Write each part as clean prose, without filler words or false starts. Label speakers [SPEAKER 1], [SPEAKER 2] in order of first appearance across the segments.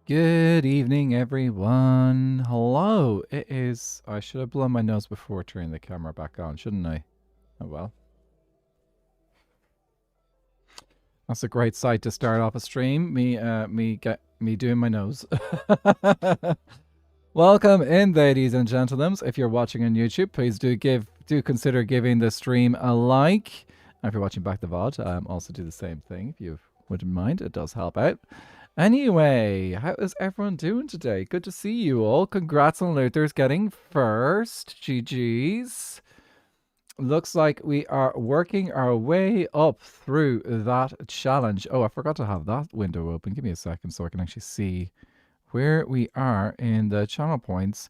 [SPEAKER 1] Good evening, everyone. Hello. It is... I should have blown my nose before turning the camera back on, shouldn't I? Oh, well. That's a great sight to start off a stream. Me doing my nose. Welcome in, ladies and gentlemen. If you're watching on YouTube, please do consider giving the stream a like. And if you're watching back the VOD, also do the same thing if you wouldn't mind. It does help out. Anyway, how is everyone doing today? Good to see you all. Congrats on Luther's getting first. GG's. Looks like we are working our way up through that challenge. Oh, I forgot to have that window open. Give me a second so I can actually see where we are in the channel points.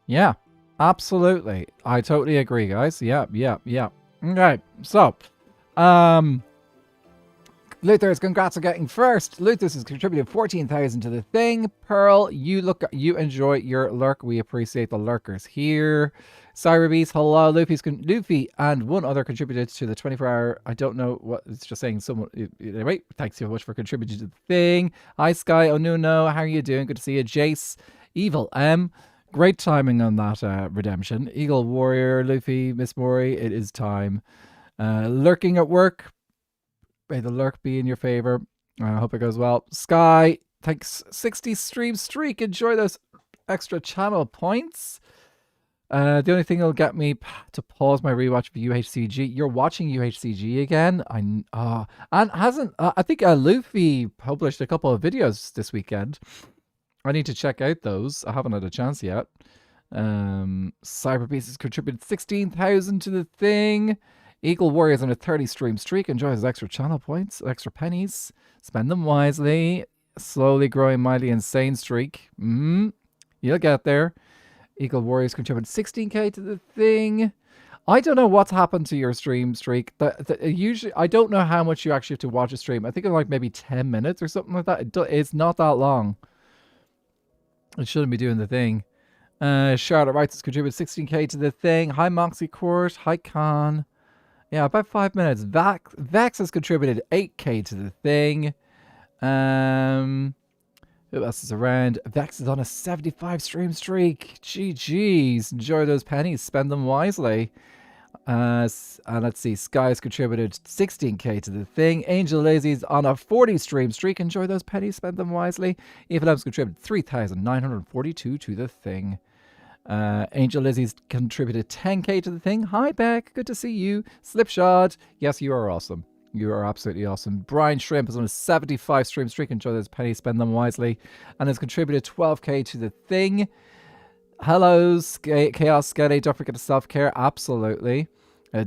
[SPEAKER 1] Yeah, absolutely. I totally agree, guys. Yeah. Okay, so, Luther's, congrats on getting first. Luther's has contributed 14,000 to the thing. Pearl, you enjoy your lurk. We appreciate the lurkers here. Cyberbeast, hello. Luffy and one other contributed to the 24-hour. I don't know what it's just saying. Someone. Anyway, thanks so much for contributing to the thing. Hi, Sky Onuno. How are you doing? Good to see you. Jace, Evil M. Great timing on that redemption. Eagle Warrior, Luffy, Miss Mori. It is time. Lurking at work. May the lurk be in your favor. I hope it goes well. Sky, thanks. 60 stream streak. Enjoy those extra channel points. The only thing that'll get me to pause my rewatch of UHCG. You're watching UHCG again. I think Luffy published a couple of videos this weekend. I need to check out those. I haven't had a chance yet. Cyberbeast has contributed 16,000 to the thing. Eagle Warriors on a 30 stream streak enjoys extra channel points, extra pennies. Spend them wisely. Slowly growing mildly insane streak. You'll get there. Eagle Warriors contributed 16k to the thing. I don't know what's happened to your stream streak. Usually, I don't know how much you actually have to watch a stream. I think it's like maybe 10 minutes or something like that. It's not that long. It shouldn't be doing the thing. Charlotte Wright has contributed 16k to the thing. Hi, Moxie Court. Hi, Khan. Yeah, about 5 minutes. Vex has contributed 8k to the thing. Who else is around? Vex is on a 75 stream streak. GG's. Enjoy those pennies. Spend them wisely. And let's see. Sky has contributed 16k to the thing. Angel Lazy's on a 40 stream streak. Enjoy those pennies. Spend them wisely. Evil M's contributed 3,942 to the thing. Angel Lizzie's contributed 10k to the thing. Hi, Beck. Good to see you. Slipshod. Yes, you are awesome. You are absolutely awesome. Brian Shrimp is on a 75 stream streak. Enjoy those pennies. Spend them wisely. And has contributed 12k to the thing. Hello, Chaos Skelly. Don't forget to self-care. Absolutely.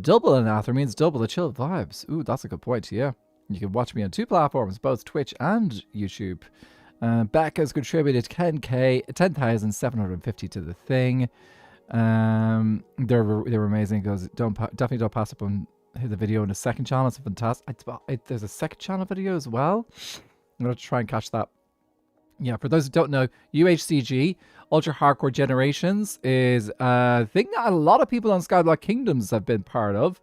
[SPEAKER 1] Double Anathema means double the chill vibes. Ooh, that's a good point. Yeah. You can watch me on 2 platforms, both Twitch and YouTube. Beck has contributed 10,750 to the thing. They're amazing. Because definitely don't pass up on the video in the second channel. It's fantastic. There's a second channel video as well. I'm going to try and catch that. Yeah, for those who don't know, UHCG, Ultra Hardcore Generations, is a thing that a lot of people on Skyblock Kingdoms have been part of.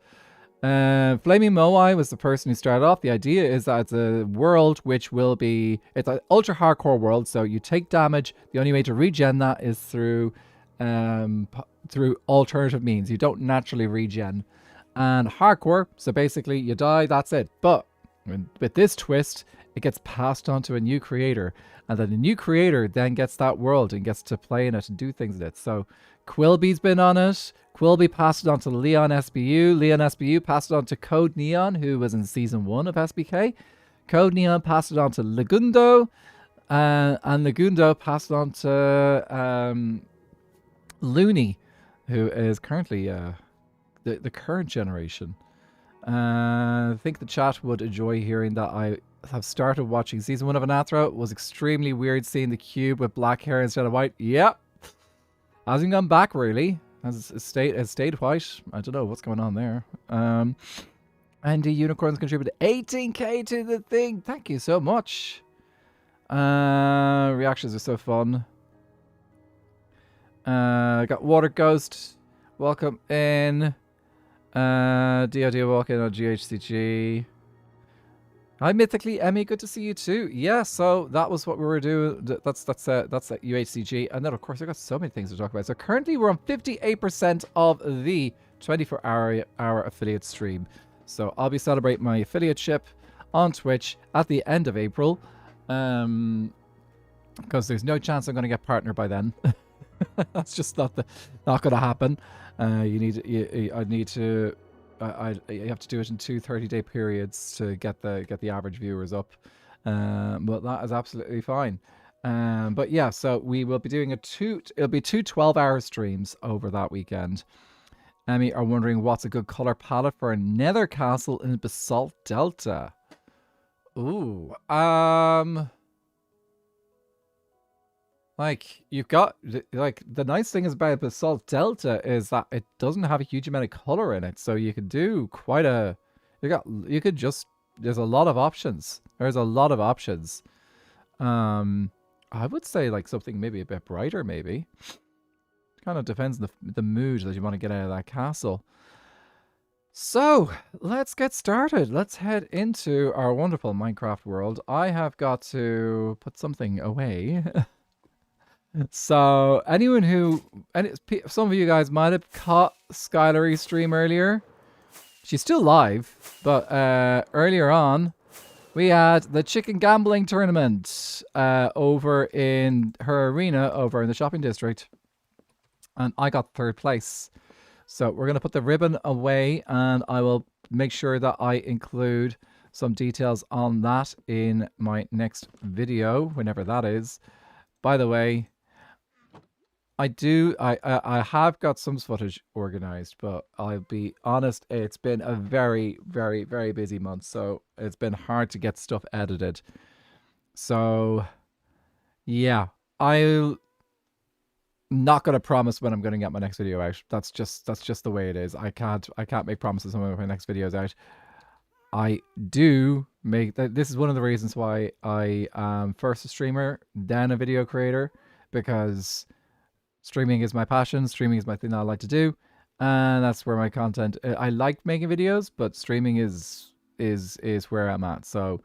[SPEAKER 1] Flaming Moai was the person who started off. The idea is that it's a world which will be... It's an ultra hardcore world, so you take damage. The only way to regen that is through through alternative means. You don't naturally regen. And hardcore, so basically you die, that's it. But with this twist, it gets passed on to a new creator. And then the new creator then gets that world and gets to play in it and do things in it. So Quilby's been on it. Quilby passed it on to Leon SBU. Leon SBU passed it on to Code Neon, who was in Season 1 of SBK. Code Neon passed it on to Legundo. And Legundo passed it on to Looney, who is currently the current generation. I think the chat would enjoy hearing that I have started watching Season 1 of Anathra. It was extremely weird seeing the cube with black hair instead of white. Yep. Hasn't gone back, really. Has stayed white. I don't know what's going on there. Andy Unicorns contributed 18k to the thing. Thank you so much. Reactions are so fun. Got Water Ghost. Welcome in. DOD walking on GHCG. Hi, Mythically Emmy. Good to see you too. Yeah, so that was what we were doing. That's at UHCG. And then, of course, I got so many things to talk about. So currently, we're on 58% of the 24-hour affiliate stream. So I'll be celebrating my affiliateship on Twitch at the end of April, because there's no chance I'm going to get partner by then. That's just not going to happen. You have to do it in 2 30-day periods to get the average viewers up. But that is absolutely fine. But yeah, so we will be doing it'll be 2 12-hour streams over that weekend. Emmy are wondering what's a good color palette for a Nether Castle in Basalt Delta. Ooh, like, you've got, like, the nice thing is about Basalt Delta is that it doesn't have a huge amount of color in it. So you can do quite a, there's a lot of options. There's a lot of options. I would say, like, something maybe a bit brighter, maybe. Kind of depends on the mood that you want to get out of that castle. So, let's get started. Let's head into our wonderful Minecraft world. I have got to put something away. So, some of you guys might have caught Skylary's stream earlier. She's still live, but earlier on, we had the chicken gambling tournament over in her arena over in the shopping district. And I got 3rd place. So we're going to put the ribbon away, and I will make sure that I include some details on that in my next video, whenever that is. By the way, I have got some footage organized, but I'll be honest, it's been a very, very, very busy month, so it's been hard to get stuff edited. So, yeah, I'll not going to promise when I'm going to get my next video out. That's just the way it is. I can't make promises on when my next video is out. I do make that. This is one of the reasons why I am first a streamer, then a video creator, because streaming is my passion. Streaming is my thing that I like to do, and that's where my content. I like making videos, but streaming is where I'm at. So,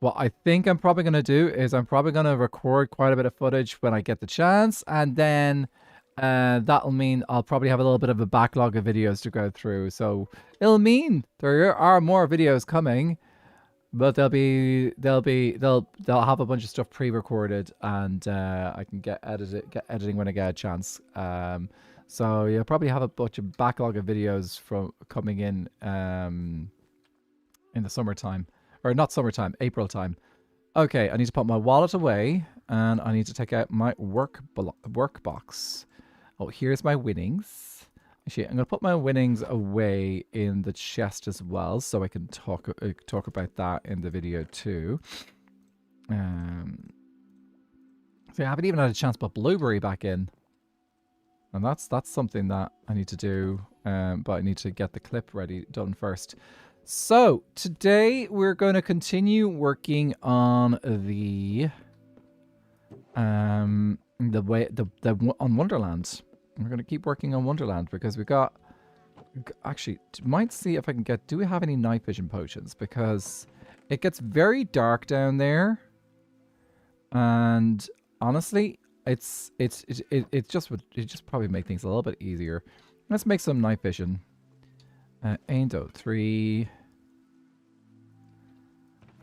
[SPEAKER 1] what I think I'm probably going to do is I'm probably going to record quite a bit of footage when I get the chance, and then that'll mean I'll probably have a little bit of a backlog of videos to go through. So it'll mean there are more videos coming, but they'll have a bunch of stuff pre-recorded, and I can get editing when I get a chance. So you'll probably have a bunch of backlog of videos from coming in the summertime. Or not summertime, April time. Okay, I need to put my wallet away, and I need to take out my work box. Oh, here's my winnings. Actually, I'm going to put my winnings away in the chest as well, so I can talk about that in the video too. So I haven't even had a chance to put Blueberry back in. And that's something that I need to do, but I need to get the clip done first. So today we're going to continue working on on Wonderland. We're going to keep working on Wonderland because we got, actually, might see if I can get, do we have any night vision potions? Because it gets very dark down there, and honestly, it just probably make things a little bit easier. Let's make some night vision. Endo 3.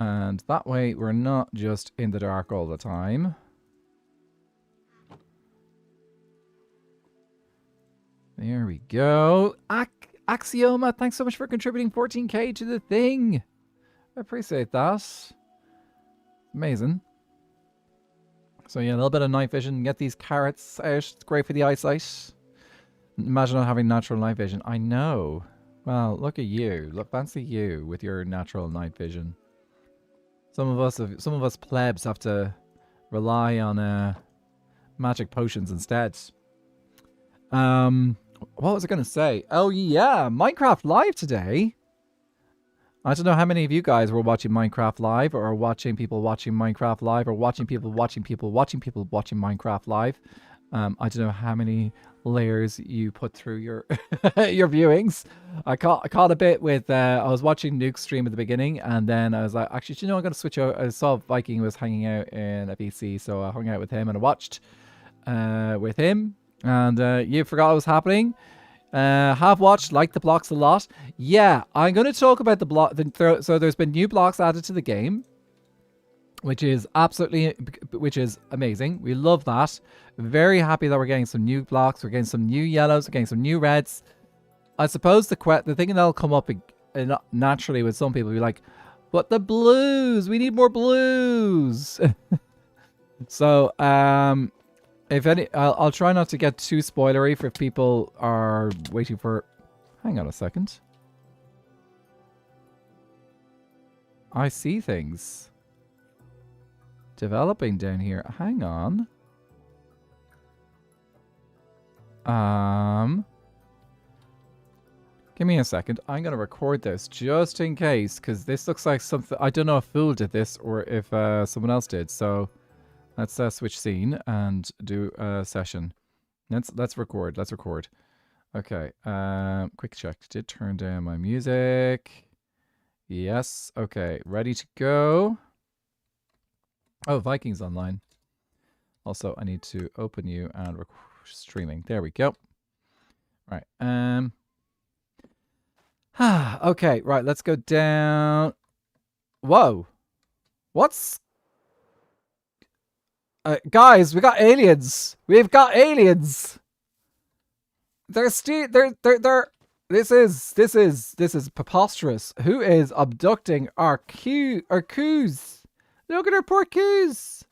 [SPEAKER 1] And that way we're not just in the dark all the time. There we go. Axioma, thanks so much for contributing 14k to the thing. I appreciate that. Amazing. So yeah, a little bit of night vision. Get these carrots out. It's great for the eyesight. Imagine not having natural night vision. I know. Well, look at you. Look, fancy you with your natural night vision. Some of us plebs have to rely on magic potions instead. What was I going to say? Oh yeah, Minecraft Live today. I don't know how many of you guys were watching Minecraft Live, or watching people watching Minecraft Live, or watching people watching Minecraft Live. I don't know how many layers you put through your your viewings. I caught a bit with I was watching Nuke's stream at the beginning, and then I was like, actually, you know, I'm gonna switch out. I saw Viking was hanging out in a VC, so I hung out with him and I watched with him. And you forgot what was happening. Have watched, liked the blocks a lot. Yeah, I'm going to talk about the block. So there's been new blocks added to the game, which is amazing. We love that. Very happy that we're getting some new blocks. We're getting some new yellows. We're getting some new reds. I suppose the thing that'll come up naturally with some people will be like, but the blues, we need more blues. So, if any, I'll try not to get too spoilery for if people are waiting for... Hang on a second. I see things developing down here. Hang on. Give me a second. I'm going to record this just in case, because this looks like something... I don't know if Fool did this or if someone else did, so... Let's switch scene and do a session. Let's record. Let's record. Okay. Quick check. Did turn down my music. Yes. Okay. Ready to go. Oh, Viking's online. Also, I need to open you and streaming. There we go. Right. Okay. Right. Let's go down. Whoa. What's... guys, we got aliens. We've got aliens. This is preposterous. Who is abducting our coos? Look at our poor coos.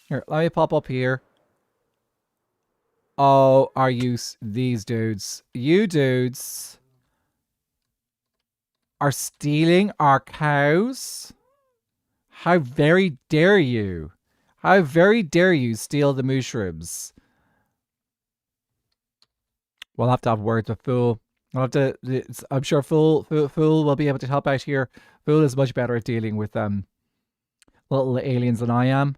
[SPEAKER 1] Here, let me pop up here. Oh, are you these dudes? You dudes are stealing our cows? How very dare you? How very dare you steal the mushrooms? We'll have to have words with Fool. I'll have to. I'm sure Fool will be able to help out here. Fool is much better at dealing with little aliens than I am.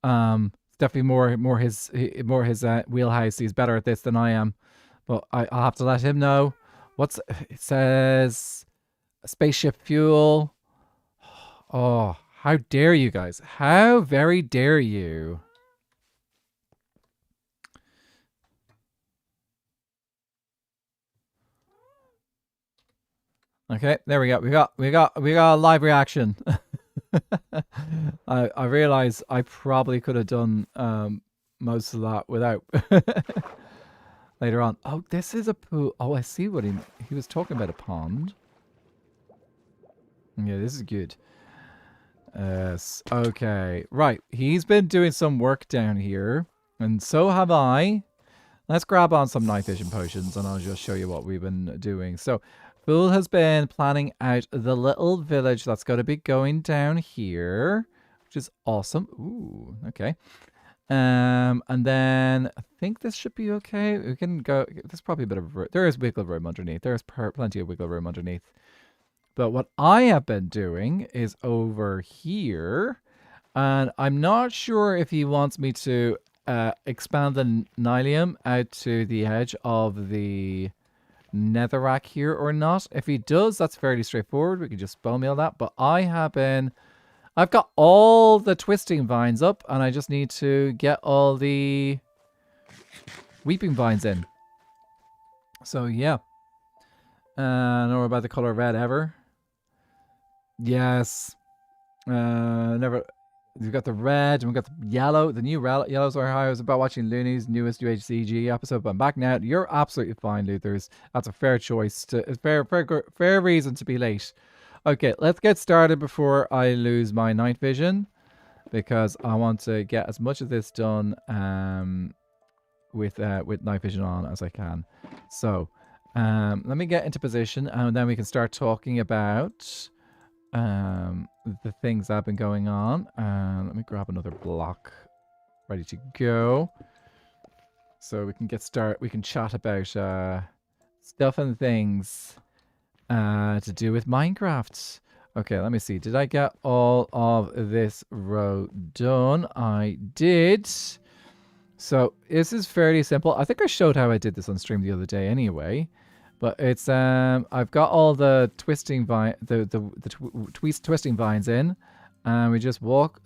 [SPEAKER 1] It's definitely more his wheelhouse. He's better at this than I am. But I'll have to let him know. It says spaceship fuel. Oh. How dare you guys? How very dare you? Okay, there we go. We got a live reaction. I realize I probably could have done most of that without later on. Oh, this is a pool. Oh, I see what he was talking about, a pond. Yeah, this is good. Yes. Okay. Right. He's been doing some work down here. And so have I. Let's grab on some night vision potions and I'll just show you what we've been doing. So, Fool has been planning out the little village that's going to be going down here. Which is awesome. Ooh. Okay. And then I think this should be okay. We can go... There's probably a bit of... There is wiggle room underneath. There's plenty of wiggle room underneath. But what I have been doing is over here, and I'm not sure if he wants me to expand the Nylium out to the edge of the netherrack here or not. If he does, that's fairly straightforward. We can just bone meal that. But I have been I've got all the twisting vines up, and I just need to get all the weeping vines in. So, yeah. Know about the color red ever. Yes. Never. We've got the red and we've got the yellow. The new yellows are high. I was about watching Looney's newest UHCG episode, but I'm back now. You're absolutely fine, Luthers. That's a fair choice. Fair reason to be late. Okay, let's get started before I lose my night vision, because I want to get as much of this done with night vision on as I can. So, let me get into position, and then we can start talking about the things that have been going on. Let me grab another block ready to go, so we can we can chat about stuff and things to do with Minecraft. Okay, let me see. Did I get all of this row done? I did. So this is fairly simple. I think I showed how I did this on stream the other day anyway. But it's I've got all the twisting twisting vines in, and we just walk,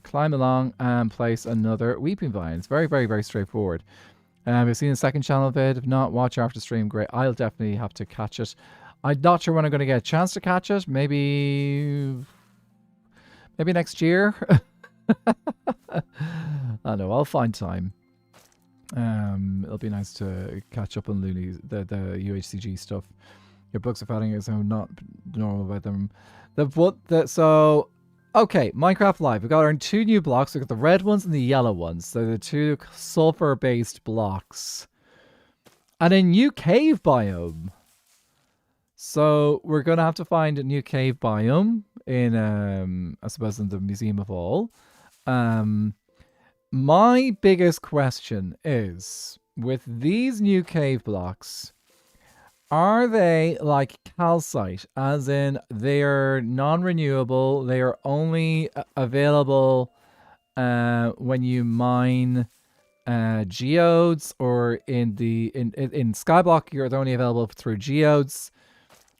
[SPEAKER 1] climb along, and place another weeping vine. It's very, very, very straightforward. We've seen the second channel vid. If not, watch after stream. Great. I'll definitely have to catch it. I'm not sure when I'm going to get a chance to catch it. Maybe next year. I don't know. I'll find time. It'll be nice to catch up on Looney's the UHCG stuff. Your books are failing, so not normal about them. So okay, Minecraft Live. We've got our 2 new blocks. We've got the red ones and the yellow ones. So the 2 sulfur-based blocks. And a new cave biome. So we're gonna have to find a new cave biome in I suppose in the Museum of All. My biggest question is, with these new cave blocks, are they like calcite, as in they are non-renewable, they are only available when you mine geodes, or in Skyblock they're only available through geodes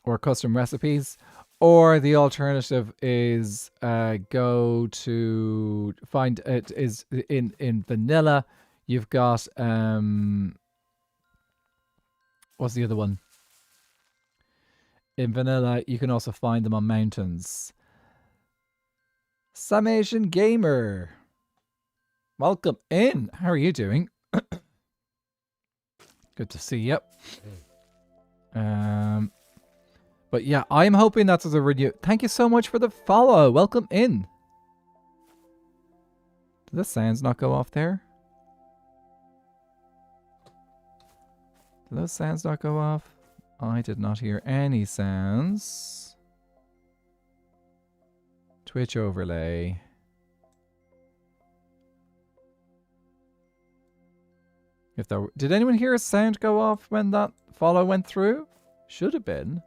[SPEAKER 1] or custom recipes? Or the alternative is go to find it is in vanilla. You've got what's the other one? In vanilla, you can also find them on mountains. Summation Gamer, welcome in. How are you doing? Good to see you. But yeah, I'm hoping that's a renew. Thank you so much for the follow. Welcome in. Did the sounds not go off there? Did those sounds not go off? I did not hear any sounds. Twitch overlay. Did anyone hear a sound go off when that follow went through? Should have been.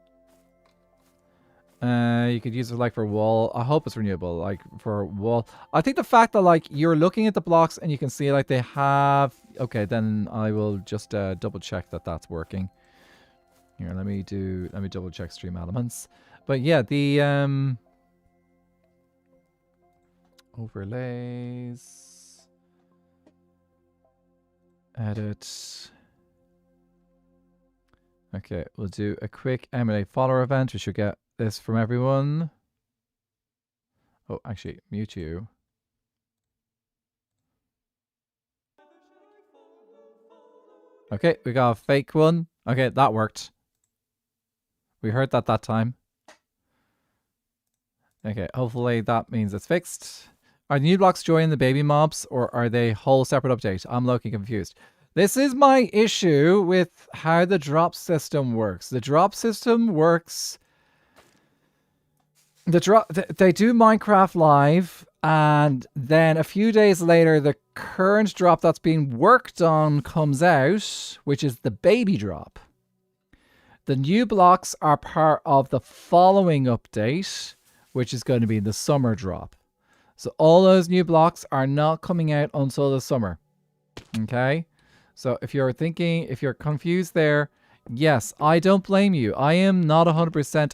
[SPEAKER 1] You could use it like for wall. I hope it's renewable, like for wall. I think the fact that like you're looking at the blocks and you can see like they have. Okay, then I will just double check that that's working. Here, let me double check stream elements. But yeah, the overlays, edit. Okay, we'll do a quick emulate follower event. We should get this from everyone. Oh, actually, mute you. Okay, we got a fake one. Okay, that worked. We heard that time. Okay, hopefully that means it's fixed. Are the new blocks joining the baby mobs, or are they whole separate update? I'm looking confused. This is my issue with how the drop system works. The drop system works... They do Minecraft Live, and then a few days later, the current drop that's being worked on comes out, which is the baby drop. The new blocks are part of the following update, which is going to be the summer drop. So all those new blocks are not coming out until the summer. Okay? So if you're confused there, yes, I don't blame you. I am not 100%.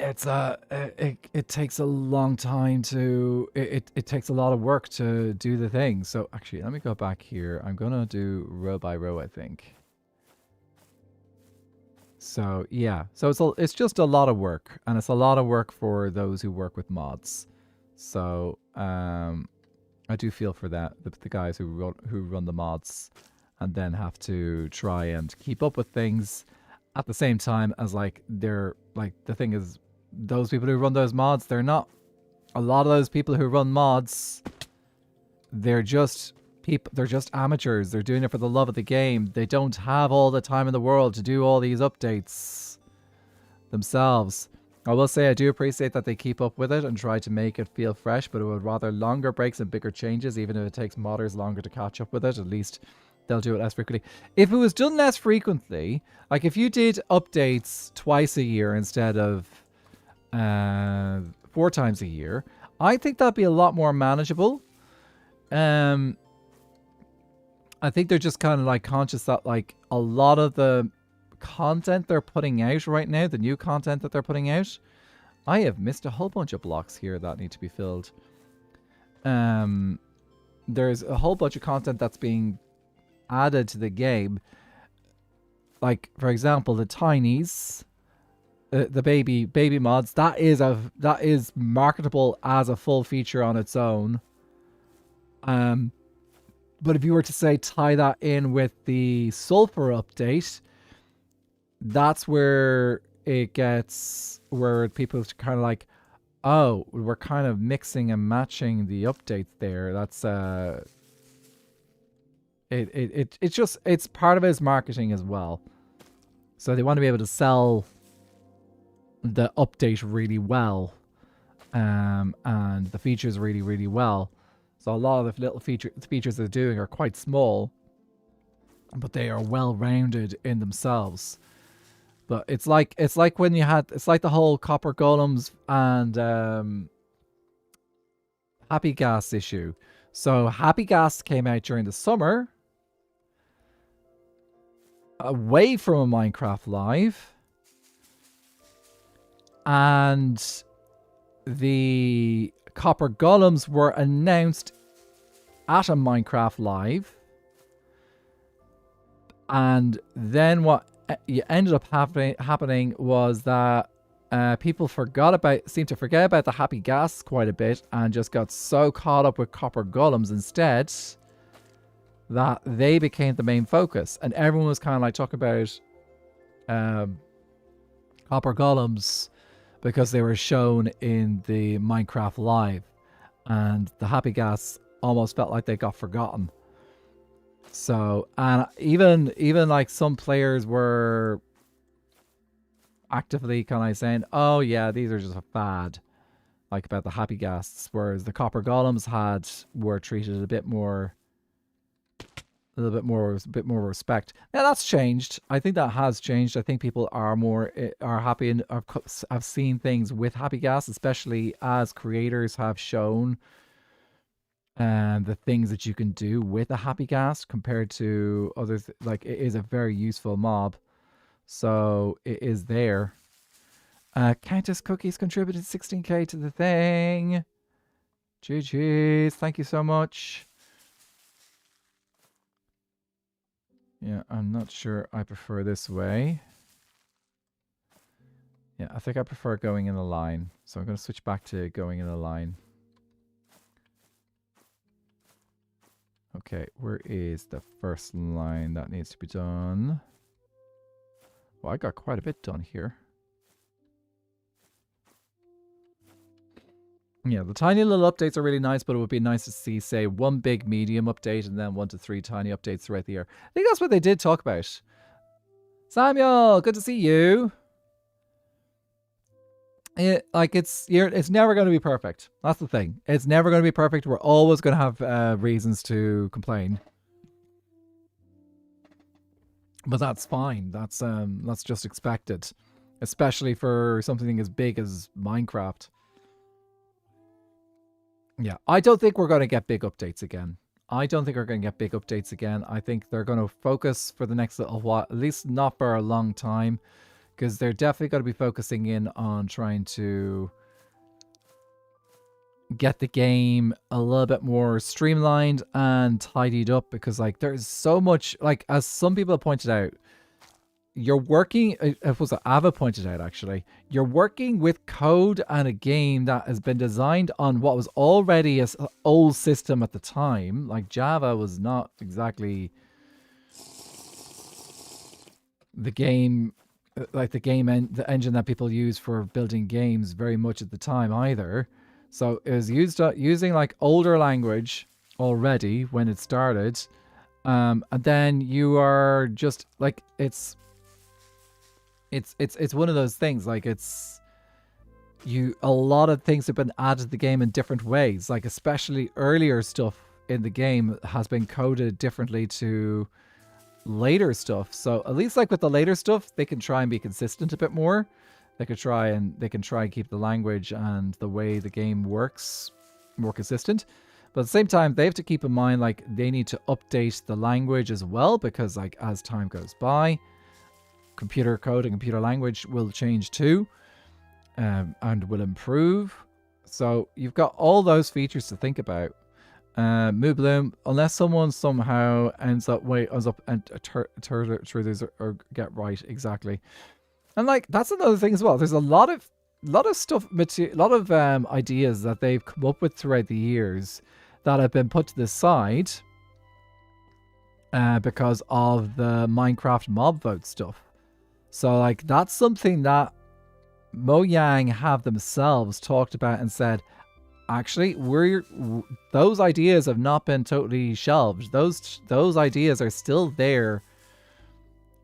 [SPEAKER 1] It's it takes a long time to it takes a lot of work to do the thing. So actually, let me go back here. I'm gonna do row by row, I think. So yeah, so it's just a lot of work, and it's a lot of work for those who work with mods. So I do feel for that the guys who run the mods, and then have to try and keep up with things at the same time as like they're like the thing is those people who run those mods, they're not a lot of those people who run mods. They're just people. They're just amateurs. They're doing it for the love of the game. They don't have all the time in the world to do all these updates themselves. I will say I do appreciate that they keep up with it and try to make it feel fresh, but it would rather longer breaks and bigger changes, even if it takes modders longer to catch up with it. At least they'll do it less frequently. If it was done less frequently, like if you did updates twice a year instead of 4 times a year, I think that'd be a lot more manageable. I think they're just kind of like conscious that like a lot of the content they're putting out right now, the new content that they're putting out, I have missed a whole bunch of blocks here that need to be filled. There's a whole bunch of content that's being added to the game, like for example the tinies, the baby mods. That is marketable as a full feature on its own. But if you were to say tie that in with the sulfur update, that's where it gets where people kind of like, oh, we're kind of mixing and matching the updates there. That's it's just, it's part of his marketing as well. So they want to be able to sell the update really well, and the features really, really well. So a lot of the little features they're doing are quite small, but they are well rounded in themselves. But it's like when you had, it's like the whole copper golems and Happy Gas issue. So Happy Gas came out during the summer, away from a Minecraft Live, and the copper golems were announced at a Minecraft Live, and then what ended up happening was that people seemed to forget about the Happy Gas quite a bit, and just got so caught up with copper golems instead that they became the main focus, and everyone was kind of like talking about copper golems because they were shown in the Minecraft Live, and the Happy Gas almost felt like they got forgotten. So, and even like some players were actively kind of saying, oh yeah, these are just a fad, like about the Happy Gas, whereas the copper golems were treated a bit more respect. Now that's changed. I think that has changed. I think people are happy and have seen things with Happy Gas, especially as creators have shown the things that you can do with a Happy Gas compared to others. Like, it is a very useful mob, so it is there. Countess Cookies contributed 16k to the thing. GG's, thank you so much. Yeah, I'm not sure I prefer this way. Yeah, I think I prefer going in a line. So I'm going to switch back to going in a line. Okay, where is the first line that needs to be done? Well, I got quite a bit done here. Yeah, the tiny little updates are really nice, but it would be nice to see, say, one big medium update and then 1 to 3 tiny updates throughout the year. I think that's what they did talk about. Samuel, good to see you. It's never going to be perfect. That's the thing. It's never going to be perfect. We're always going to have reasons to complain. But that's fine. That's just expected, especially for something as big as Minecraft. Yeah, I don't think we're going to get big updates again. I think they're going to focus for the next little while, at least not for a long time, because they're definitely going to be focusing in on trying to get the game a little bit more streamlined and tidied up, because like there's so much, like as some people have pointed out, you're working, it was Ava pointed out actually, you're working with code and a game that has been designed on what was already an old system at the time. Like Java was not exactly the game, like the engine that people use for building games very much at the time either. So it was using like older language already when it started. And then you are just like, it's one of those things, like a lot of things have been added to the game in different ways, like especially earlier stuff in the game has been coded differently to later stuff. So at least like with the later stuff, they can try and be consistent a bit more. They can try and keep the language and the way the game works more consistent. But at the same time, they have to keep in mind like they need to update the language as well, because like as time goes by, computer code and computer language will change too, and will improve. So you've got all those features to think about. Moo Bloom, unless someone somehow ends up and through this or get right exactly. And like that's another thing as well. There's a lot of stuff, a lot of ideas that they've come up with throughout the years that have been put to the side because of the Minecraft mob vote stuff. So like that's something that Mojang have themselves talked about and said, actually, those ideas have not been totally shelved. Those ideas are still there,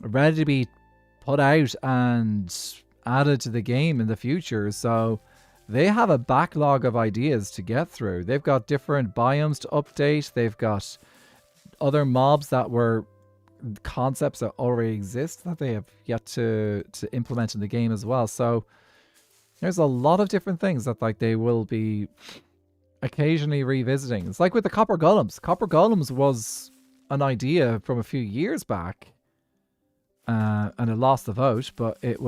[SPEAKER 1] ready to be put out and added to the game in the future. So they have a backlog of ideas to get through. They've got different biomes to update. They've got other mobs that were concepts that already exist that they have yet to implement in the game as well. So there's a lot of different things that like they will be occasionally revisiting. It's like with the Copper Golems. Copper Golems was an idea from a few years back. And it lost the vote, but it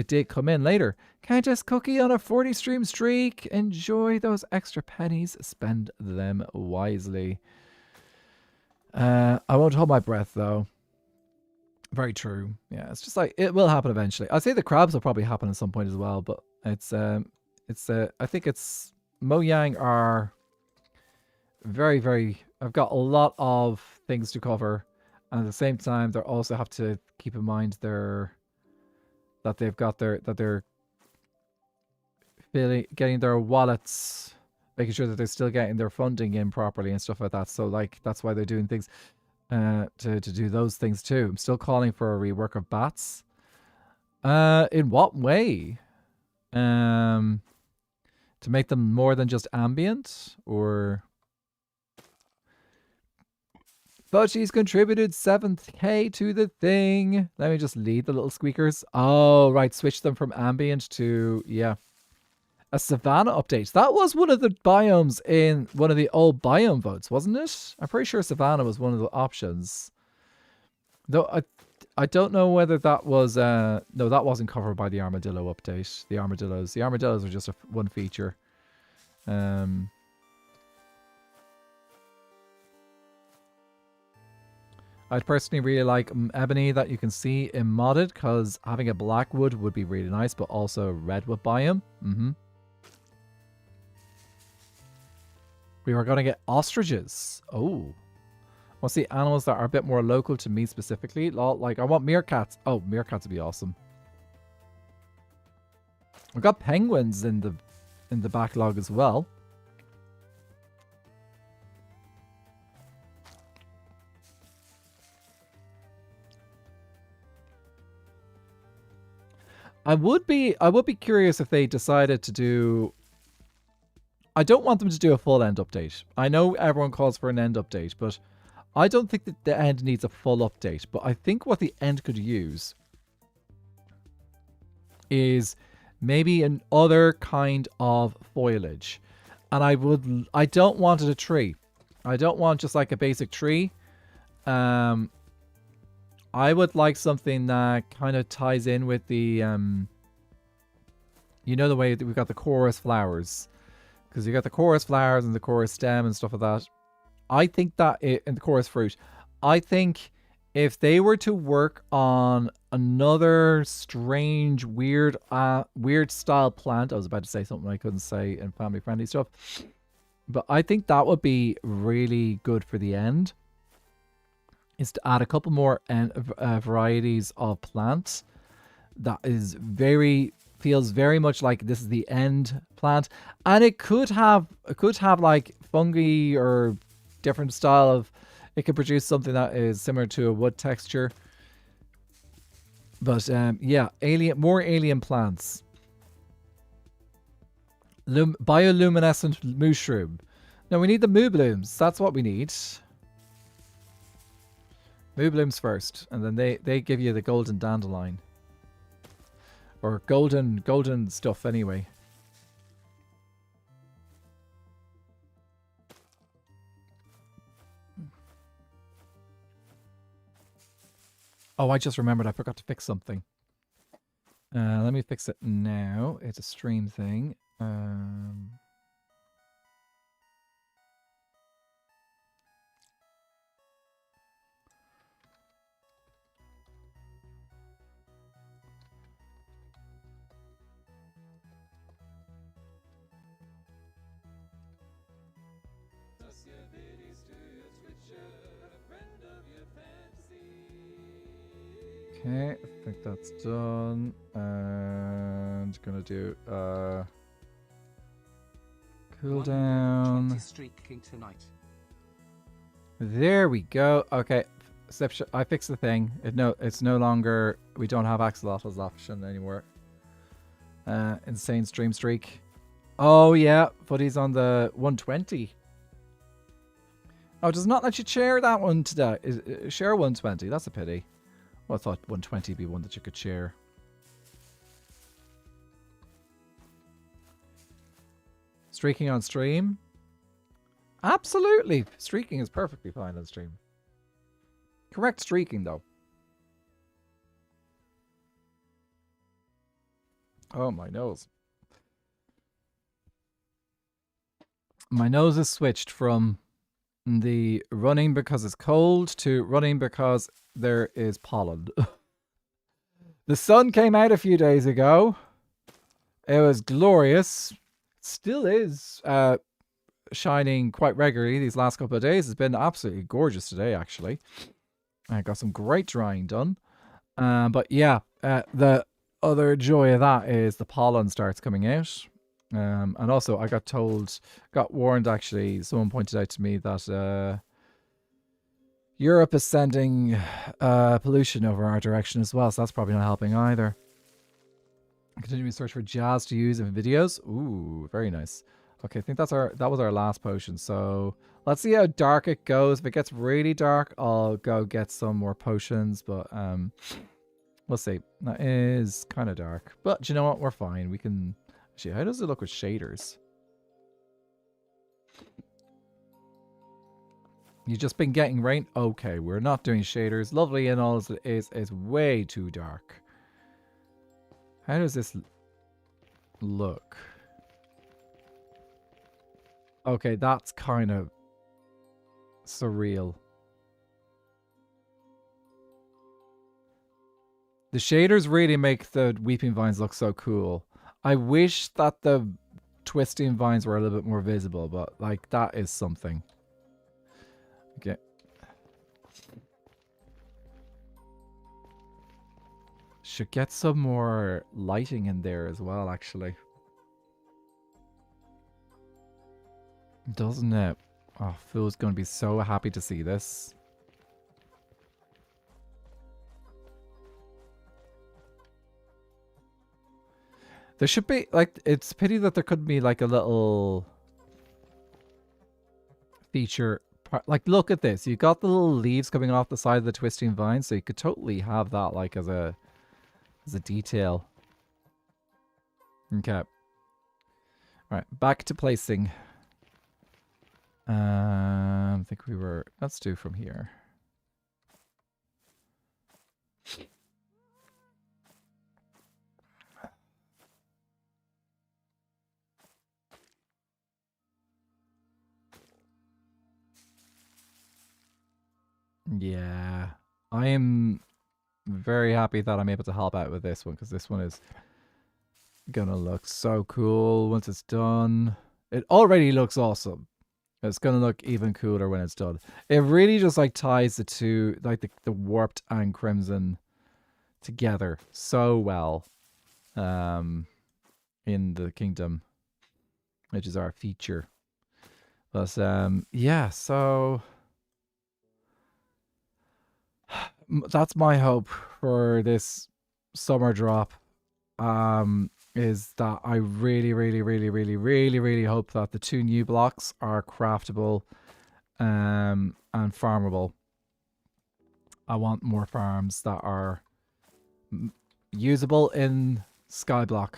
[SPEAKER 1] did come in later. Can I just cookie on a 40 stream streak? Enjoy those extra pennies. Spend them wisely. I won't hold my breath though. Very true. Yeah, it's just like it will happen eventually. I'd say the crabs will probably happen at some point as well, but I think it's Mojang are very, very. I've got a lot of things to cover. And at the same time, they also have to keep in mind that they're getting their wallets, making sure that they're still getting their funding in properly and stuff like that. So like that's why they're doing things to do those things too. I'm still calling for a rework of bats. In what way? To make them more than just ambient, or? But she's contributed 7k to the thing. Let me just lead the little squeakers. Oh, right. Switch them from ambient to, yeah. A savanna update. That was one of the biomes in one of the old biome votes, wasn't it? I'm pretty sure savanna was one of the options. Though I don't know whether that was... no, that wasn't covered by the armadillo update. The armadillos are just one feature. I'd personally really like ebony that you can see in modded, because having a blackwood would be really nice, but also redwood biome. We are going to get ostriches. Oh. What's the animals that are a bit more local to me specifically? Like, I want meerkats. Oh, meerkats would be awesome. We've got penguins in the backlog as well. I would be curious if they decided to do... I don't want them to do a full end update. I know everyone calls for an end update, but I don't think that the end needs a full update. But I think what the end could use is maybe an other kind of foliage. And I don't want it a tree. I don't want just like a basic tree. I would like something that kind of ties in with the, you know, the way that we've got the chorus flowers. Because you got the chorus flowers and the chorus stem and stuff like that. I think that, and the chorus fruit. I think if they were to work on another strange, weird style plant, I was about to say something I couldn't say in family friendly stuff, but I think that would be really good for the end, is to add a couple more varieties of plants that is feels very much like this is the end plant, and it could have like fungi or different style of, it could produce something that is similar to a wood texture. But yeah, more alien plants. Bioluminescent mushroom. No, we need the moo blooms. That's what we need. Moo blooms first, and then they give you the golden dandelion. Or golden stuff anyway. Oh, I just remembered I forgot to fix something. Let me fix it now. It's a stream thing. Okay, I think that's done. And gonna do cooldown. There we go. Okay, I fixed the thing. It's no longer, we don't have axolotls option anymore. Insane stream streak. Oh yeah, but he's on the 120. Oh, does not let you share that one today. Share 120. That's a pity. Well, I thought 120 would be one that you could share. Streaking on stream? Absolutely. Streaking is perfectly fine on stream. Correct streaking, though. Oh, my nose. My nose is switched from the running because it's cold to running because there is pollen. The sun came out a few days ago. It was glorious. Still is shining quite regularly these last couple of days. It's been absolutely gorgeous today, actually. I got some great drying done. But yeah, the other joy of that is the pollen starts coming out. And also I got warned actually, someone pointed out to me that Europe is sending pollution over our direction as well, so that's probably not helping either. Continue to search for jazz to use in videos. Ooh, very nice. Okay, I think that was our last potion. So let's see how dark it goes. If it gets really dark, I'll go get some more potions, but we'll see. That is kind of dark, but you know what? We're fine. We can. Actually, how does it look with shaders? You've just been getting rain? Okay, we're not doing shaders. Lovely and all as it is, it's way too dark. How does this look? Okay, that's kind of surreal. The shaders really make the weeping vines look so cool. I wish that the twisting vines were a little bit more visible, but like that is something. Okay. Should get some more lighting in there as well, actually. Doesn't it? Oh, Phil's going to be so happy to see this. There should be, like, it's a pity that there couldn't be, like, a little feature. Like, look at this. You got the little leaves coming off the side of the twisting vine, so you could totally have that, like, as a detail. Okay. Alright, back to placing. I think we were... Let's do from here. Yeah. I am very happy that I'm able to help out with this one, because this one is gonna look so cool once it's done. It already looks awesome. It's gonna look even cooler when it's done. It really just like ties the two, like the warped and crimson together so well in the kingdom, which is our feature. But yeah, so that's my hope for this summer drop. Is that I really hope that the 2 new blocks are craftable and farmable. I want more farms that are usable in Skyblock,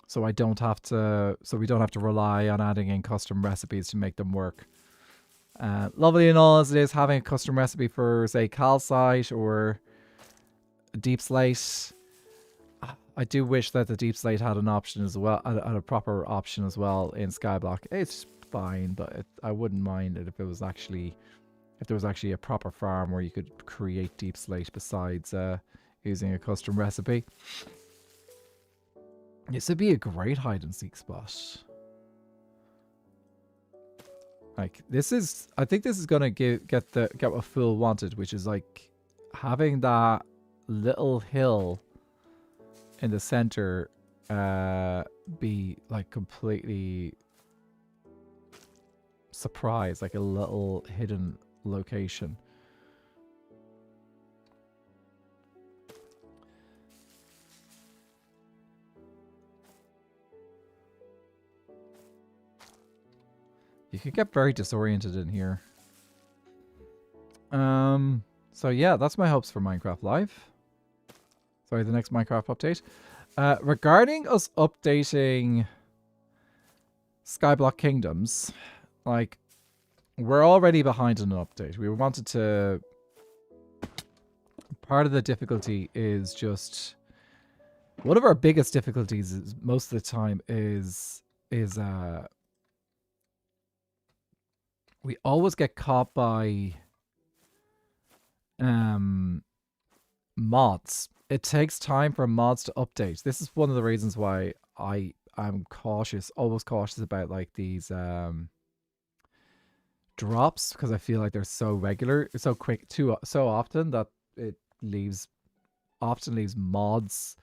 [SPEAKER 1] so we don't have to rely on adding in custom recipes to make them work. Lovely and all as it is, having a custom recipe for, say, calcite or deep slate, I do wish that the deep slate had an option as well, had a proper option as well in Skyblock. It's fine, but I wouldn't mind it if there was actually a proper farm where you could create deep slate besides using a custom recipe. This would be a great hide and seek spot. Like I think this is gonna get what Phil wanted, which is like having that little hill in the center be like completely surprised, like a little hidden location. You could get very disoriented in here. So yeah, that's my hopes for Minecraft Live. Sorry, the next Minecraft update. Regarding us updating Skyblock Kingdoms, like, we're already behind on an update. We wanted to... Part of the difficulty is just... One of our biggest difficulties is most of the time is we always get caught by mods. It takes time for mods to update. This is one of the reasons why I'm cautious, always cautious about like these drops, because I feel like they're so regular, so quick, so often that it often leaves mods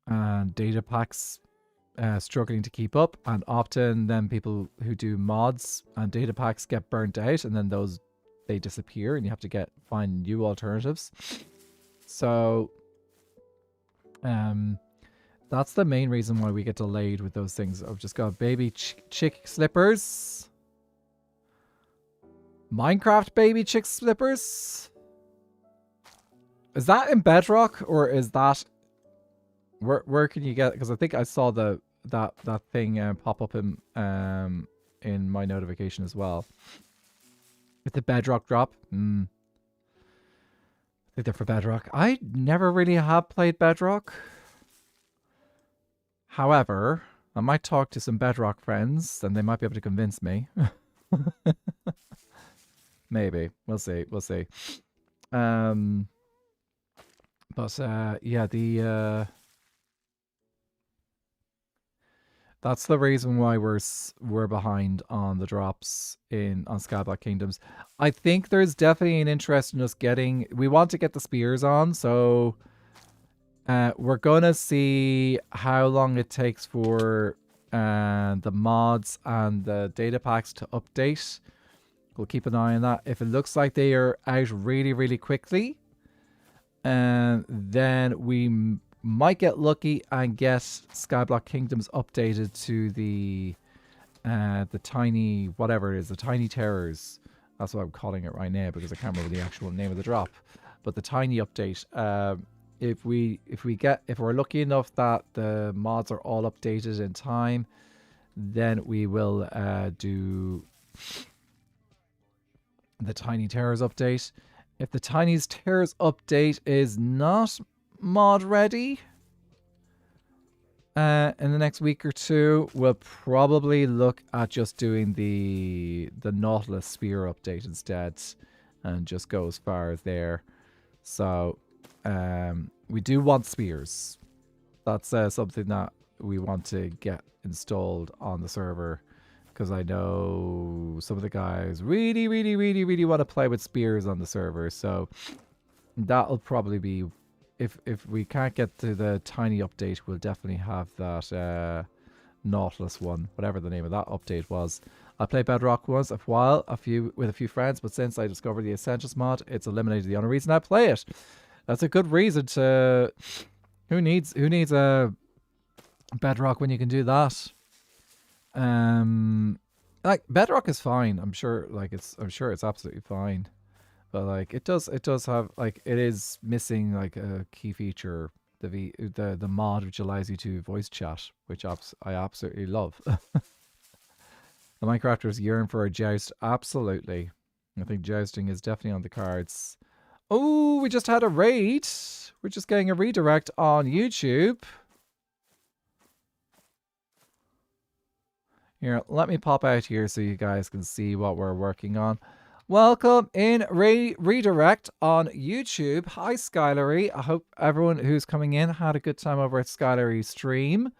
[SPEAKER 1] and data packs struggling to keep up, and often then people who do mods and data packs get burnt out, and then they disappear, and you have to find new alternatives. So that's the main reason why we get delayed with those things. I've just got baby chick slippers, Minecraft baby chick slippers. Is that in Bedrock, or is that where can you get? Because I think I saw that thing pop up in my notification as well. With the Bedrock drop. I think they're for Bedrock. I never really have played Bedrock. However, I might talk to some Bedrock friends, and they might be able to convince me. Maybe. We'll see. We'll see. But yeah, that's the reason why we're behind on the drops on Skyblock Kingdoms. I think there's definitely an interest in us getting... We want to get the spears on, so we're gonna see how long it takes for the mods and the data packs to update. We'll keep an eye on that. If it looks like they are out really, really quickly, then we might get lucky and get Skyblock Kingdoms updated to the tiny, whatever it is, the tiny terrors. That's what I'm calling it right now, because I can't remember the actual name of the drop. But the tiny update. If we're lucky enough that the mods are all updated in time, then we will do the Tiny Terrors update. If the Tiny Terrors update is not mod ready in the next week or two, we'll probably look at just doing the Nautilus Sphere update instead, and just go as far as there. So we do want spears. That's something that we want to get installed on the server, because I know some of the guys really want to play with spears on the server. So that'll probably be, if we can't get to the tiny update, we'll definitely have that Nautilus one, whatever the name of that update was. I played Bedrock once with a few friends, but since I discovered the Essentials mod, it's eliminated the only reason I play it. That's a good reason to. Who needs a Bedrock when you can do that? Like Bedrock is fine. I'm sure it's absolutely fine. But like it does have, like, it is missing like a key feature, the mod which allows you to voice chat, which I absolutely love. The Minecrafters yearn for a joust. Absolutely. I think jousting is definitely on the cards. Oh, we just had a raid. We're just getting a redirect on YouTube. Here, let me pop out here so you guys can see what we're working on. Welcome in redirect on YouTube. Hi, Skylery. I hope everyone who's coming in had a good time over at Skylery's stream.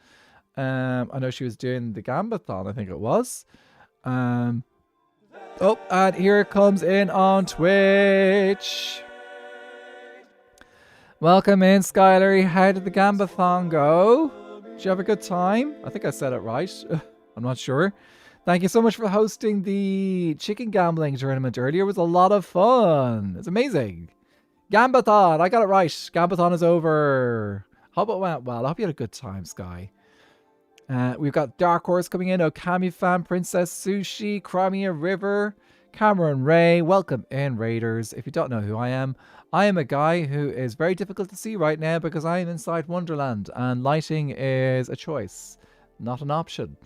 [SPEAKER 1] I know she was doing the Gambathon, I think it was. Oh, and here it comes in on Twitch. Welcome in, Skylery. How did the Gambathon go? Did you have a good time? I think I said it right. I'm not sure. Thank you so much for hosting the chicken gambling tournament earlier. It was a lot of fun. It's amazing. Gambathon. I got it right. Gambathon is over. Hope it went well. I hope you had a good time, Sky. We've got Dark Horse coming in. Okami Fan, Princess Sushi, Crimea River, Cameron Ray. Welcome in, Raiders. If you don't know who I am a guy who is very difficult to see right now because I am inside Wonderland and lighting is a choice, not an option.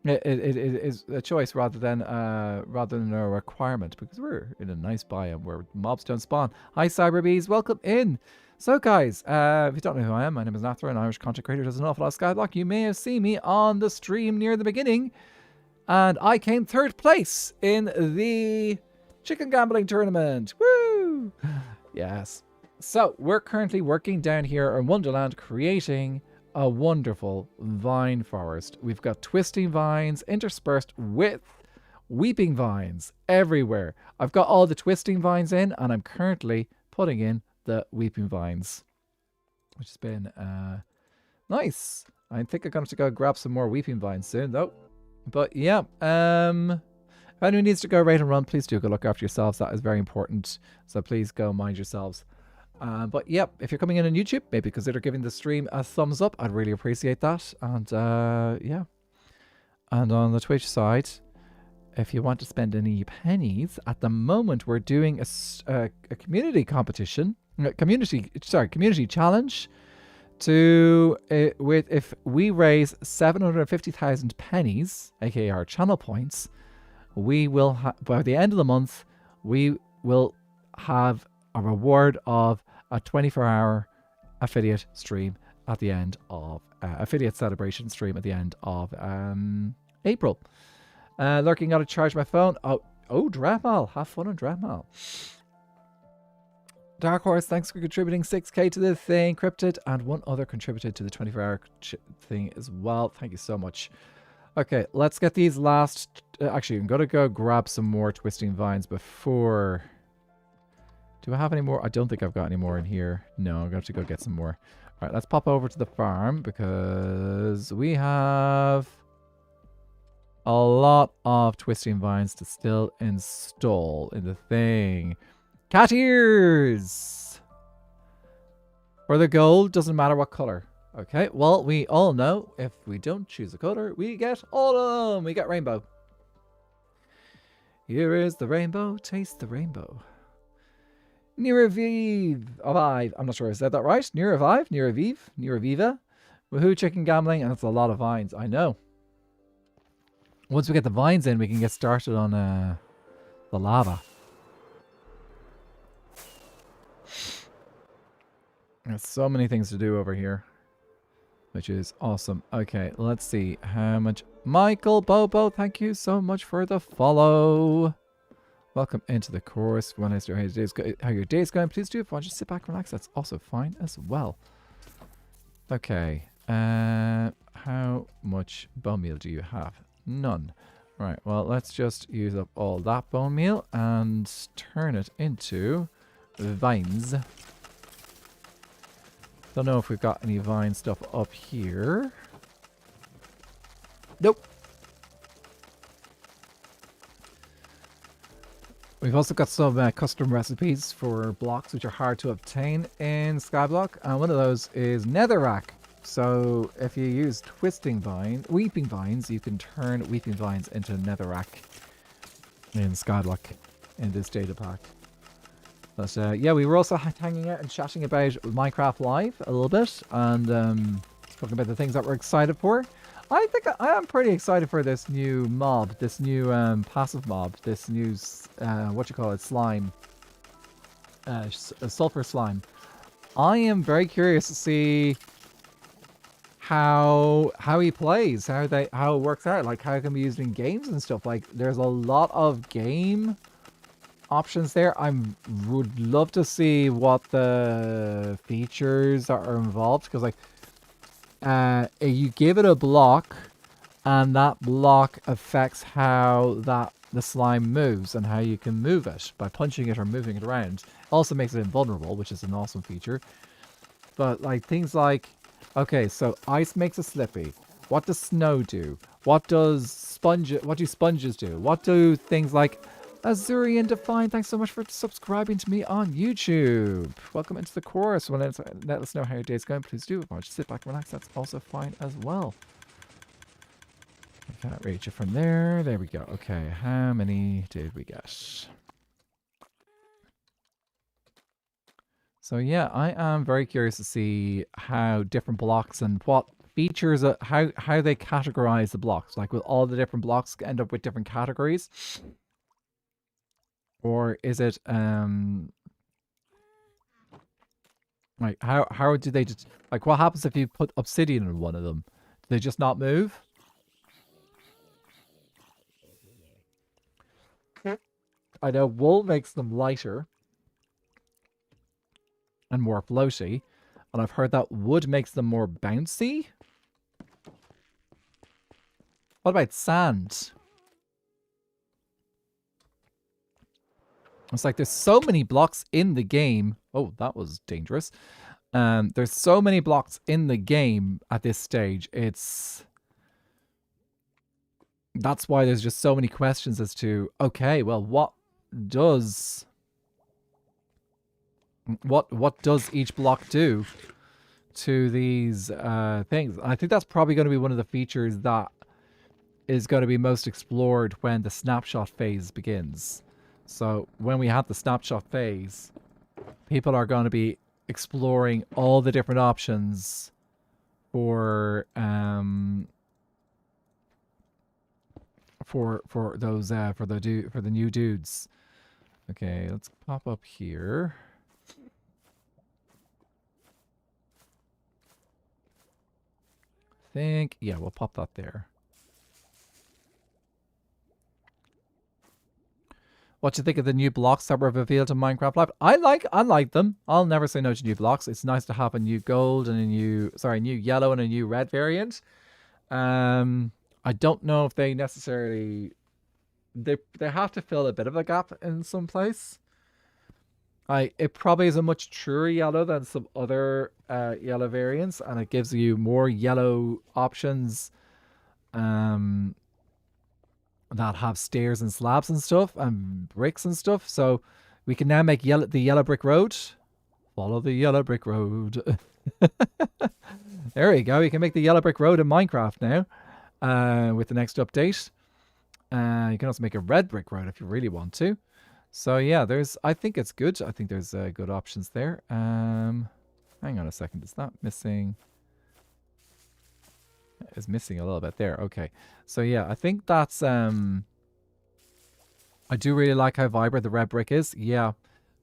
[SPEAKER 1] It is a choice rather than a requirement, because we're in a nice biome where mobs don't spawn. Hi, Cyberbees. Welcome in. So, guys, if you don't know who I am, my name is Nathra, an Irish content creator who does an awful lot of Skyblock. You may have seen me on the stream near the beginning, and I came third place in the chicken gambling tournament. Woo! Yes. So, we're currently working down here in Wonderland, creating a wonderful vine forest. We've got twisting vines interspersed with weeping vines everywhere. I've got all the twisting vines in, and I'm currently putting in the weeping vines, which has been nice. I think I'm going to have to go grab some more weeping vines soon, though. But yeah, if anyone needs to go raid and run, please do go look after yourselves. That is very important. So please go mind yourselves. But yeah, if you're coming in on YouTube, maybe consider giving the stream a thumbs up. I'd really appreciate that. And yeah, and on the Twitch side, if you want to spend any pennies, at the moment we're doing a community competition, community challenge. If we raise 750,000 pennies, aka our channel points, we will by the end of the month we will have a reward of a 24-hour affiliate stream at the end of affiliate celebration stream at the end of April. Lurking, gotta charge my phone. Oh, Dreadmal. Have fun on Dreadmal. Dark Horse, thanks for contributing 6k to the thing. Cryptid and one other contributed to the 24-hour thing as well. Thank you so much. Okay, let's get these last... actually, I'm going to go grab some more twisting vines before... Do I have any more? I don't think I've got any more in here. No, I'm going to have to go get some more. All right, let's pop over to the farm because we have a lot of twisting vines to still install in the thing. Cat ears! For the gold, doesn't matter what color. Okay, well, we all know if we don't choose a color, we get autumn. We get rainbow. Here is the rainbow. Taste the rainbow. Niraviv. I'm not sure I said that right. Niraviva. Woohoo, chicken gambling. And it's a lot of vines. I know. Once we get the vines in, we can get started on the lava. There's so many things to do over here, which is awesome. Okay, let's see how much. Michael Bobo, thank you so much for the follow. Welcome into the course. When I start how your day's going, please do. If you want to just sit back and relax, that's also fine as well. Okay. How much bone meal do you have? None. Right, well, let's just use up all that bone meal and turn it into vines. Don't know if we've got any vine stuff up here. Nope. We've also got some custom recipes for blocks which are hard to obtain in Skyblock, and one of those is netherrack. So if you use weeping vines, you can turn weeping vines into netherrack in Skyblock in this data pack. But yeah, we were also hanging out and chatting about Minecraft Live a little bit, and talking about the things that we're excited for. I think I am pretty excited for this new mob, this new passive mob, this new slime, sulfur slime. I am very curious to see how he plays, how it works out, like how it can be used in games and stuff. Like there's a lot of game options there. I would love to see what the features are involved, because like you give it a block and that block affects how the slime moves and how you can move it by punching it or moving it around. Also makes it invulnerable, which is an awesome feature. But like things like, okay, so ice makes it slippy. What does snow do? What do sponges do? What do things like Azurian Define? Thanks so much for subscribing to me on YouTube. Welcome into the course. Well, let us know how your day's going. Please do. Just sit back and relax. That's also fine as well. I can't reach it from there. There we go. Okay, how many did we get? So yeah, I am very curious to see how different blocks and what features, how they categorize the blocks. Like, will all the different blocks end up with different categories? Or is it, like, how do they just, like, what happens if you put obsidian in one of them? Do they just not move? I know wool makes them lighter and more floaty, and I've heard that wood makes them more bouncy. What about sand? It's like there's so many blocks in the game. Oh, that was dangerous. There's so many blocks in the game at this stage. That's why there's just so many questions as to, okay, well, what does each block do to these things? I think that's probably going to be one of the features that is going to be most explored when the snapshot phase begins. So when we have the snapshot phase, people are going to be exploring all the different options for the new dudes. Okay, let's pop up here. Yeah, we'll pop that there. What do you think of the new blocks that were revealed in Minecraft Live? I like them. I'll never say no to new blocks. It's nice to have a new gold and a new yellow and a new red variant. I don't know if they necessarily they have to fill a bit of a gap in some place. It probably is a much truer yellow than some other yellow variants, and it gives you more yellow options that have stairs and slabs and stuff and bricks and stuff. So we can now make the yellow brick road. Follow the yellow brick road. There we go. We can make the yellow brick road in Minecraft now with the next update. You can also make a red brick road if you really want to. So yeah, I think it's good. I think there's good options there. Hang on a second. Is that missing? Is missing a little bit there. Okay. So yeah, I think that's I do really like how vibrant the red brick is. Yeah.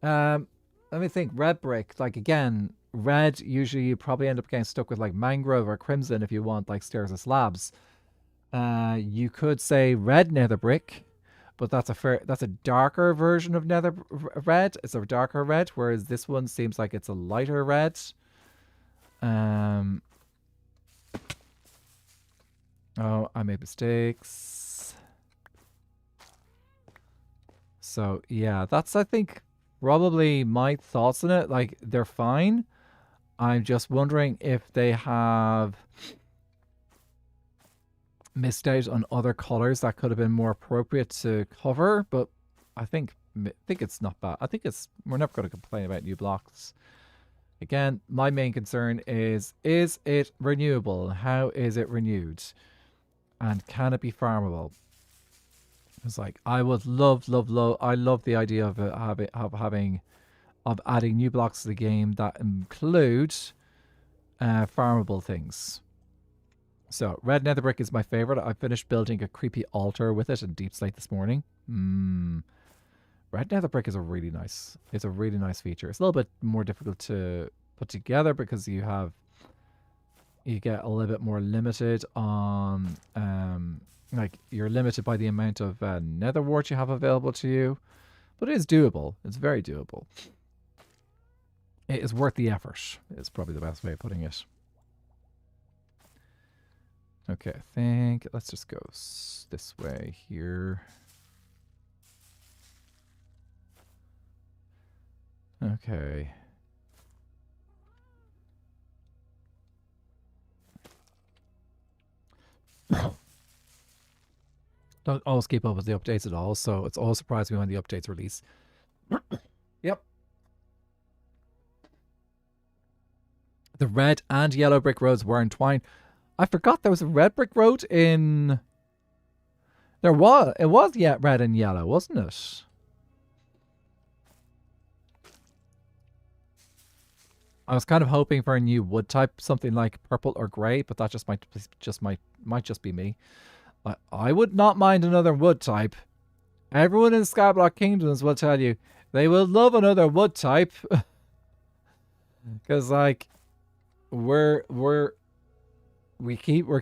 [SPEAKER 1] Let me think. Red brick, like again, red usually you probably end up getting stuck with like mangrove or crimson if you want like stairs or slabs. You could say red nether brick, but that's a darker version of nether red. It's a darker red, whereas this one seems like it's a lighter red. Oh, I made mistakes. So yeah, that's, I think, probably my thoughts on it. Like, they're fine. I'm just wondering if they have missed out on other colors that could have been more appropriate to cover, but I think it's not bad. I think we're never going to complain about new blocks. Again, my main concern is it renewable? How is it renewed? And can it be farmable? It's like, I would love, I love the idea of adding new blocks to the game that include farmable things. So, red nether brick is my favorite. I finished building a creepy altar with it in Deep Slate this morning. Red nether brick is a really nice feature. It's a little bit more difficult to put together because you get a little bit more limited on, like, you're limited by the amount of nether wart you have available to you. But it is doable. It's very doable. It is worth the effort. It's probably the best way of putting it. Okay, I think let's just go this way here. Okay. Don't always keep up with the updates at all, so it's always surprising me when the updates release. Yep. The red and yellow brick roads were entwined. I forgot there was a red brick road in... It was red and yellow, wasn't it? I was kind of hoping for a new wood type, something like purple or grey, but that might just be me. I would not mind another wood type. Everyone in Skyblock Kingdoms will tell you they will love another wood type. Because, like, we're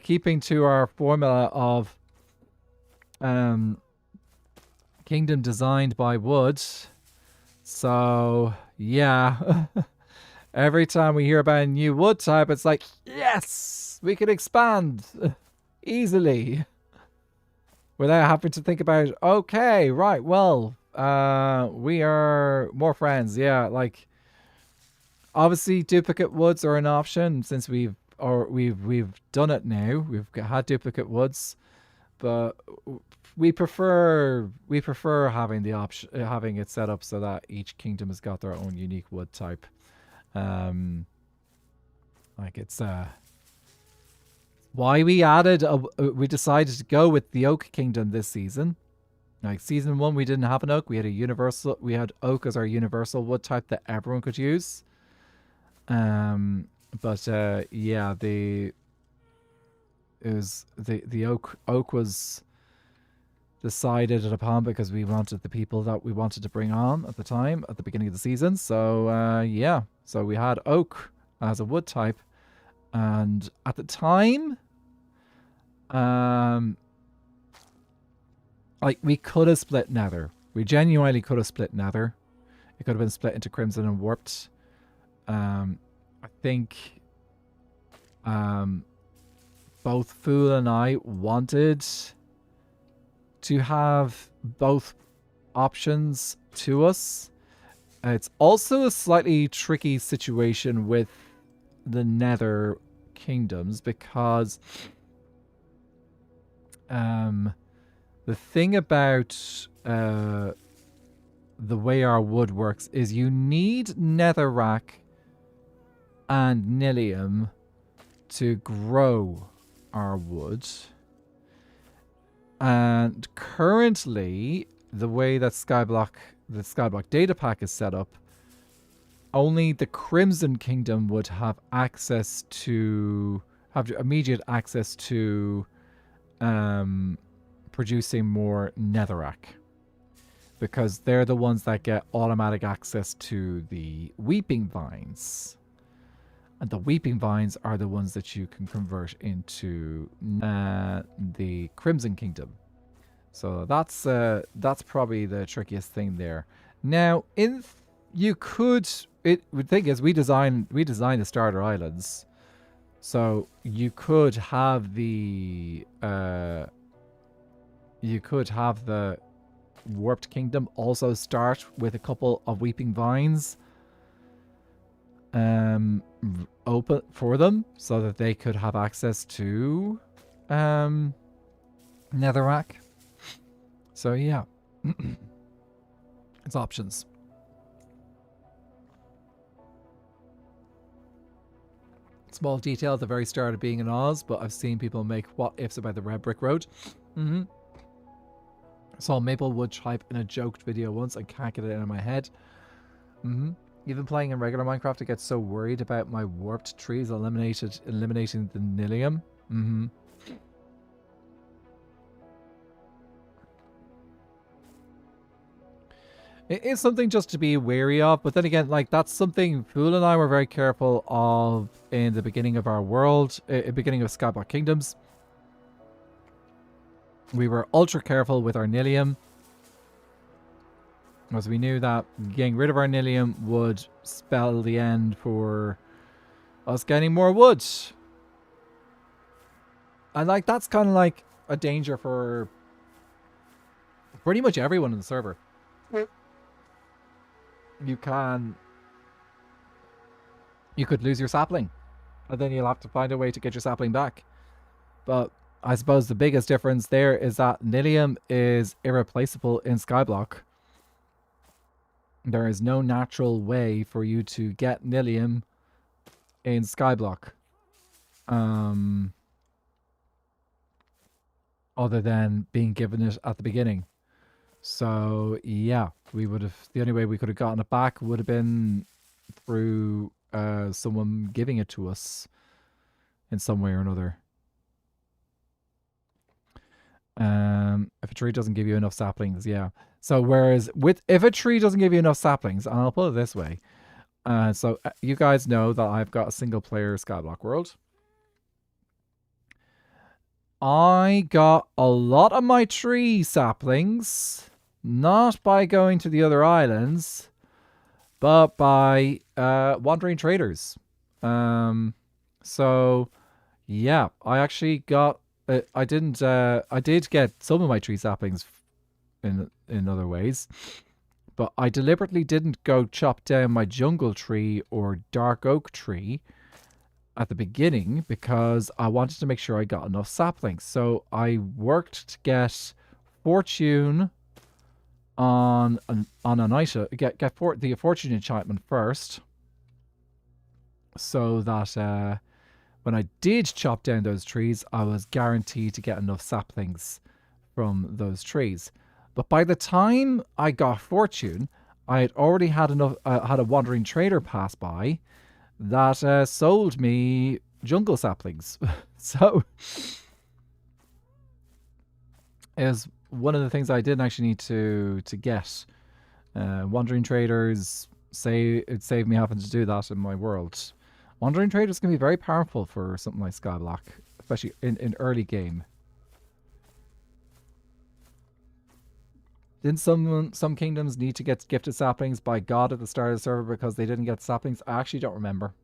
[SPEAKER 1] keeping to our formula of kingdom designed by wood. So yeah. Every time we hear about a new wood type, it's like, yes, we can expand easily without having to think about, okay, right, well, we are more friends. Yeah, like, obviously duplicate woods are an option since we've done it now. We've had duplicate woods, but we prefer having the option, having it set up so that each kingdom has got their own unique wood type. Like, it's why we decided to go with the Oak Kingdom this season. Like, season 1 we didn't have an oak. We had oak as our universal wood type that everyone could use. But yeah, the oak was decided upon because we wanted the people that we wanted to bring on at the time, at the beginning of the season. So yeah, so we had oak as a wood type, and at the time, like, we could have split nether. We genuinely could have split nether. It could have been split into crimson and warped. I think both Fool and I wanted to have both options to us. It's also a slightly tricky situation with the Nether Kingdoms because the thing about the way our wood works is you need netherrack and nillium to grow our wood. And currently, the way that the Skyblock data pack is set up, only the Crimson Kingdom would have immediate access to producing more netherrack, because they're the ones that get automatic access to the weeping vines. And the weeping vines are the ones that you can convert into the Crimson Kingdom. So that's probably the trickiest thing there. Now, you could the thing is we designed the starter islands, so you could have the warped kingdom also start with a couple of weeping vines open for them so that they could have access to netherrack. So yeah, it's options. Small detail at the very start of being in Oz, but I've seen people make what ifs about the red brick road. Saw Maplewood type in a joked video once. I can't get it out of my head. Even playing in regular Minecraft, I get so worried about my warped trees eliminating the Nillium. It is something just to be wary of, but then again, like, that's something Fool and I were very careful of in the beginning of our world, beginning of Skyblock Kingdoms. We were ultra careful with our Nillium, because we knew that getting rid of our Nillium would spell the end for us getting more wood. And, like, that's kind of like a danger for pretty much everyone in the server. You could lose your sapling, and then you'll have to find a way to get your sapling back. But I suppose the biggest difference there is that Nillium is irreplaceable in Skyblock. There is no natural way for you to get Nillium in Skyblock. Other than being given it at the beginning. So yeah, the only way we could have gotten it back would have been through someone giving it to us in some way or another. If a tree doesn't give you enough saplings, yeah. So whereas if a tree doesn't give you enough saplings, and I'll put it this way, so you guys know that I've got a single player Skyblock world. I got a lot of my tree saplings, not by going to the other islands, but by wandering traders. So yeah, I actually got. I did get some of my tree saplings in other ways, but I deliberately didn't go chop down my jungle tree or dark oak tree at the beginning because I wanted to make sure I got enough saplings. So I worked to get fortune on an item, get the fortune enchantment first, so that when I did chop down those trees, I was guaranteed to get enough saplings from those trees. But by the time I got fortune, I had already had had a wandering trader pass by that sold me jungle saplings. So it was one of the things I didn't actually need to get. Wandering traders it saved me having to do that in my world. Wandering traders can be very powerful for something like Skyblock, especially in early game. Didn't some kingdoms need to get gifted saplings by God at the start of the server because they didn't get saplings? I actually don't remember.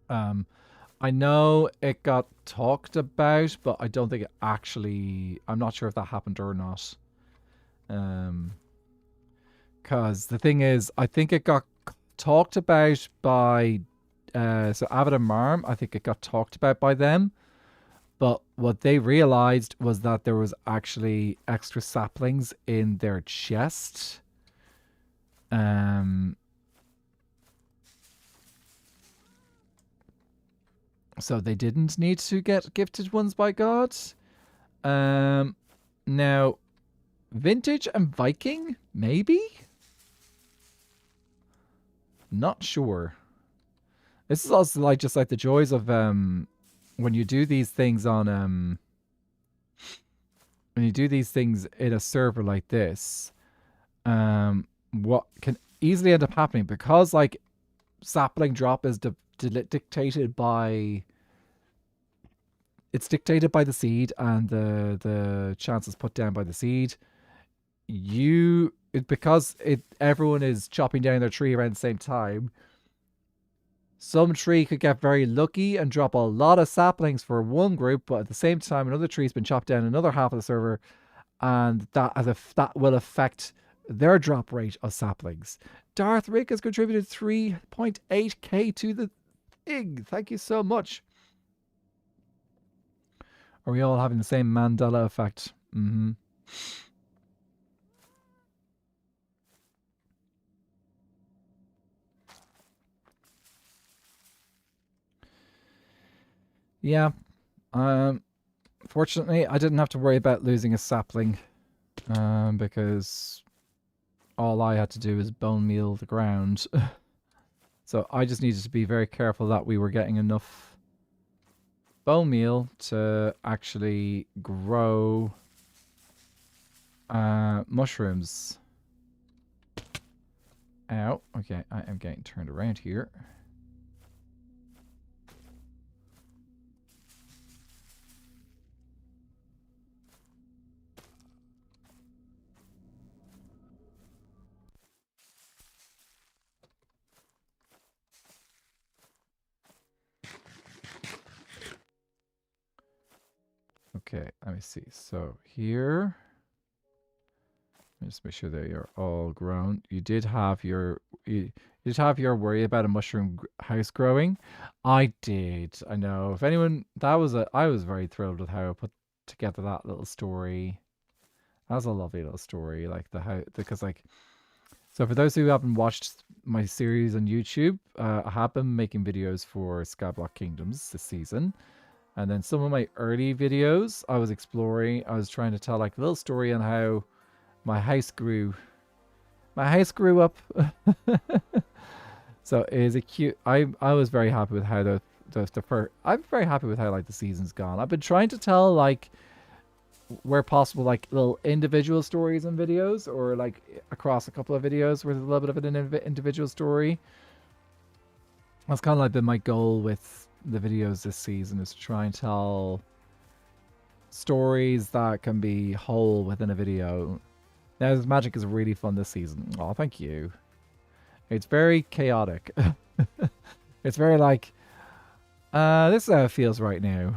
[SPEAKER 1] I know it got talked about, but I don't think it actually... I'm not sure if that happened or not. Because the thing is, I think it got talked about by... so Avid and Marm, I think it got talked about by them. But what they realized was that there was actually extra saplings in their chest. So they didn't need to get gifted ones by God. Now, Vintage and Viking, maybe? Not sure. This is also like just like the joys of when you do these things on when you do these things in a server like this, what can easily end up happening, because like sapling drop is dictated by it's dictated by the seed and the chances put down by the seed. Because everyone is chopping down their tree around the same time, some tree could get very lucky and drop a lot of saplings for one group, but at the same time another tree's been chopped down another half of the server, and that will affect their drop rate of saplings. Darth Rick has contributed 3.8k to the thing. Thank you so much. Are we all having the same Mandela effect? Mm-hmm. Yeah. Fortunately, I didn't have to worry about losing a sapling, because all I had to do was bone meal the ground. So I just needed to be very careful that we were getting enough bone meal to actually grow mushrooms. Ow. Okay, I am getting turned around here. Okay, let me see. So here, let me just make sure they are all grown. You did have your worry about a mushroom house growing. I did. I know. If anyone, I was very thrilled with how I put together that little story. That was a lovely little story, like because so for those who haven't watched my series on YouTube, I have been making videos for Skyblock Kingdoms this season. And then some of my early videos, I was trying to tell like a little story on how my house grew. My house grew up. So it is a cute. I was very happy with how I'm very happy with how like the season's gone. I've been trying to tell like where possible like little individual stories and videos, or like across a couple of videos where there's a little bit of an individual story. That's kind of like been my goal with the videos this season, is to try and tell stories that can be whole within a video. Now, this magic is really fun this season. Oh, thank you. It's very chaotic. It's very like, this is how it feels right now.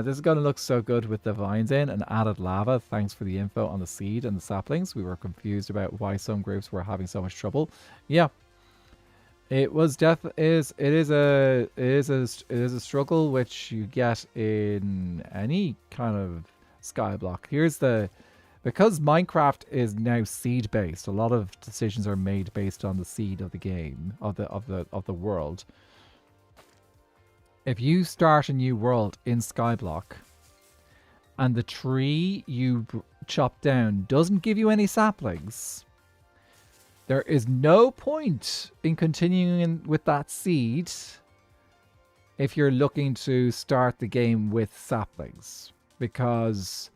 [SPEAKER 1] This is going to look so good with the vines in and added lava. Thanks for the info on the seed and the saplings. We were confused about why some groups were having so much trouble. Yeah. It was it is a struggle which you get in any kind of skyblock. Because Minecraft is now seed based, a lot of decisions are made based on the seed of the game, of the world. If you start a new world in Skyblock and the tree you chop down doesn't give you any saplings, there is no point in continuing with that seed if you're looking to start the game with saplings. Because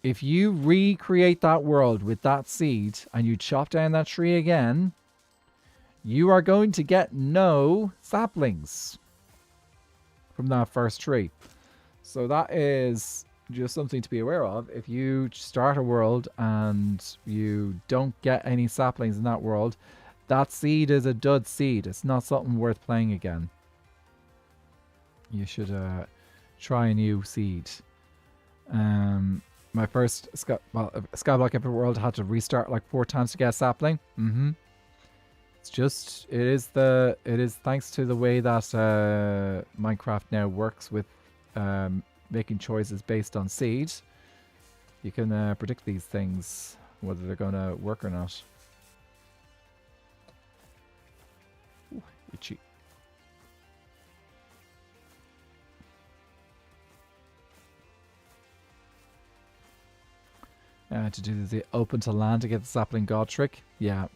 [SPEAKER 1] if you recreate that world with that seed and you chop down that tree again, you are going to get no saplings from that first tree. So that is just something to be aware of. If you start a world and you don't get any saplings in that world, that seed is a dud seed. It's not something worth playing again. You should try a new seed. My first Skyblock Epic World had to restart like 4 times to get a sapling. It is thanks to the way that Minecraft now works with making choices based on seed. You can predict these things, whether they're going to work or not. Ooh, itchy. To do the open to land to get the sapling god trick. Yeah.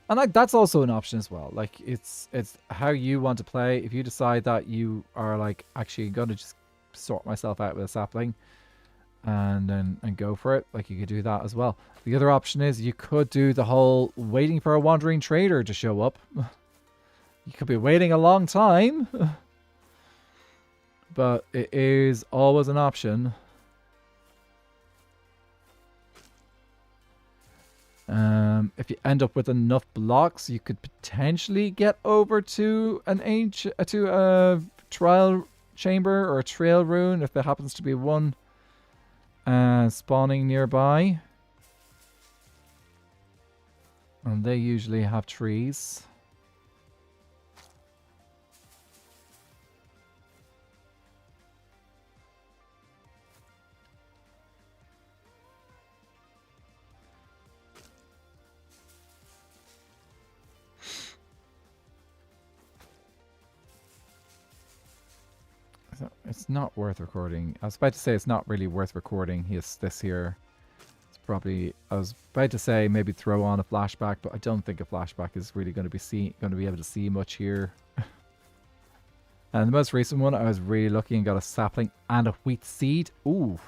[SPEAKER 1] And like that's also an option as well. Like it's how you want to play. If you decide that you are like actually going to just sort myself out with a sapling and go for it, like you could do that as well. The other option is you could do the whole waiting for a wandering trader to show up. You could be waiting a long time. but it is always an option. If you end up with enough blocks, you could potentially get over to a trial chamber or a trail rune if there happens to be one spawning nearby. And they usually have trees. It's not worth recording. I was about to say it's not really worth recording this here. It's probably, I was about to say maybe throw on a flashback, but I don't think a flashback is really going to be able to see much here. And the most recent one, I was really lucky and got a sapling and a wheat seed. Ooh,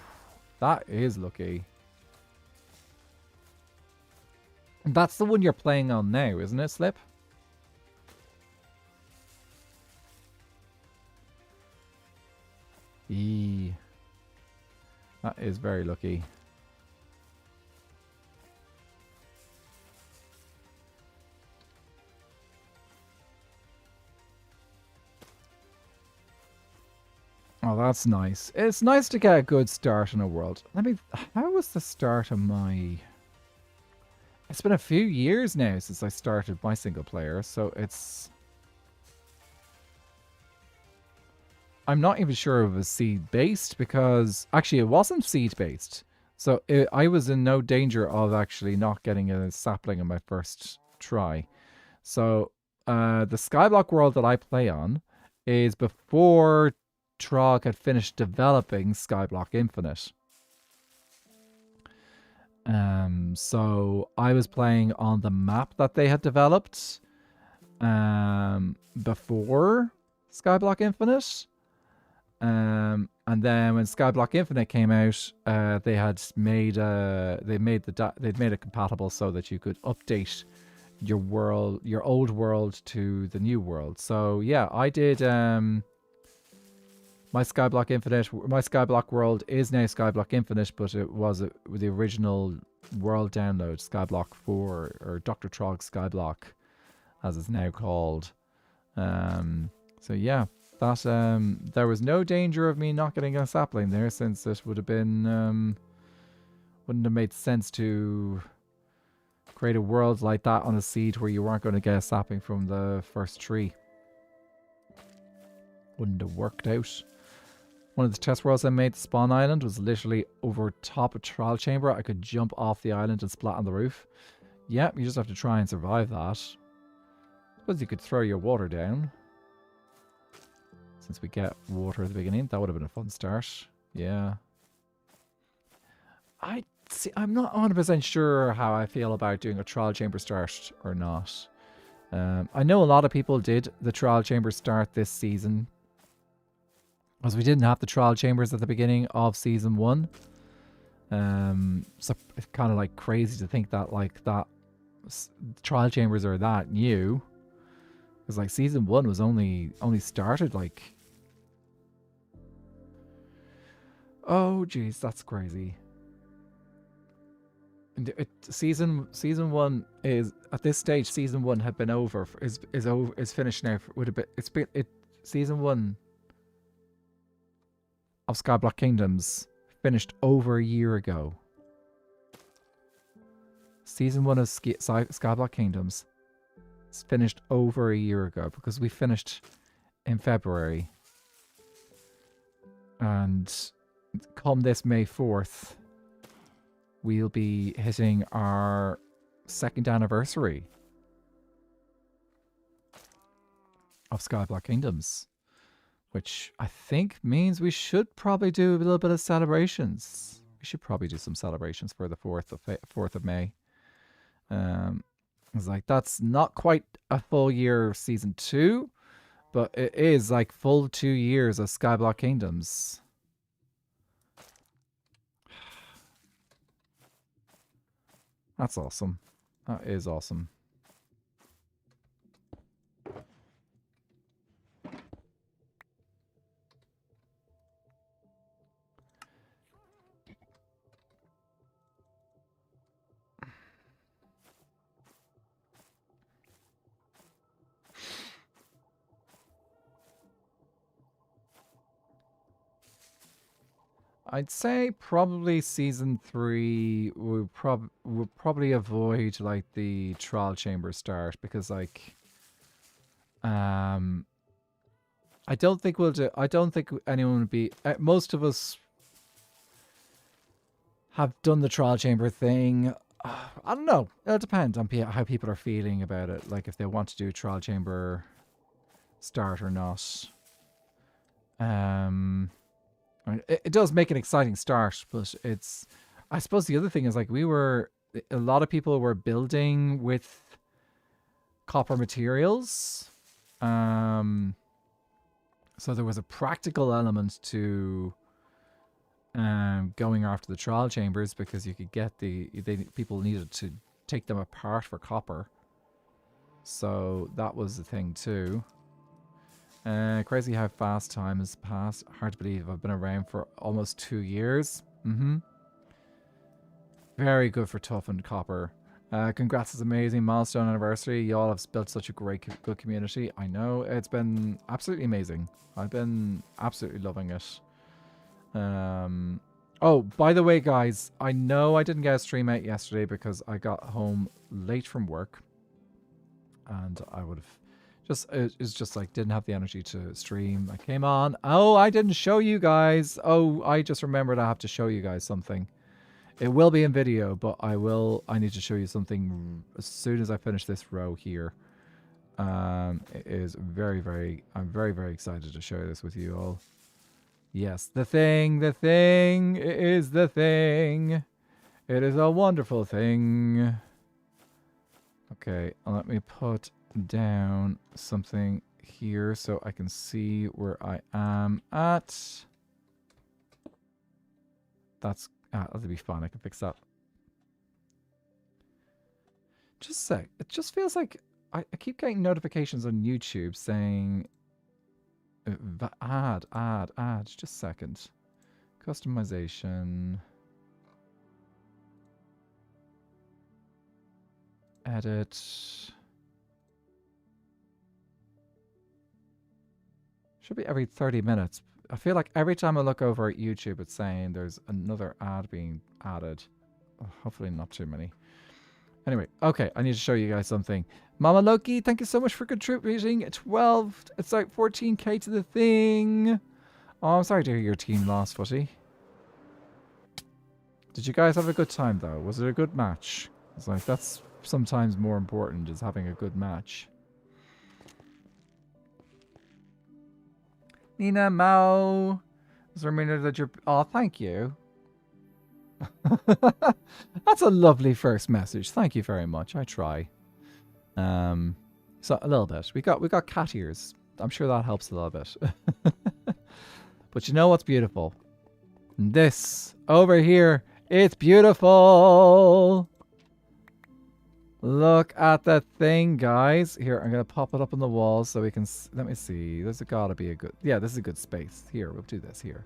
[SPEAKER 1] that is lucky. And that's the one you're playing on now, isn't it, Slip? Eee. That is very lucky. Oh, that's nice. It's nice to get a good start in a world. How was the start of my... It's been a few years now since I started my single player, so it's... I'm not even sure if it was seed-based because... Actually, it wasn't seed-based. So I was in no danger of actually not getting a sapling in my first try. So the Skyblock world that I play on is before Trog had finished developing Skyblock Infinite. So I was playing on the map that they had developed before Skyblock Infinite. And then when Skyblock Infinite came out, they had made they'd made it compatible so that you could update your world, your old world to the new world. So yeah, I did my Skyblock Infinite. My Skyblock world is now Skyblock Infinite, but it was the original world download, Skyblock 4 or Dr. Trog Skyblock, as it's now called. So yeah. That there was no danger of me not getting a sapling there, since it would have been wouldn't have made sense to create a world like that on a seed where you weren't going to get a sapling from the first tree. Wouldn't have worked out. One of the test worlds I made, the spawn island, was literally over top a trial chamber. I could jump off the island and splat on the roof. Yeah, you just have to try and survive that. Suppose you could throw your water down. Since we get water at the beginning, that would have been a fun start. Yeah. I'm not 100% sure how I feel about doing a trial chamber start or not. I know a lot of people did the trial chamber start this season, because we didn't have the trial chambers at the beginning of season 1. So it's kind of like crazy to think that trial chambers are that new. Because like season 1 was only started like... Oh jeez, that's crazy. And season 1 is at this stage. Season 1 had been over. Is finished now. Season 1 of Skyblock Kingdoms finished over a year ago. Season 1 of Skyblock Kingdoms finished over a year ago, because we finished in February, and come this May 4th we'll be hitting our 2nd anniversary of Skyblock Kingdoms, which I think means we should probably do a little bit of celebrations. We should probably do some celebrations for the 4th of May. It's like, that's not quite a full year of season 2, but it is like full 2 years of Skyblock Kingdoms. That's awesome. That is awesome. I'd say probably season 3 would probably avoid like the trial chamber start because like I don't think we'll do. I don't think anyone would be. Most of us have done the trial chamber thing. I don't know. It depends on how people are feeling about it. Like if they want to do trial chamber start or not. I mean, it does make an exciting start, but it's. I suppose the other thing is like a lot of people were building with copper materials. So there was a practical element to going after the trial chambers because you could get people needed to take them apart for copper. So that was the thing too. Crazy how fast time has passed. Hard to believe I've been around for almost 2 years. Very good for toughened copper. Congrats, it's amazing milestone anniversary. Y'all have built such a good community. I know it's been absolutely amazing. I've been absolutely loving it. Oh, by the way, guys, I know I didn't get a stream out yesterday because I got home late from work, and I would have it's just like didn't have the energy to stream. I came on. Oh, I didn't show you guys. Oh, I just remembered I have to show you guys something. It will be in video, but I need to show you something as soon as I finish this row here. It is I'm very, very excited to share this with you all. Yes, the thing, it is the thing. It is a wonderful thing. Okay, let me put down something here so I can see where I am at. That'll be fine. I can fix that. Just a sec. It just feels like I keep getting notifications on YouTube saying add. Just a second. Customization. Edit. Should be every 30 minutes. I feel like every time I look over at YouTube, it's saying there's another ad being added. Oh, hopefully not too many. Anyway, okay, I need to show you guys something. Mama Loki, thank you so much for contributing 14k to the thing. Oh, I'm sorry to hear your team lost, Footy. Did you guys have a good time, though? Was it a good match? It's like, that's sometimes more important, is having a good match. Nina Mao. Is there a reminder that you're... Oh, thank you. That's a lovely first message. Thank you very much. I try. So a little bit. We got cat ears. I'm sure that helps a little bit. But you know what's beautiful? This over here. It's beautiful. Look at the thing, guys. Here, I'm going to pop it up on the wall so we can... Let me see. There's got to be a good... Yeah, this is a good space. Here, we'll do this here.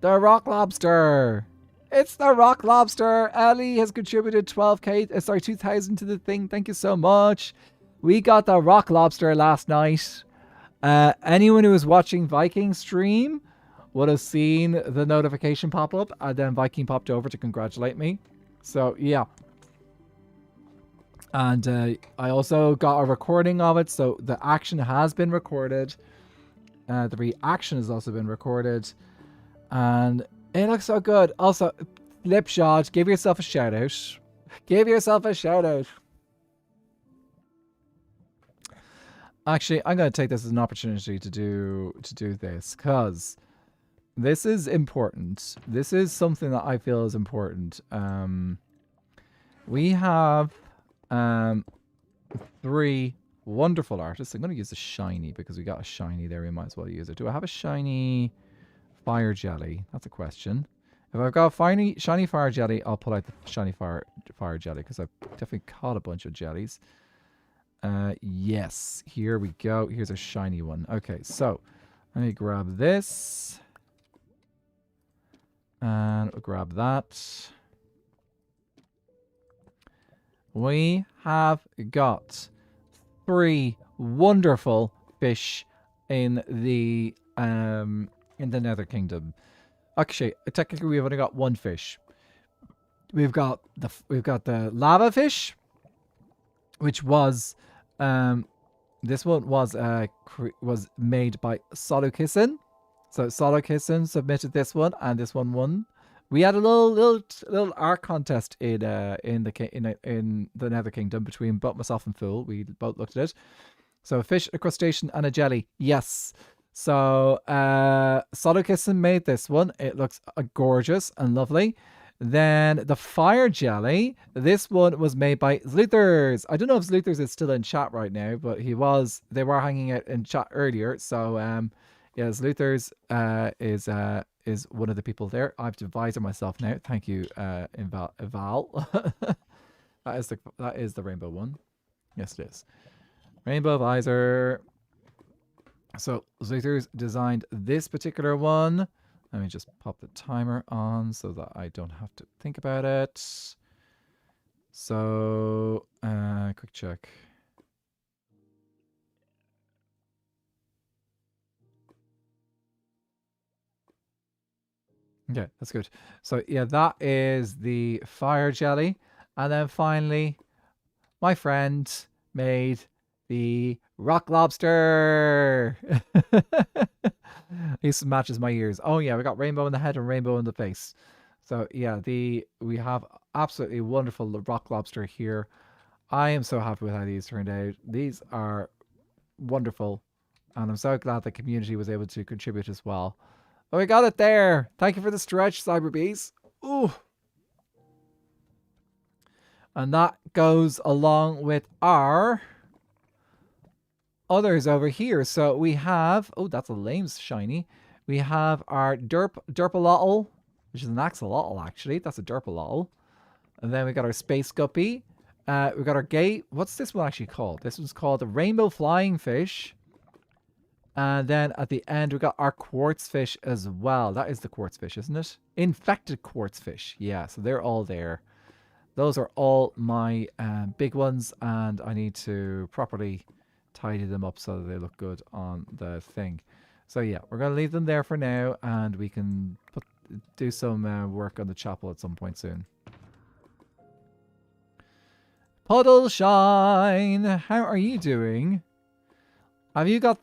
[SPEAKER 1] The rock lobster. It's the rock lobster. Ellie has contributed 12k, sorry, 2,000 to the thing. Thank you so much. We got the rock lobster last night. Anyone who was watching Viking stream would have seen the notification pop up, and then Viking popped over to congratulate me. So, yeah. And I also got a recording of it, so the action has been recorded. The reaction has also been recorded. And it looks so good. Also, Flipshot, give yourself a shout out. Give yourself a shout out. Actually, I'm going to take this as an opportunity to do this, because this is important. This is something that I feel is important. We have 3 wonderful artists. I'm going to use a shiny because we got a shiny there. We might as well use it. Do I have a shiny fire jelly? That's a question. If I've got a shiny fire jelly, I'll pull out the shiny fire jelly because I've definitely caught a bunch of jellies. Yes, here we go. Here's a shiny one. Okay, so let me grab this. And we'll grab that. We have got 3 wonderful fish in the in the Nether Kingdom. Actually, technically we've only got one fish. We've got the lava fish, which was this one was made by Solokissin. So Solokissin submitted this one, and this one won. We had a little art contest in the Nether Kingdom between both myself and Fool. We both looked at it. So a fish, a crustacean, and a jelly. Yes. So Solokissin made this one. It looks gorgeous and lovely. Then the fire jelly. This one was made by Zluthers. I don't know if Zluthers is still in chat right now, but he was. They were hanging out in chat earlier. So yeah, Zluthers is one of the people there. I have to visor myself now. Thank you, Val. that is the rainbow one. Yes, it is. Rainbow visor. So Zluthers designed this particular one. Let me just pop the timer on so that I don't have to think about it. So, quick check. Okay, that's good. So, yeah, that is the fire jelly. And then finally, my friend made the rock lobster. He matches my ears. Oh yeah, we got rainbow in the head and rainbow in the face. So yeah, we have absolutely wonderful rock lobster here. I am so happy with how these turned out. These are wonderful, and I'm so glad the community was able to contribute as well. Oh, we got it there. Thank you for the stretch, Cyberbees. Ooh. And that goes along with our others over here. So we have, oh, that's a lame shiny. We have our Derpalotl, which is an axolotl actually. That's a Derpalotl. And then we got our space guppy. We got our what's this one actually called? This one's called the rainbow flying fish. And then at the end we got our quartz fish as well. That is the quartz fish, isn't it? Infected quartz fish. Yeah, so they're all there. Those are all my big ones, and I need to properly tidy them up so that they look good on the thing. So yeah, we're going to leave them there for now, and we can do some work on the chapel at some point soon. Puddle Shine, how are you doing? Have you got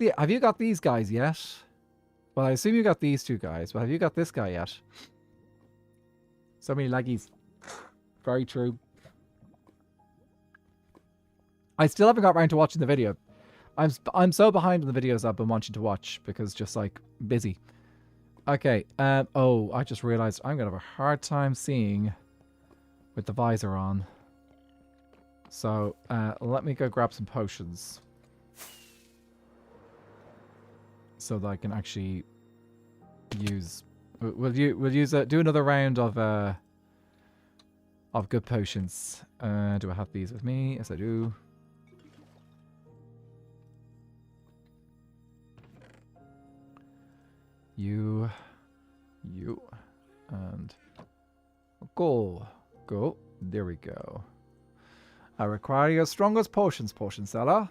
[SPEAKER 1] these guys yet? Well, I assume you got these two guys, but have you got this guy yet? So many laggies. Very true. I still haven't got around to watching the video. I'm so behind on the videos I've been wanting to watch because just like busy. Okay. Oh, I just realized I'm gonna have a hard time seeing with the visor on. So let me go grab some potions so that I can actually use. We'll use do another round of good potions. Do I have these with me? Yes, I do. You, and go. There we go. I require your strongest potions, potion seller.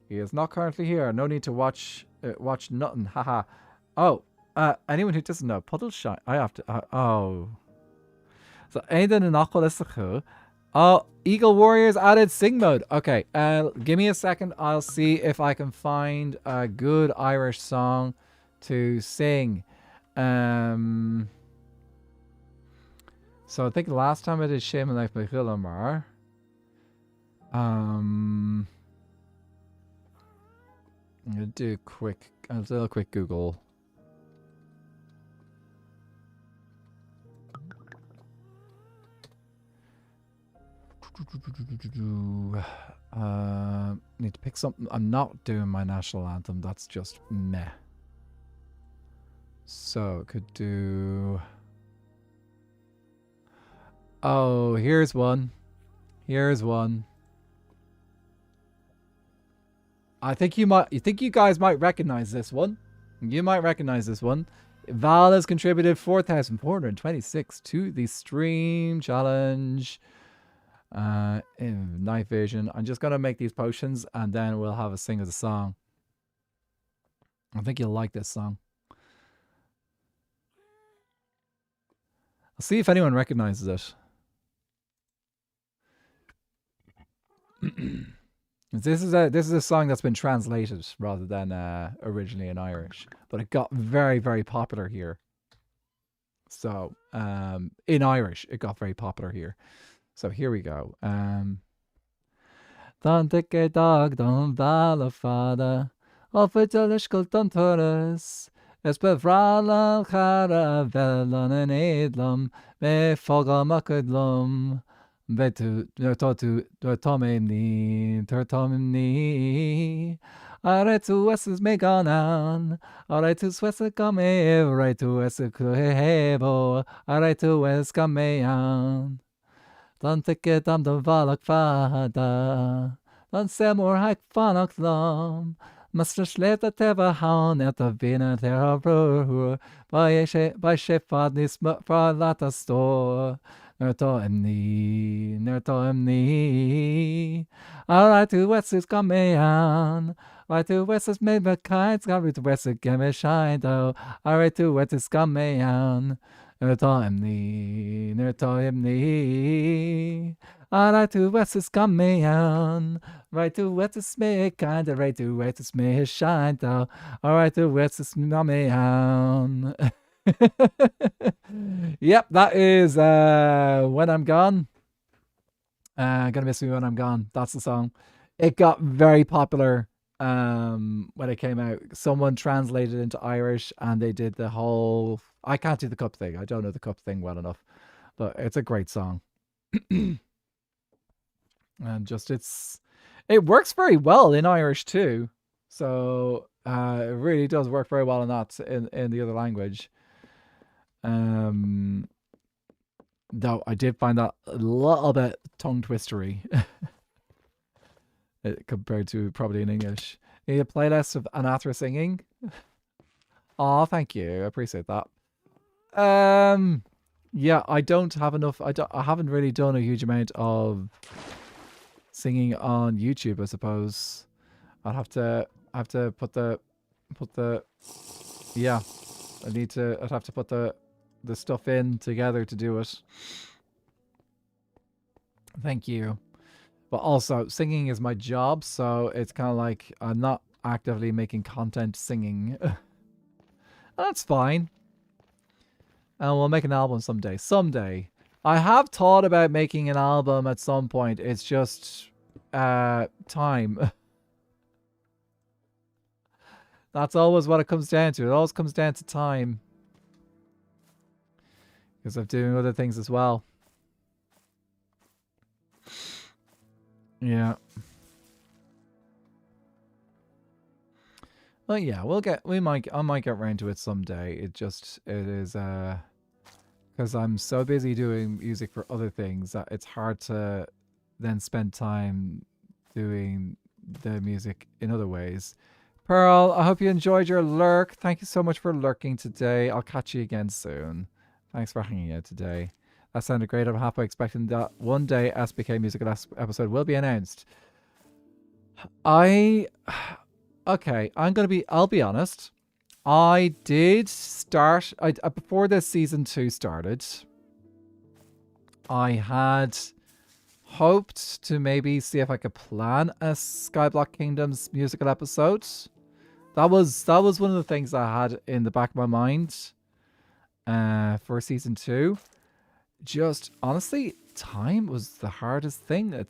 [SPEAKER 1] He is not currently here. No need to watch nothing. Haha. Oh, anyone who doesn't know, Puddle Shine. I have to. Oh. So, Aiden and Aqualisachu. Oh, Eagle Warriors added sing mode. Okay, give me a second. I'll see if I can find a good Irish song to sing. So I think the last time I did Shame and Life by Hillamar. I'm gonna do a little quick Google. Need to pick something. I'm not doing my national anthem. That's just meh. So could do. Oh, here's one. Here's one. I think you guys might recognize this one. You might recognize this one. Val has contributed 4,426 to the stream challenge. In night vision. I'm just gonna make these potions and then we'll have a sing of the song. I think you'll like this song. I'll see if anyone recognizes it. This is a song that's been translated rather than originally in Irish, but it got very, very popular here. So in Irish, it got very popular here. So here we go. Don take dog don bala fada, of a delishkal don torres. Es bevrala chara velon en edlum, me foga makadlum. Betu tomemni, tertomemni. Aretu wesses meganan, aretu swesse game, aretu wesse kuhebo, aretu wes gamean. Dan tikke dam de valak fada, dan semor haik fanak lam. Master sleta teva haun et a vina terra brur, by shefad nis fra lata store. Nerto emni. Alright to Wes's gamean. Right to Wes's made my kites, got to Wes's game shine though. Alright to Wes's gamean. Nerto emni. Alright to Wes's gamean. Right to Wes's me kind, right to Wes's me shine though. Alright to Wes's gamean. Yep, that is When I'm Gone. Gonna Miss Me When I'm Gone. That's the song. It got very popular when it came out. Someone translated it into Irish and they did the whole... I can't do the cup thing. I don't know the cup thing well enough. But it's a great song. And just it works very well in Irish too. So it really does work very well in that in the other language. Though I did find that a little bit tongue twistery compared to probably in English. Need a playlist of Anathra singing? Oh, thank you. I appreciate that. Yeah, I don't have enough. I haven't really done a huge amount of singing on YouTube, I suppose. I'd have to put the yeah. I'd have to put the stuff in together to do it. Thank you. But also, singing is my job, so it's kind of like I'm not actively making content singing. That's fine. And we'll make an album someday. Someday. I have thought about making an album at some point. It's just time. That's always what it comes down to. It always comes down to time. Because I'm doing other things as well. Yeah. Well, yeah, I might get around to it someday. It is because I'm so busy doing music for other things that it's hard to then spend time doing the music in other ways. Pearl, I hope you enjoyed your lurk. Thank you so much for lurking today. I'll catch you again soon. Thanks for hanging out today. That sounded great. I'm halfway expecting that one day SBK Music episode will be announced. Okay, I'll be honest. I did start, before this season 2 started, I had hoped to maybe see if I could plan a Skyblock Kingdom's musical episode. That was one of the things I had in the back of my mind for season 2. Just honestly, time was the hardest thing.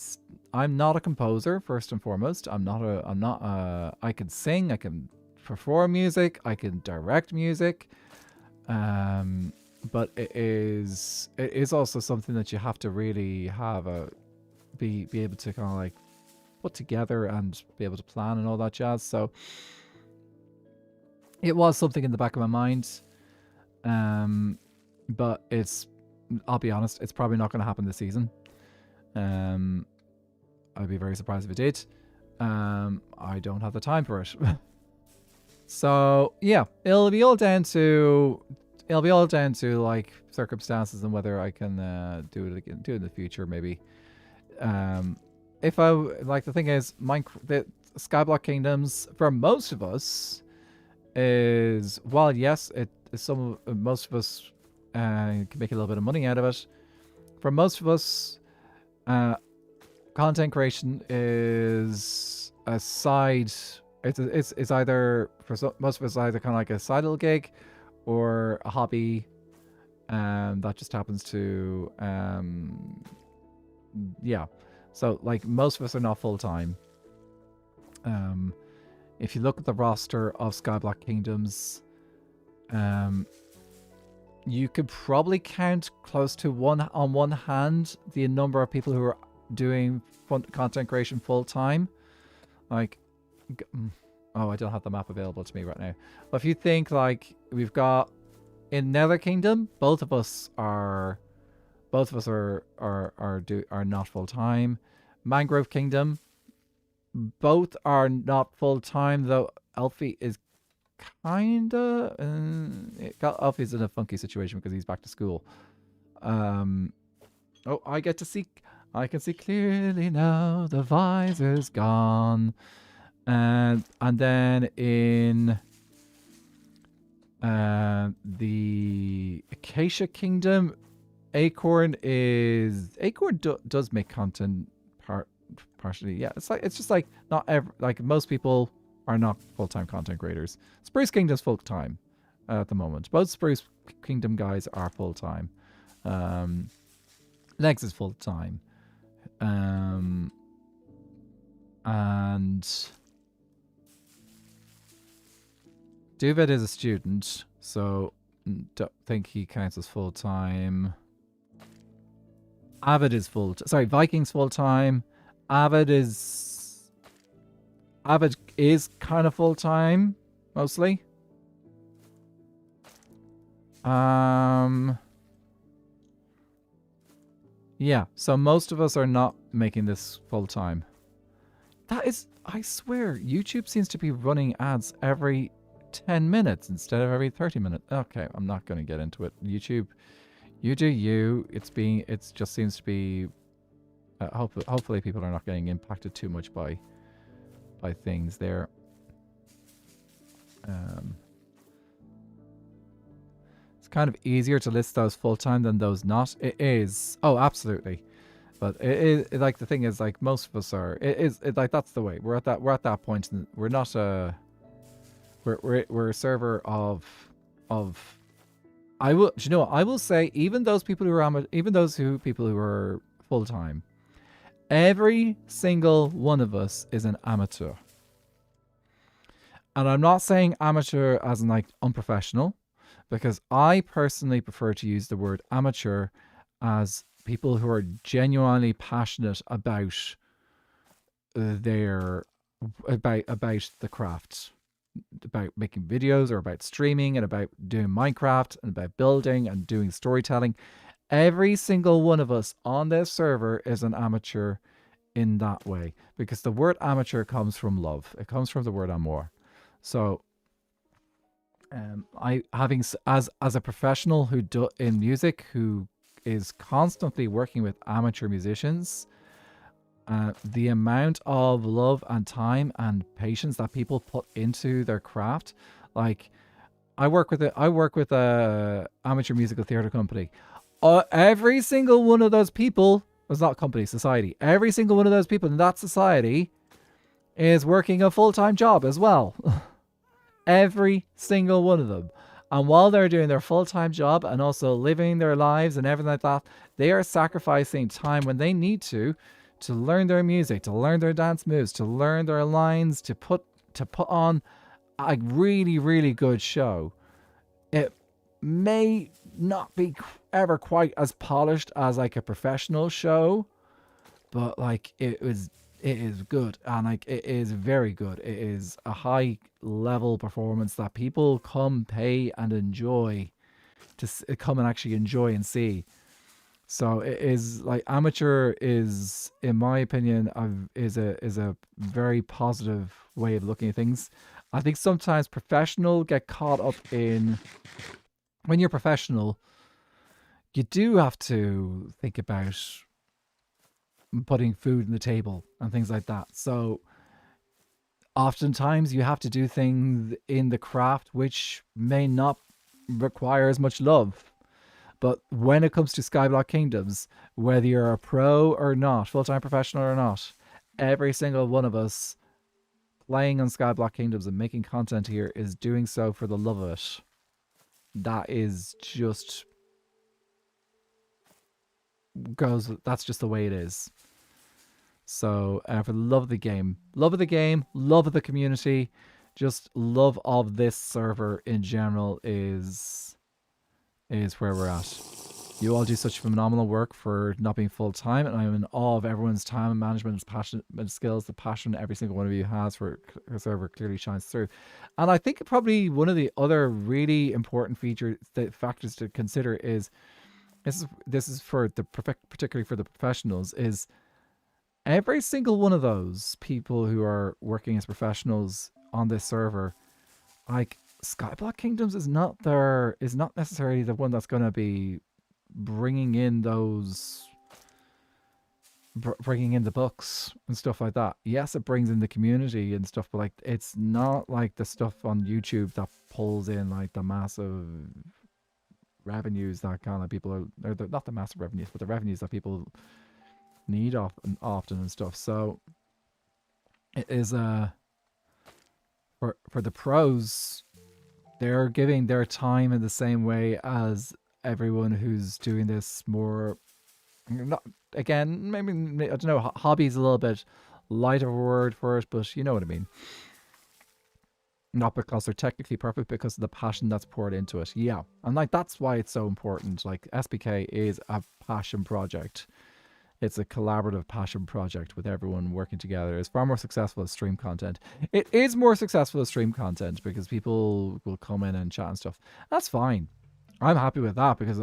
[SPEAKER 1] I'm not a composer, first and foremost. I can sing, I can perform music, I can direct music. But it is also something that you have to really have be able to kind of like put together and be able to plan and all that jazz. So it was something in the back of my mind. But I'll be honest, it's probably not going to happen this season. I'd be very surprised if it did. I don't have the time for it. So yeah, it'll be all down to like circumstances and whether I can do it again, do it in the future maybe. If I like, the thing is, the Skyblock Kingdoms for most of us is, while yes, most of us You can make a little bit of money out of it. For most of us, content creation is a side. It's either most of us either kind of like a side little gig, or a hobby, that just happens to yeah. So like most of us are not full time. If you look at the roster of Skyblock Kingdoms, you could probably count close to on one hand the number of people who are doing content creation full time. Like, oh, I don't have the map available to me right now. But if you think like we've got in Nether Kingdom, both of us are not full time. Mangrove Kingdom, both are not full time, though Elfie is kinda. Elfie's in a funky situation because he's back to school. Oh, I can see clearly now. The visor's gone, and then in the Acacia Kingdom, Acorn does make content partially. Yeah, it's just like not ever, like most people are not full-time content creators. Spruce Kingdom's full-time at the moment. Both Spruce Kingdom guys are full-time. Legs is full-time. And Duvet is a student, so don't think he counts as full-time. Avid is Viking's full-time. Avid is kind of full-time, mostly. Yeah, so most of us are not making this full-time. That is, I swear, YouTube seems to be running ads every 10 minutes instead of every 30 minutes. Okay, I'm not going to get into it. YouTube, you do you. It just seems to be. Hopefully, people are not getting impacted too much by things there. It's kind of easier to list those full time than those not. It is. Oh, absolutely. But like the thing is, like most of us are. Like that's the way we're at that point, and we're not a. We're a server of. I will. You know what? I will say even those people who are people who are full time. Every single one of us is an amateur. And I'm not saying amateur as in like unprofessional, because I personally prefer to use the word amateur as people who are genuinely passionate about the craft, about making videos or about streaming and about doing Minecraft and about building and doing storytelling. Every single one of us on this server is an amateur in that way, because the word amateur comes from love. It comes from the word amour. So, as a professional in music who is constantly working with amateur musicians, the amount of love and time and patience that people put into their craft, like I work with a amateur musical theater company. Every single one of those people, it's not company, society. Every single one of those people in that society is working a full-time job as well. Every single one of them. And while they're doing their full-time job and also living their lives and everything like that, they are sacrificing time when they need to learn their music, to learn their dance moves, to learn their lines, to put on a really, really good show. It may not be ever quite as polished as like a professional show, but like it is good, and like it is very good. It is a high level performance that people come pay and enjoy to come and actually enjoy and see. So it is like amateur is, in my opinion, is a very positive way of looking at things. I think sometimes professional get caught up in, when you're professional, you do have to think about putting food on the table and things like that. So oftentimes you have to do things in the craft which may not require as much love. But when it comes to Skyblock Kingdoms, whether you're a pro or not, full-time professional or not, every single one of us playing on Skyblock Kingdoms and making content here is doing so for the love of it. That is just that's just the way it is. So for the love of the game, love of the community, just love of this server in general is where we're at. You all do such phenomenal work for not being full time, and I'm in awe of everyone's time management, passion, and skills. The passion every single one of you has for the server clearly shines through. And I think probably one of the other really important factors to consider is this is for particularly for the professionals, is every single one of those people who are working as professionals on this server, like Skyblock Kingdoms is not necessarily the one that's going to be bringing in the books and stuff like that. Yes, it brings in the community and stuff, but like it's not like the stuff on YouTube that pulls in like the massive revenues that kind of people are, or not the massive revenues, but the revenues that people need often and stuff. So it is for the pros, they're giving their time in the same way as everyone who's doing this more, not again, maybe I don't know, hobby's a little bit light of a word for it, but you know what I mean. Not because they're technically perfect, because of the passion that's poured into it. Yeah, and like that's why it's so important. Like SBK is a passion project. It's a collaborative passion project with everyone working together. It's far more successful as stream content. It is more successful as stream content because people will come in and chat and stuff. That's fine. I'm happy with that because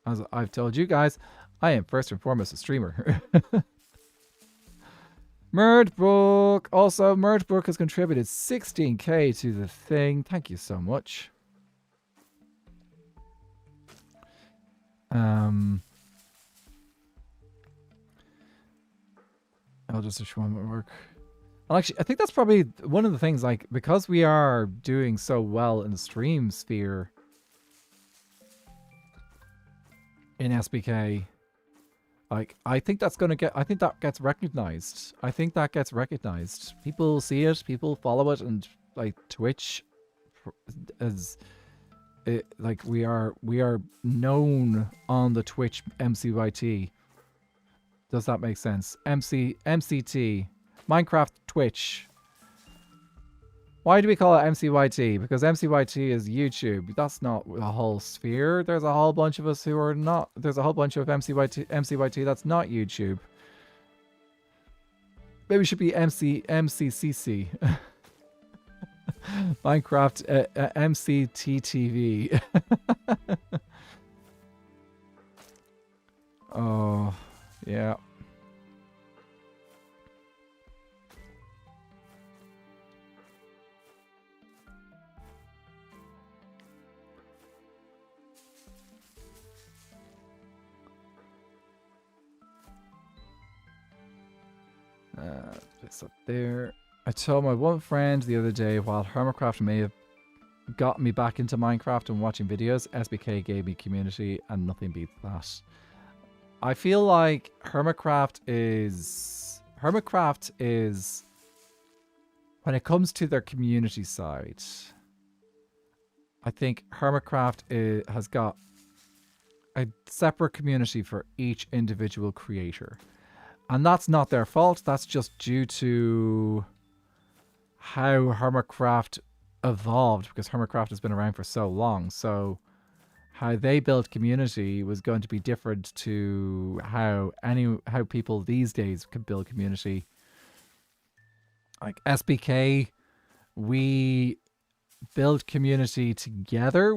[SPEAKER 1] as I've told you guys, I am first and foremost a streamer. Merdbrook. Also, Merdbrook has contributed 16k to the thing. Thank you so much. I'll just show my work. And actually, I think that's probably one of the things, like, because we are doing so well in the stream sphere in SBK, like, I think that gets recognized. I think that gets recognized. People see it, people follow it, and like Twitch as like we are known on the Twitch MCYT. Does that make sense? MCT. Minecraft Twitch. Why do we call it MCYT? Because MCYT is YouTube. That's not the whole sphere. There's a whole bunch of us who are not. There's a whole bunch of MCYT that's not YouTube. Maybe it should be MCCC. Minecraft MCTTV. Oh, yeah. This up there. I told my one friend the other day, while Hermitcraft may have got me back into Minecraft and watching videos, SBK gave me community and nothing beats that. I feel like Hermitcraft is when it comes to their community side, I think Hermitcraft has got a separate community for each individual creator. And that's not their fault. That's just due to how Hermitcraft evolved, because Hermitcraft has been around for so long. So how they built community was going to be different to how people these days can build community. Like SBK, we build community together.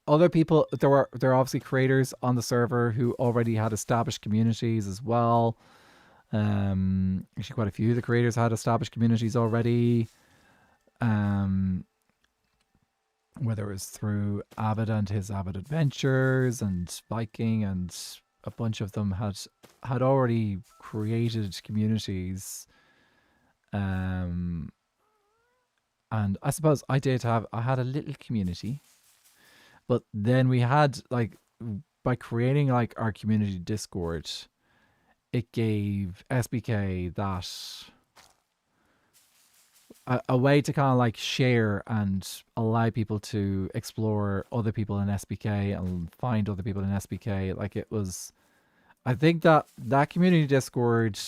[SPEAKER 1] Other people, there are obviously creators on the server who already had established communities as well. Actually, quite a few of the creators had established communities already. Whether it was through Avid and his Avid Adventures and Viking, and a bunch of them had already created communities. And I suppose I had a little community. But then we had like, by creating like our community Discord, it gave SBK that a way to kind of like share and allow people to explore other people in SBK and find other people in SBK. Like it was, I think that that community Discord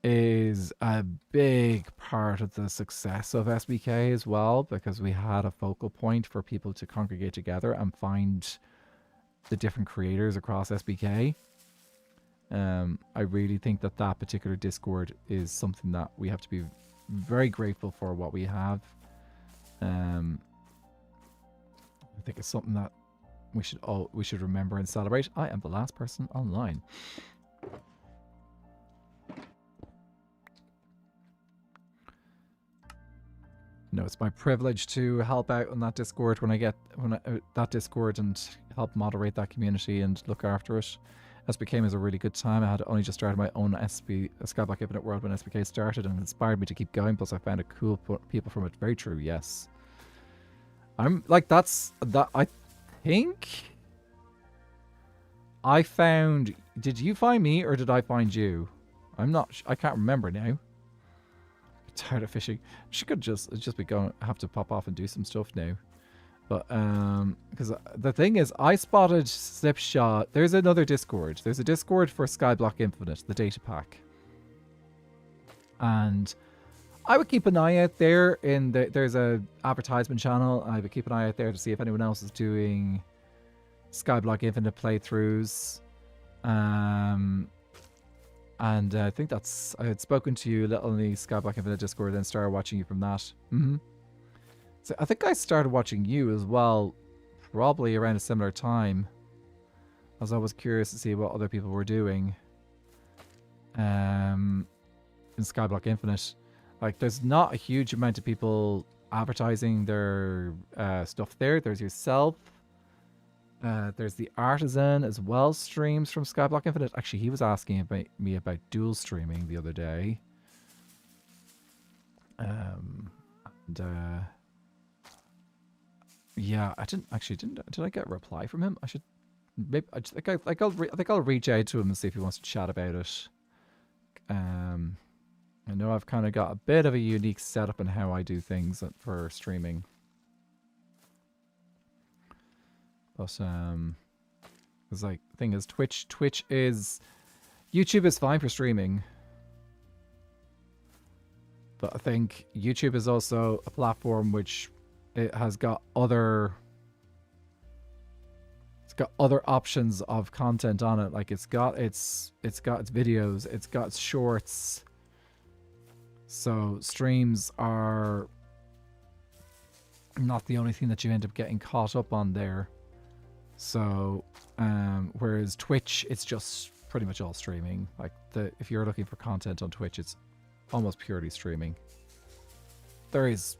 [SPEAKER 1] is a big part of the success of SBK as well, because we had a focal point for people to congregate together and find the different creators across SBK. I really think that that particular Discord is something that we have to be very grateful for what we have. I think it's something that we should remember and celebrate. I am the last person online. No, it's my privilege to help out on that Discord when I get that Discord and help moderate that community and look after it. SBK was a really good time. I had only just started my own Skyblock Infinite World when SBK started, and it inspired me to keep going. Plus, I found a cool people from it. Very true. Yes, I'm like that. I think I found. Did you find me or did I find you? I'm not. I can't remember now. Tired of fishing. She could just be going. Have to pop off and do some stuff now. But because the thing is, I spotted Slipshot. There's another Discord. There's a Discord for Skyblock Infinite, the data pack, and I would keep an eye out there. There's a advertisement channel. I would keep an eye out there to see if anyone else is doing Skyblock Infinite playthroughs. And I think that's, I had spoken to you a little in the Skyblock Infinite Discord, then started watching you from that. So I think I started watching you as well, probably around a similar time. I was always curious to see what other people were doing in Skyblock Infinite. Like, there's not a huge amount of people advertising their stuff there. There's yourself. There's the Artisan as well, streams from Skyblock Infinite. Actually, he was asking me about dual streaming the other day. Yeah, did I get a reply from him? I should maybe. I think I'll reach out to him and see if he wants to chat about it. I know I've kind of got a bit of a unique setup in how I do things for streaming. But it's like, the thing is, Twitch is, YouTube is fine for streaming, but I think YouTube is also a platform which it has got other options of content on it. Like, it's got its videos, it's got its shorts. So streams are not the only thing that you end up getting caught up on there. So, whereas Twitch, it's just pretty much all streaming. Like, if you're looking for content on Twitch, it's almost purely streaming. There's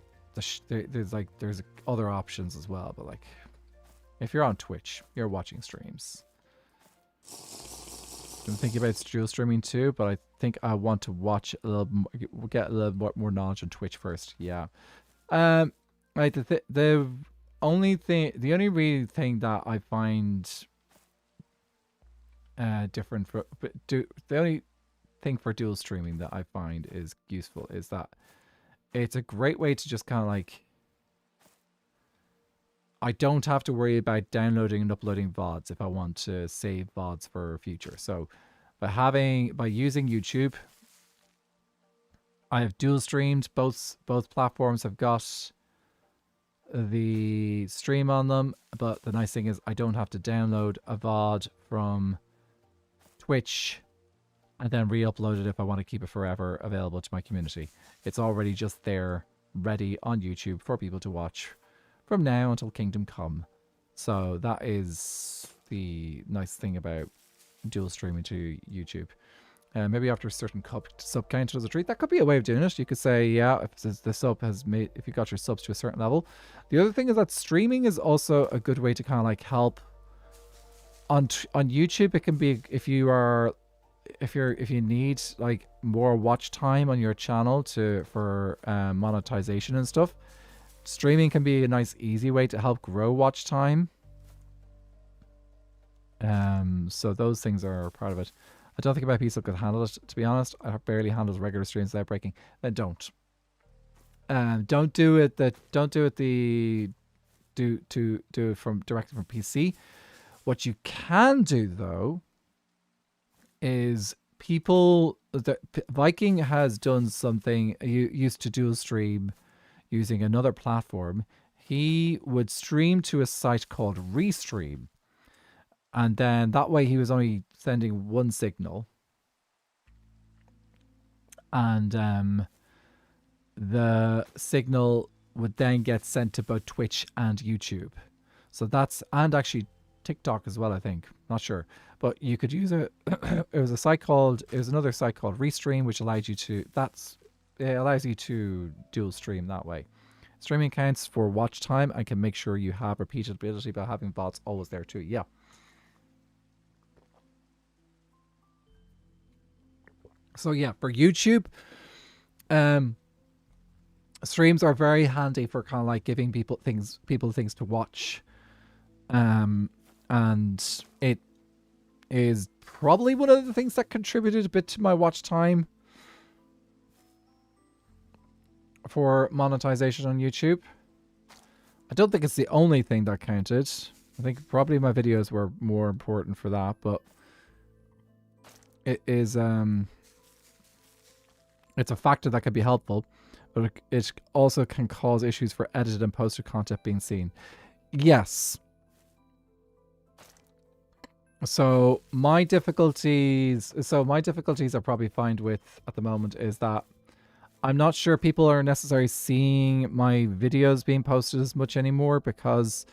[SPEAKER 1] other options as well, but like, if you're on Twitch, you're watching streams. I'm thinking about dual streaming too, but I think I want to watch a little more, get a little more knowledge on Twitch first. Yeah. Right. The only real thing that I find different the only thing for dual streaming that I find is useful is that it's a great way to just kind of like, I don't have to worry about downloading and uploading VODs if I want to save VODs for future. So by using YouTube, I have dual streamed. Both platforms have got the stream on them, but the nice thing is I don't have to download a VOD from Twitch and then re-upload it if I want to keep it forever available to my community. It's already just there, ready on YouTube for people to watch from now until Kingdom Come. So that is the nice thing about dual streaming to YouTube. Maybe after a certain sub count as a treat, that could be a way of doing it. You could say, yeah, if the sub has made, if you got your subs to a certain level. The other thing is that streaming is also a good way to kind of like help on YouTube. It can be if you need like more watch time on your channel for monetization and stuff, streaming can be a nice, easy way to help grow watch time. So those things are part of it. I don't think my PC could handle it, to be honest. I barely handles regular streams without breaking. Then don't. Don't do it from directly from PC. What you can do though is Viking has done something. You used to dual stream using another platform. He would stream to a site called Restream, and then that way he was only sending one signal, and the signal would then get sent to both Twitch and YouTube. So that's, and actually TikTok as well, I think. Not sure. But you could use it was another site called Restream, which allows you to, it allows you to dual stream that way. Streaming counts for watch time and can make sure you have repeatability by having bots always there too. Yeah. So yeah, for YouTube, streams are very handy for kind of like giving people things to watch, and it is probably one of the things that contributed a bit to my watch time for monetization on YouTube. I don't think it's the only thing that counted. I think probably my videos were more important for that, but it is it's a factor that could be helpful. But it also can cause issues for edited and posted content being seen. Yes. So my difficulties I probably find with at the moment is that I'm not sure people are necessarily seeing my videos being posted as much anymore, because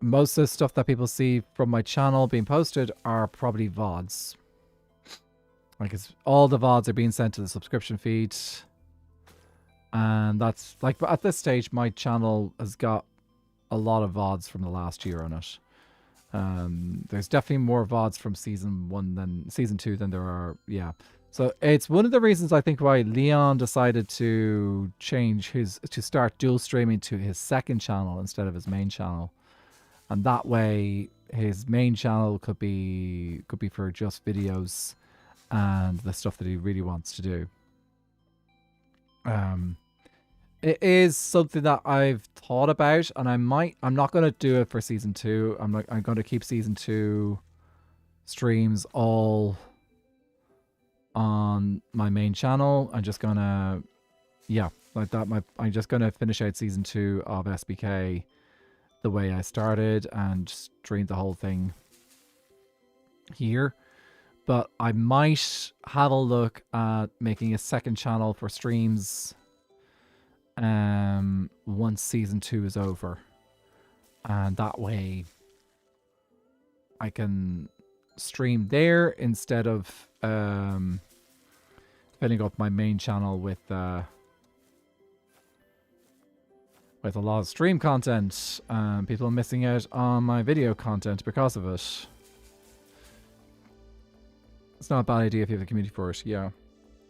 [SPEAKER 1] most of the stuff that people see from my channel being posted are probably VODs. Like, all the VODs are being sent to the subscription feed. And that's like, but at this stage, my channel has got a lot of VODs from the last year on it. There's definitely more VODs from season 2 than there are. Yeah. So it's one of the reasons I think why Leon decided to start dual streaming to his second channel instead of his main channel. And that way his main channel could be for just videos and the stuff that he really wants to do. It is something that I've thought about, and I'm not going to do it for season 2. I'm going to keep season 2 streams all on my main channel. I'm just gonna, I'm just gonna finish out season 2 of SBK the way I started and stream the whole thing here. But I might have a look at making a second channel for streams once season 2 is over, and that way I can stream there instead of filling up my main channel with a lot of stream content, and people missing out on my video content because of it. It's not a bad idea if you have the community for it. Yeah.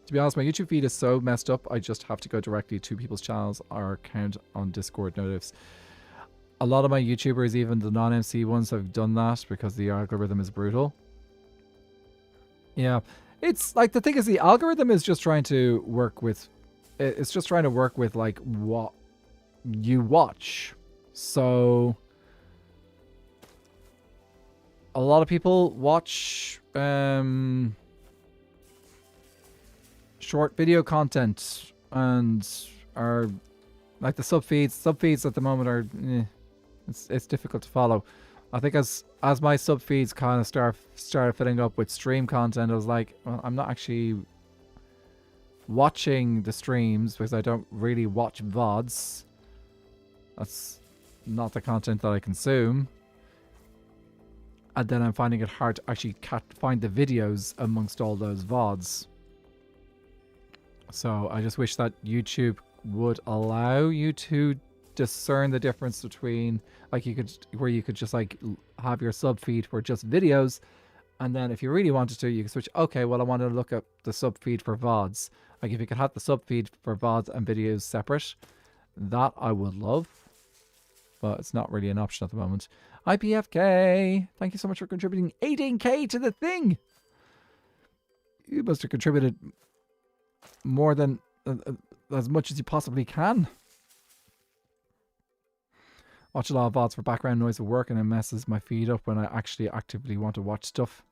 [SPEAKER 1] To be honest, my YouTube feed is so messed up, I just have to go directly to people's channels or count on Discord notifs. A lot of my YouTubers, even the non-MC ones, have done that because the algorithm is brutal. Yeah. It's like, the thing is, the algorithm is just trying to work with, like what you watch. So a lot of people watch short video content and are like the subfeeds at the moment are it's difficult to follow. I think as my subfeeds kind of started filling up with stream content, I was like, well, I'm not actually watching the streams because I don't really watch VODs. That's not the content that I consume. And then I'm finding it hard to actually find the videos amongst all those VODs. So I just wish that YouTube would allow you to discern the difference between, like, you could just like have your sub feed for just videos, and then if you really wanted to, you could switch. Okay, well, I want to look at the sub feed for VODs. Like, if you could have the sub feed for VODs and videos separate, That I would love, but it's not really an option at the moment. IPFK, thank you so much for contributing 18k to the thing. You must have contributed more than as much as you possibly can. Watch a lot of VODs for background noise at work and it messes my feed up when I actually actively want to watch stuff.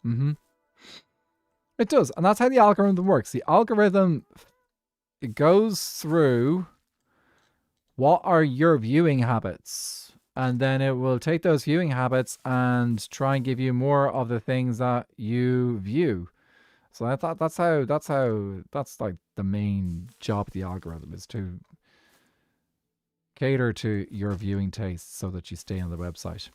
[SPEAKER 1] It does, and that's how the algorithm works. The algorithm, it goes through what are your viewing habits, and then it will take those viewing habits and try and give you more of the things that you view. So I thought that's like the main job of the algorithm, is to cater to your viewing tastes so that you stay on the website.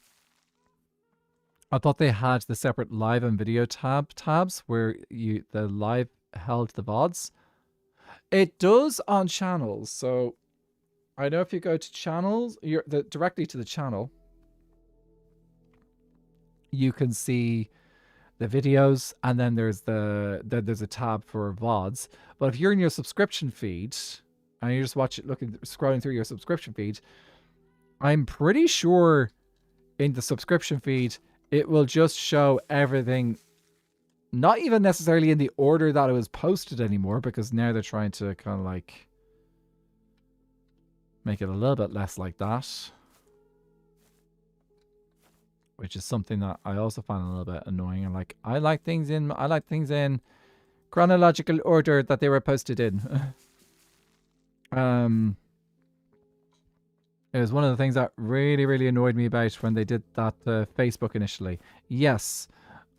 [SPEAKER 1] I thought they had the separate live and video tabs where the live held the VODs. It does on channels. So I know if you go to channels, directly to the channel, you can see the videos, and then there's a tab for VODs. But if you're in your subscription feed and you just scrolling through your subscription feed, I'm pretty sure in the subscription feed it will just show everything, not even necessarily in the order that it was posted anymore, because now they're trying to kind of like make it a little bit less like that, which is something that I also find a little bit annoying. And like, I like things in chronological order that they were posted in. It was one of the things that really, really annoyed me about when they did that Facebook initially. Yes,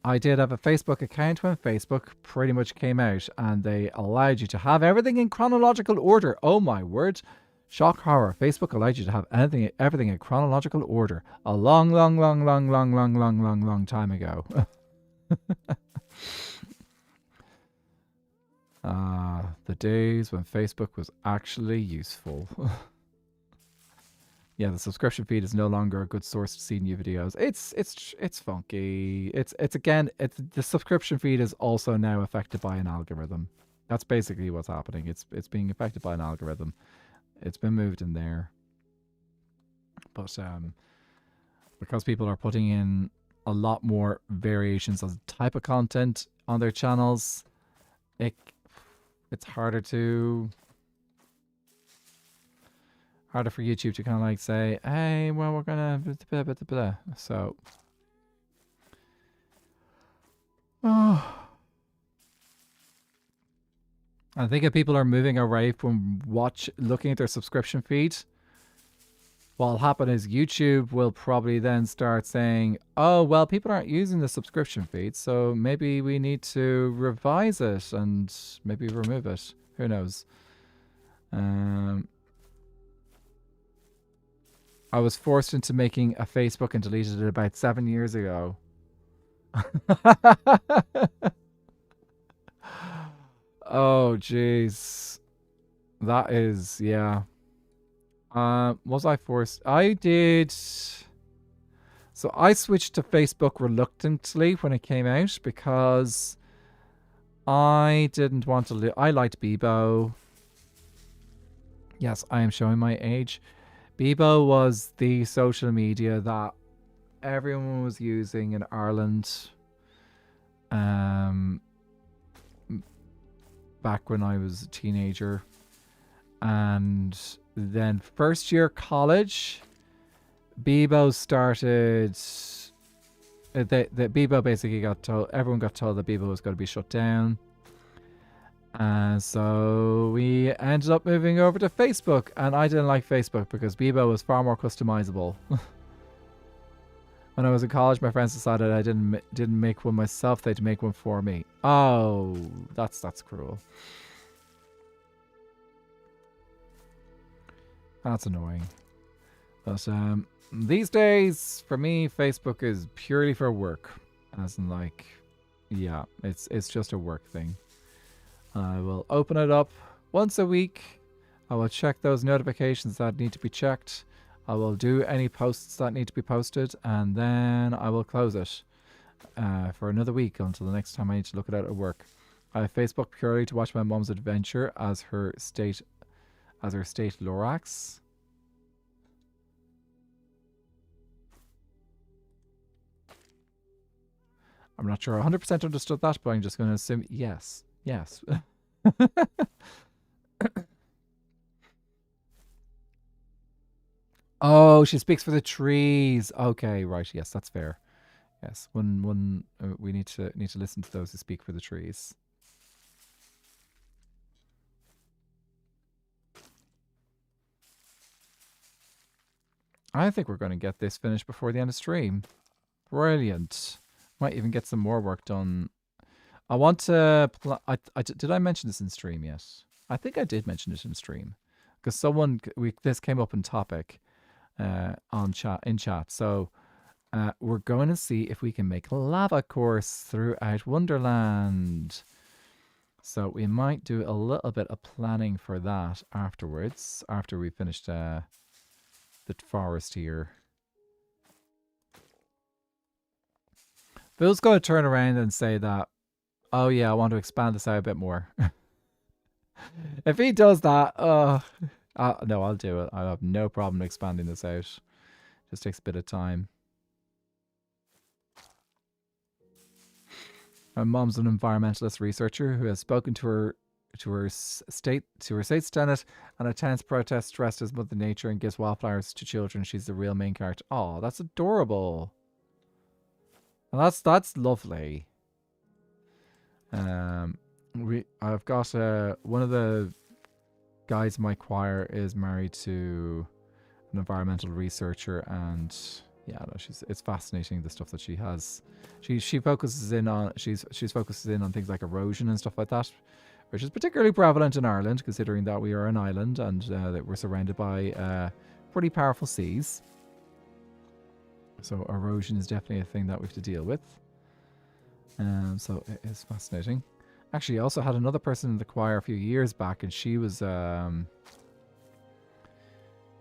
[SPEAKER 1] I did have a Facebook account when Facebook pretty much came out, and they allowed you to have everything in chronological order. Oh my word. Shock horror. Facebook allowed you to have everything in chronological order a long time ago. The days when Facebook was actually useful. Yeah, the subscription feed is no longer a good source to see new videos. It's funky. It's the subscription feed is also now affected by an algorithm. That's basically what's happening. It's being affected by an algorithm. It's been moved in there. But because people are putting in a lot more variations of the type of content on their channels, it's harder for YouTube to kind of like say, hey, well, we're gonna blah, blah, blah, blah. So I think if people are moving away from looking at their subscription feed, what'll happen is YouTube will probably then start saying, oh, well, people aren't using the subscription feed, so maybe we need to revise it and maybe remove it. Who knows? I was forced into making a Facebook and deleted it about 7 years ago. Oh, jeez. That is, yeah. Was I forced? I did. So I switched to Facebook reluctantly when it came out because I didn't want to I liked Bebo. Yes, I am showing my age. Bebo was the social media that everyone was using in Ireland back when I was a teenager. And then first year college, Bebo started... Bebo basically got told... Everyone got told that Bebo was going to be shut down. And so we ended up moving over to Facebook, and I didn't like Facebook because Bebo was far more customizable. When I was in college, my friends decided I didn't make one myself; they'd make one for me. Oh, that's cruel. That's annoying. But these days, for me, Facebook is purely for work, as in like, yeah, it's just a work thing. I will open it up once a week. I will check those notifications that need to be checked. I will do any posts that need to be posted, and then I will close it for another week until the next time I need to look at it at work. I have Facebook purely to watch my mom's adventure as her state Lorax. I'm not sure 100% understood that, but I'm just going to assume yes. Yes. Oh, she speaks for the trees. Okay, right. Yes, that's fair. Yes, we need to listen to those who speak for the trees. I think we're going to get this finished before the end of stream. Brilliant. Might even get some more work done. I want to. Did I mention this in stream yet? I think I did mention it in stream because this came up in topic on chat. So we're going to see if we can make a lava course throughout Wonderland. So we might do a little bit of planning for that afterwards, after we finished the forest here. Bill's going to turn around and say that, oh yeah, I want to expand this out a bit more. If he does that, no, I'll do it. I have no problem expanding this out. Just takes a bit of time. My mom's an environmentalist researcher who has spoken to her state senate and attends protests dressed as Mother Nature and gives wildflowers to children. She's the real main character. Oh, that's adorable. Well, that's lovely. I've got one of the guys in my choir is married to an environmental researcher, and yeah, no, it's fascinating the stuff that she has. She focuses in on she's focuses in on things like erosion and stuff like that, which is particularly prevalent in Ireland, considering that we are an island and that we're surrounded by pretty powerful seas. So erosion is definitely a thing that we have to deal with. So it is fascinating. Actually, I also had another person in the choir a few years back, and she was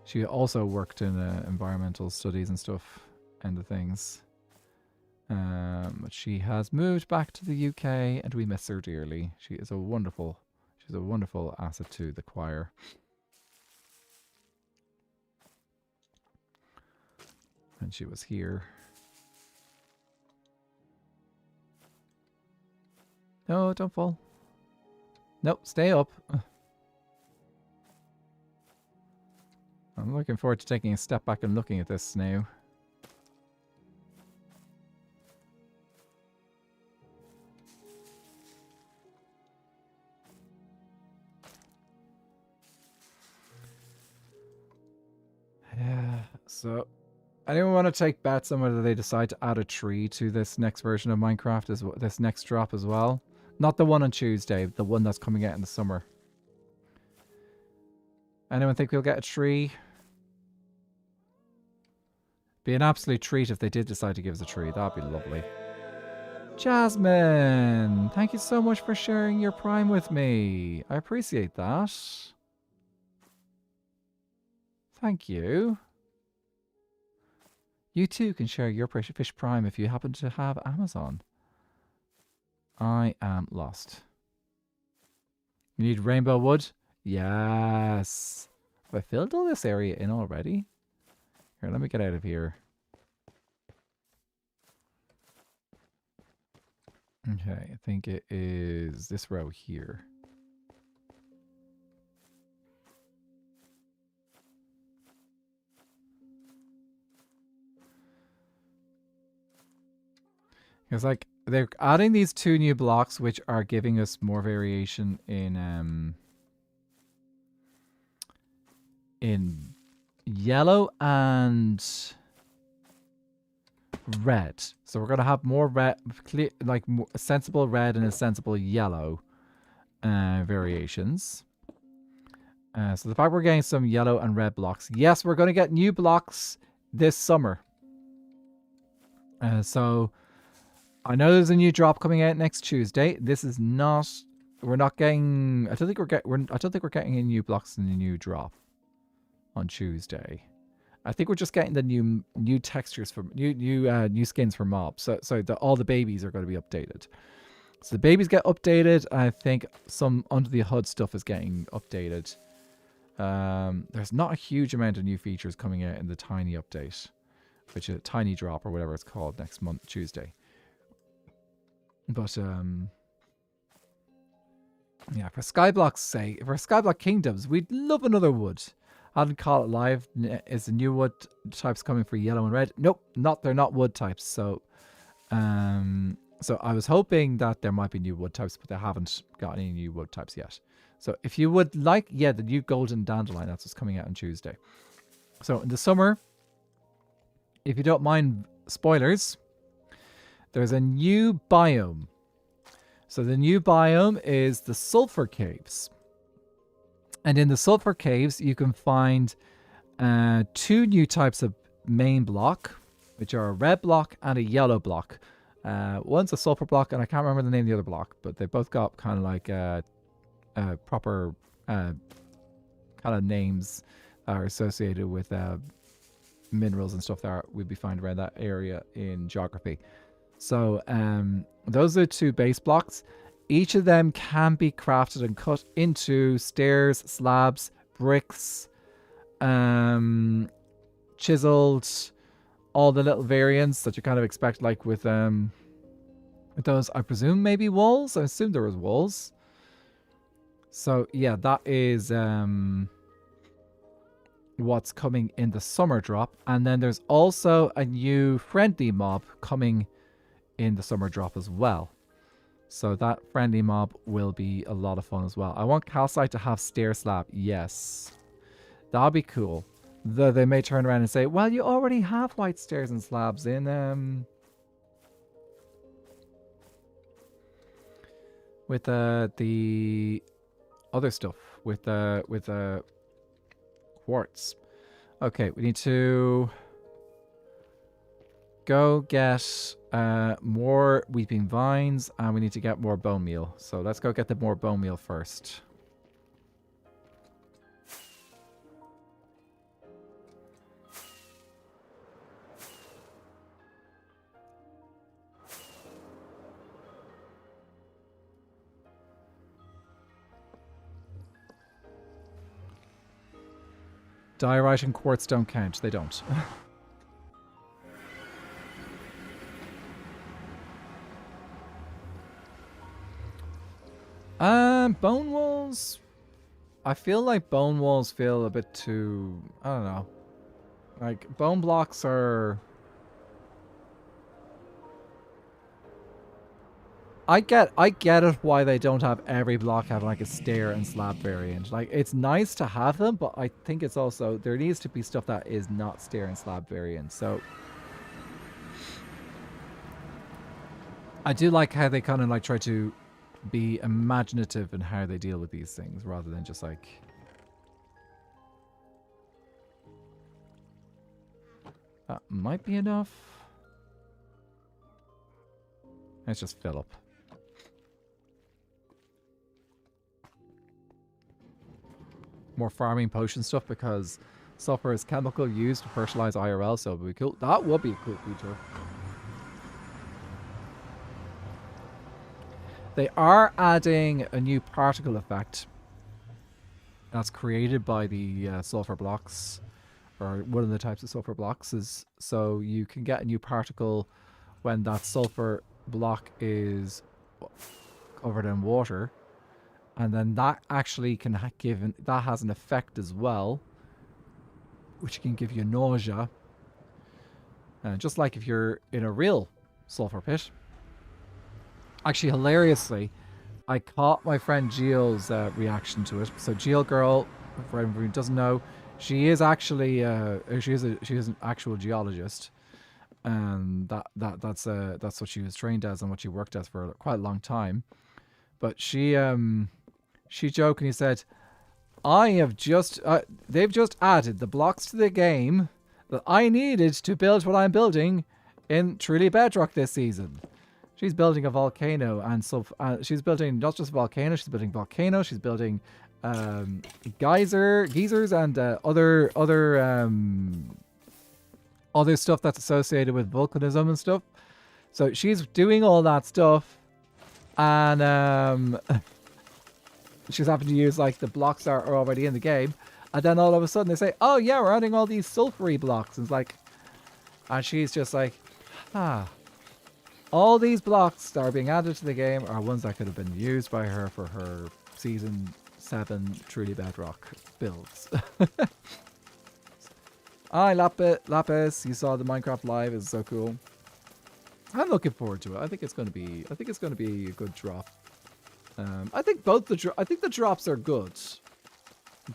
[SPEAKER 1] she also worked in environmental studies and stuff and the things. But she has moved back to the UK, and we miss her dearly. She's a wonderful asset to the choir. And she was here. No, don't fall. Nope, stay up. I'm looking forward to taking a step back and looking at this now. Yeah, so anyone want to take bets on whether they decide to add a tree to this next version of Minecraft, this next drop as well? Not the one on Tuesday, the one that's coming out in the summer. Anyone think we'll get a tree? Be an absolute treat if they did decide to give us a tree. That'd be lovely. Jasmine, thank you so much for sharing your Prime with me. I appreciate that. Thank you. You too can share your Fish Prime if you happen to have Amazon. I am lost. You need rainbow wood? Yes. Have I filled all this area in already? Here, let me get out of here. Okay, I think it is this row here. It's like they're adding these 2 new blocks, which are giving us more variation in yellow and red. So we're gonna have more red, like more sensible red and a sensible yellow variations. So the fact we're getting some yellow and red blocks. Yes, we're gonna get new blocks this summer. So I know there's a new drop coming out next Tuesday. This is not. We're not getting. I don't think we're getting any new blocks in the new drop on Tuesday. I think we're just getting the new textures for new skins for mobs. So all the babies are going to be updated. So the babies get updated. I think some under the hood stuff is getting updated. There's not a huge amount of new features coming out in the tiny update, which is a tiny drop or whatever it's called next month Tuesday. But yeah, for Skyblock's sake, for Skyblock Kingdoms, we'd love another wood. I hadn't caught it live. Is the new wood types coming for yellow and red? Nope, they're not wood types. So so I was hoping that there might be new wood types, but they haven't got any new wood types yet. So if you would like, yeah, the new golden dandelion, that's what's coming out on Tuesday. So in the summer, if you don't mind spoilers, there's a new biome. So the new biome is the sulfur caves. And in the sulfur caves, you can find 2 new types of main block, which are a red block and a yellow block. One's a sulfur block, and I can't remember the name of the other block, but they both got kind of like proper kind of names that are associated with minerals and stuff that we'd be finding around that area in geography. So those are 2 base blocks. Each of them can be crafted and cut into stairs, slabs, bricks, chiseled, all the little variants that you kind of expect, like with those, I presume, maybe walls. I assume there was walls. So yeah, that is what's coming in the summer drop. And then there's also a new friendly mob coming in the summer drop as well. So that friendly mob will be a lot of fun as well. I want calcite to have stair slab. Yes. That'll be cool. Though they may turn around and say, well, you already have white stairs and slabs in with the other stuff with quartz. Okay, we need to go get more weeping vines, and we need to get more bone meal. So let's go get the more bone meal first. Diorite and quartz don't count. They don't. Bone walls. I feel like bone walls feel a bit too, I don't know. Like, bone blocks are... I get it why they don't have every block have like a stair and slab variant. Like, it's nice to have them, but I think it's also, there needs to be stuff that is not stair and slab variant. So I do like how they kind of like try to be imaginative in how they deal with these things rather than just like... That might be enough. Let's just fill up. More farming potion stuff because sulfur is chemical used to fertilize IRL, so it would be cool. That would be a cool feature. They are adding a new particle effect that's created by the sulfur blocks, or one of the types of sulfur blocks is, so you can get a new particle when that sulfur block is covered in water, and then that actually can that has an effect as well, which can give you nausea, just like if you're in a real sulfur pit. Actually, hilariously, I caught my friend Gaeilge's reaction to it. So Gaeilge girl, for everyone who doesn't know, she is actually she is an actual geologist, and that's what she was trained as and what she worked as for quite a long time. But she jokingly said, "I have just they've just added the blocks to the game that I needed to build what I'm building in Truly Bedrock this season." She's building a volcano, and so she's building not just a volcano. She's building volcanoes. She's building geysers, and other stuff that's associated with volcanism and stuff. So she's doing all that stuff, and she's having to use like the blocks that are already in the game, and then all of a sudden they say, "Oh yeah, we're adding all these sulfury blocks," and it's like, and she's just like, ah. All these blocks that are being added to the game are ones that could have been used by her for her Season 7 Truly Bedrock builds. Hi, Lapis. You saw the Minecraft Live. It's so cool. I'm looking forward to it. I think it's going to be a good drop. I think the drops are good.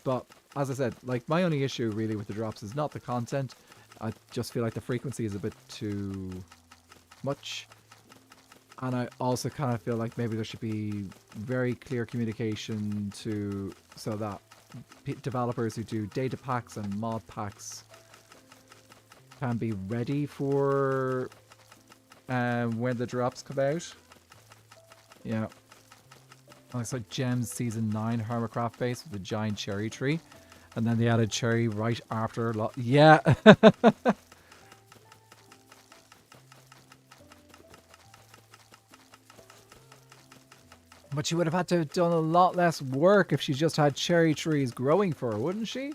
[SPEAKER 1] But as I said, like, my only issue really with the drops is not the content. I just feel like the frequency is a bit too much. And I also kind of feel like maybe there should be very clear communication so that developers who do data packs and mod packs can be ready for when the drops come out. Yeah. Looks like Gems Season 9 Hermitcraft base with a giant cherry tree. And then they added cherry right after. Yeah. But she would have had to have done a lot less work if she just had cherry trees growing for her, wouldn't she?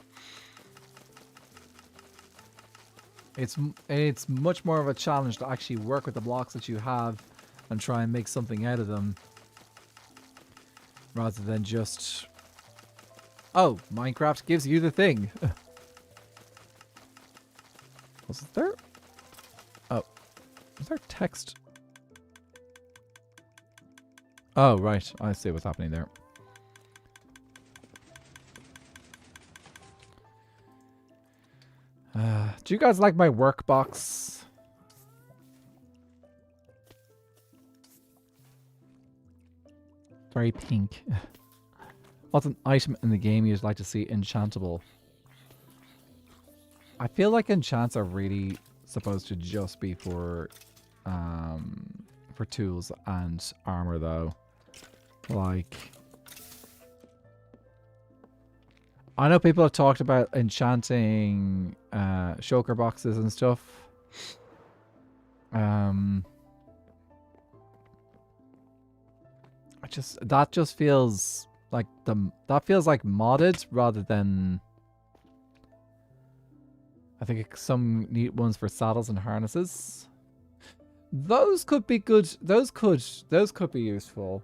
[SPEAKER 1] It's much more of a challenge to actually work with the blocks that you have and try and make something out of them. Rather than just... Oh, Minecraft gives you the thing. Was it there? Oh. Is there text? Oh, right. I see what's happening there. Do you guys like my workbox? Very pink. What's an item in the game you'd like to see enchantable? I feel like enchants are really supposed to just be for tools and armor, though. Like, I know people have talked about enchanting shulker boxes and stuff. That just feels like modded rather than... I think some neat ones for saddles and harnesses. Those could be good. Those could be useful.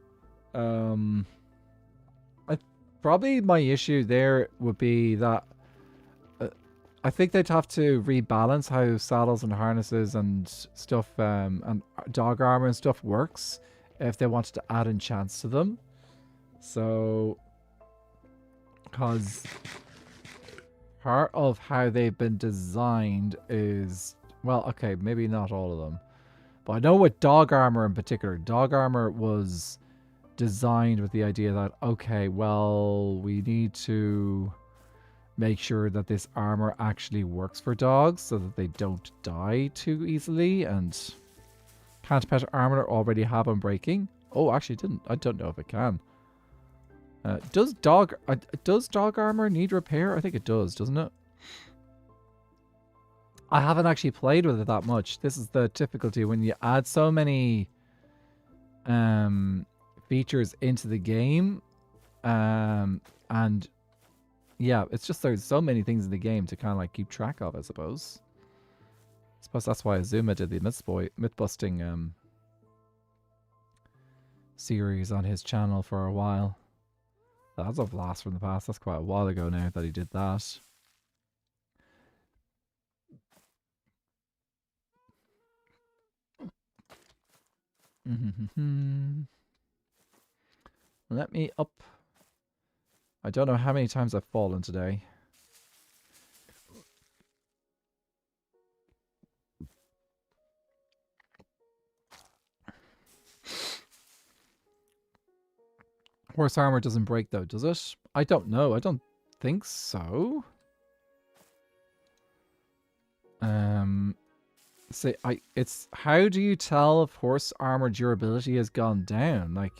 [SPEAKER 1] Probably my issue there would be that I think they'd have to rebalance how saddles and harnesses and stuff and dog armor and stuff works if they wanted to add enchants to them. So, because part of how they've been designed is, well, okay, maybe not all of them, but I know with dog armor in particular, dog armor was designed with the idea that, okay, well, we need to make sure that this armor actually works for dogs so that they don't die too easily, and can't pet armor already have unbreaking? Oh, actually didn't. I don't know if it can. Does dog armor need repair? I think it does, doesn't it? I haven't actually played with it that much. This is the difficulty when you add so many features into the game, and yeah, it's just there's so many things in the game to kind of like keep track of, I suppose. That's why Azuma did the myth-busting series on his channel for a while. That's a blast from the past. That's quite a while ago now that he did that. Let me up. I don't know how many times I've fallen today. Horse armor doesn't break though, does it? I don't know. I don't think so. It's how do you tell if horse armor durability has gone down? Like,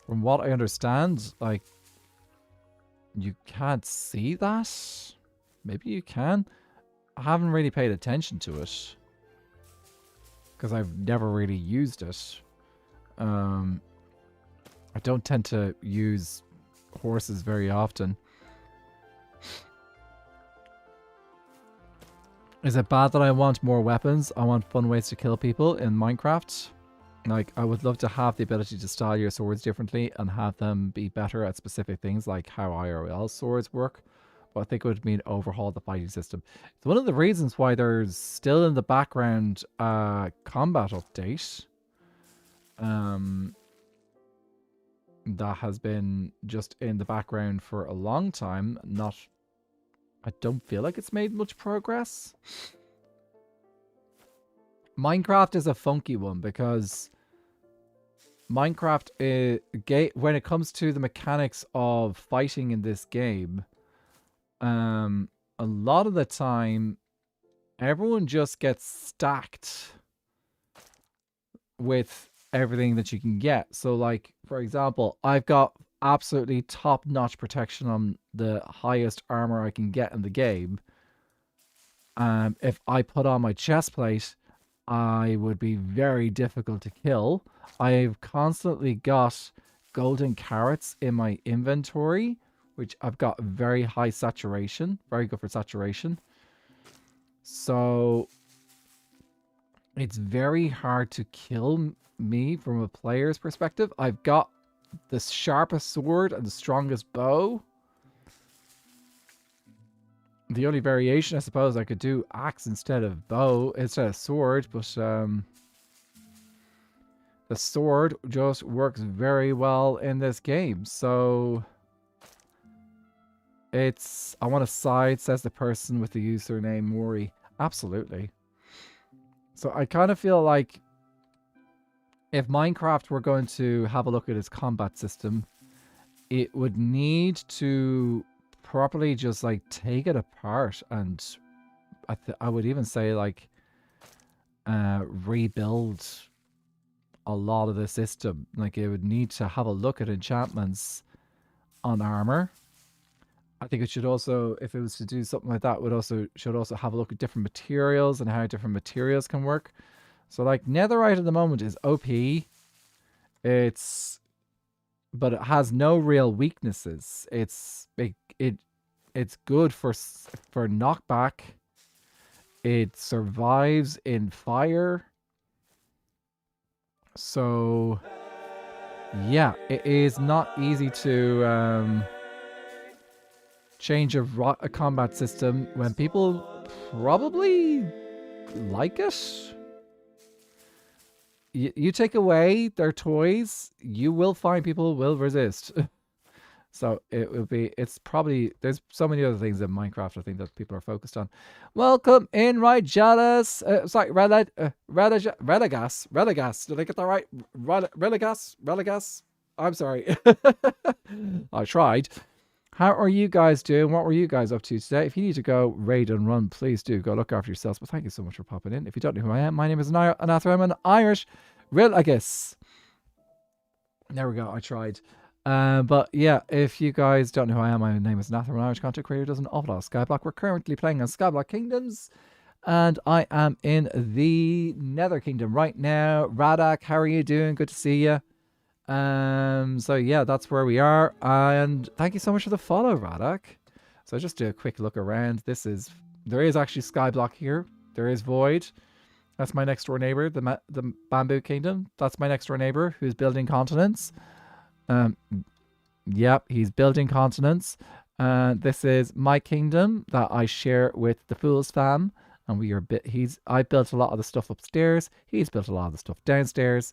[SPEAKER 1] from what I understand, like, you can't see that. Maybe you can. I haven't really paid attention to it because I've never really used it. I don't tend to use horses very often. Is it bad that I want more weapons? I want fun ways to kill people in Minecraft. Like, I would love to have the ability to style your swords differently and have them be better at specific things like how IRL swords work. But I think it would mean overhaul the fighting system. It's one of the reasons why there's still in the background a combat update. That has been just in the background for a long time. I don't feel like it's made much progress. Minecraft is a funky one because Minecraft, when it comes to the mechanics of fighting in this game, a lot of the time, everyone just gets stacked with everything that you can get. So, like, for example, I've got absolutely top-notch protection on the highest armor I can get in the game. If I put on my chest plate, I would be very difficult to kill. I've constantly got golden carrots in my inventory, which I've got very high saturation, very good for saturation. So it's very hard to kill me from a player's perspective. I've got the sharpest sword and the strongest bow. The only variation, I suppose, I could do axe instead of sword, but the sword just works very well in this game. So I want to side, says the person with the username Mori. Absolutely. So I kind of feel like if Minecraft were going to have a look at its combat system, it would need to properly just like take it apart, and I would even say like rebuild a lot of the system. Like, it would need to have a look at enchantments on armor. I think it should also, if it was to do something like that, should also have a look at different materials and how different materials can work. So like netherite at the moment is OP. But it has no real weaknesses. It's good for knockback. It survives in fire. So yeah, it is not easy to change a combat system when people probably like it. You take away their toys, you will find people will resist. So there's so many other things in Minecraft I think that people are focused on. Welcome in, right, Jealous. Religas. Did I get that right? Religas. I'm sorry. I tried. How are you guys doing? What were you guys up to today? If you need to go raid and run, please do go look after yourselves. But thank you so much for popping in. If you don't know who I am, my name is Anathra. I'm an Irish Religas. There we go. I tried. But yeah, if you guys don't know who I am, my name is Nathan, an Irish content creator, does an awful lot of Skyblock. We're currently playing on Skyblock Kingdoms, and I am in the Nether Kingdom right now. Radak, how are you doing? Good to see you. So yeah, that's where we are, and thank you so much for the follow, Radak. So just do a quick look around. There is actually Skyblock here. There is Void. That's my next door neighbor, the Bamboo Kingdom. That's my next door neighbor who's building continents. Yep, he's building continents. This is my kingdom that I share with the Fools fam, and I built a lot of the stuff upstairs. He's built a lot of the stuff downstairs,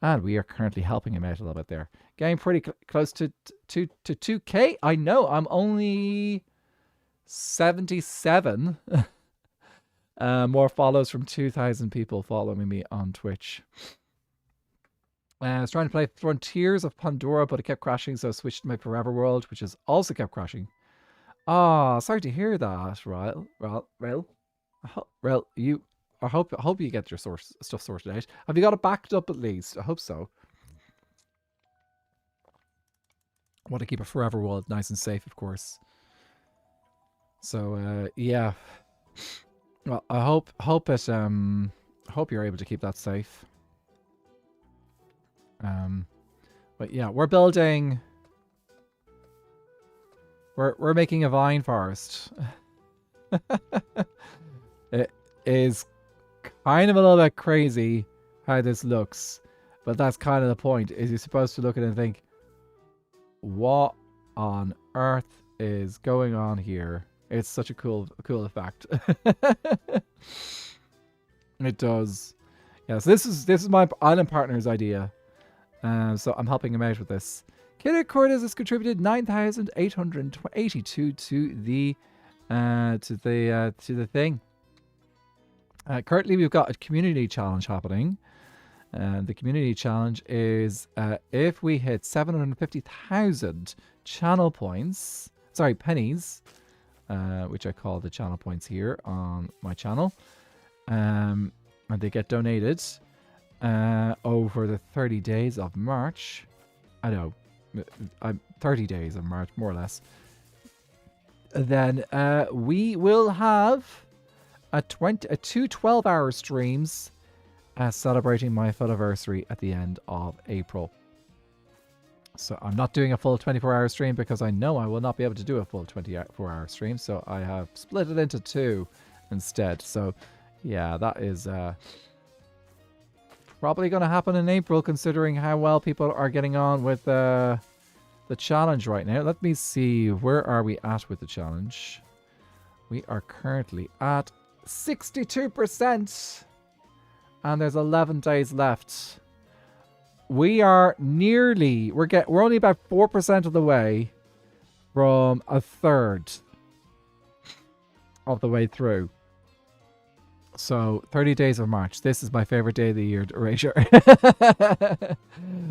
[SPEAKER 1] and we are currently helping him out a little bit there. Getting pretty close to 2K. I know, I'm only 77. More follows from 2,000 people following me on Twitch. I was trying to play Frontiers of Pandora, but it kept crashing, so I switched to my Forever World, which has also kept crashing. Ah, sorry to hear that, Rel. I hope you get your stuff sorted out. Have you got it backed up at least? I hope so. I want to keep a Forever World nice and safe, of course. So yeah. Well, I hope you're able to keep that safe. But yeah, we're building. We're making a vine forest. is kind of a little bit crazy how this looks. But that's kind of the point, is you're supposed to look at it and think, what on earth is going on here? It's such a cool effect. It does. Yes, this is my island partner's idea. So I'm helping him out with this. Kidder Cordes has contributed 9,882 to the thing. Currently, we've got a community challenge happening. And the community challenge is if we hit 750,000 channel points, sorry, pennies, which I call the channel points here on my channel, and they get donated over the 30 days of March. I know, 30 days of March, more or less. Then we will have two 12-hour streams celebrating my anniversary at the end of April. So I'm not doing a full 24-hour stream because I know I will not be able to do a full 24-hour stream. So I have split it into 2 instead. So yeah, that is probably going to happen in April, considering how well people are getting on with the challenge right now. Let me see, where are we at with the challenge? We are currently at 62%. And there's 11 days left. We are nearly, we're only about 4% of the way from a third of the way through. So 30 days of March. This is my favorite day of the year, Erasure.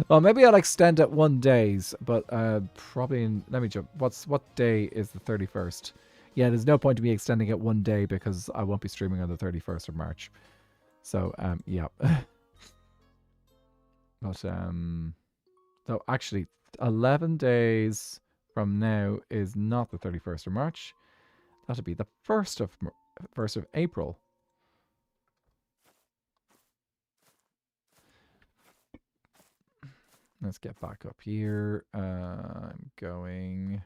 [SPEAKER 1] Well, maybe I'll extend it 1 day, but probably let me jump. What day is the 31st? Yeah, there's no point to me extending it 1 day because I won't be streaming on the 31st of March. So, yeah. But, so actually, 11 days from now is not the 31st of March. That'll be the 1st of April. Let's get back up here. I'm going...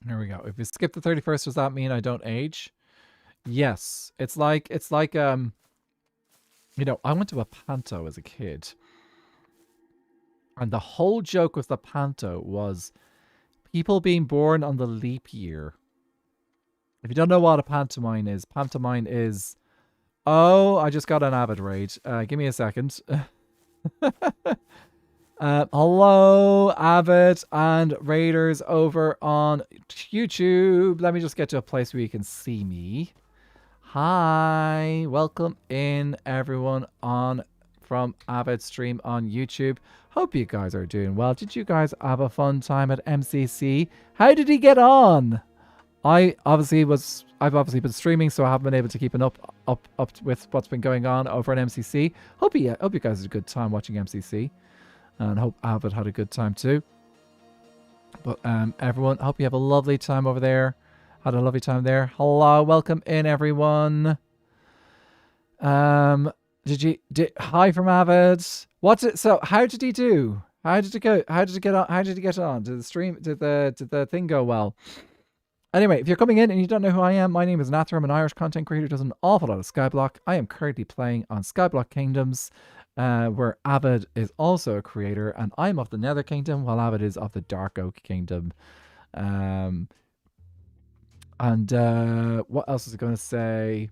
[SPEAKER 1] There we go. If we skip the 31st, does that mean I don't age? Yes. It's like you know, I went to a panto as a kid. And the whole joke with the panto was people being born on the leap year. If you don't know what a pantomime is, oh, I just got an Avid raid. Give me a second. Hello, Avid and Raiders over on YouTube. Let me just get to a place where you can see me. Hi, welcome in everyone from Avid stream on YouTube. Hope you guys are doing well. Did you guys have a fun time at MCC? How did he get on? I've obviously been streaming, so I haven't been able to keep up with what's been going on over at MCC. Hope you guys had a good time watching MCC. And hope Avid had a good time too. But everyone, hope you have a lovely time over there. Had a lovely time there. Hello, welcome in everyone. Hi from Avid. So how did he do? How did it go? How did it get on? How did he get on? Did the thing go well? Anyway, if you're coming in and you don't know who I am, my name is Nather. I'm an Irish content creator who does an awful lot of Skyblock. I am currently playing on Skyblock Kingdoms. Where Avid is also a creator, and I'm of the Nether Kingdom, while Avid is of the Dark Oak Kingdom. What else was I going to say?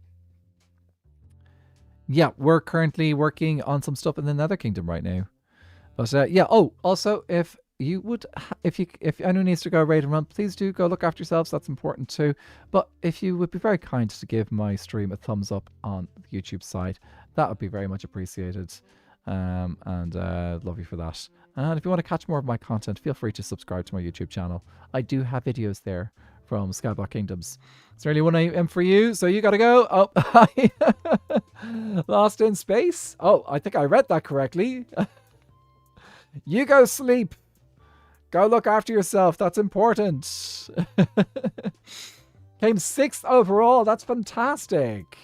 [SPEAKER 1] Yeah, we're currently working on some stuff in the Nether Kingdom right now. But yeah. Oh, also, if anyone needs to go raid and run, please do go look after yourselves. That's important too. But if you would be very kind to give my stream a thumbs up on the YouTube side, that would be very much appreciated. Love you for that. And if you want to catch more of my content, feel free to subscribe to my YouTube channel. I do have videos there from Skyblock Kingdoms. It's nearly 1 a.m. for you, so you gotta go. Oh, Lost in Space. Oh, I think I read that correctly. You go sleep. Go look after yourself. That's important. Came 6th overall. That's fantastic.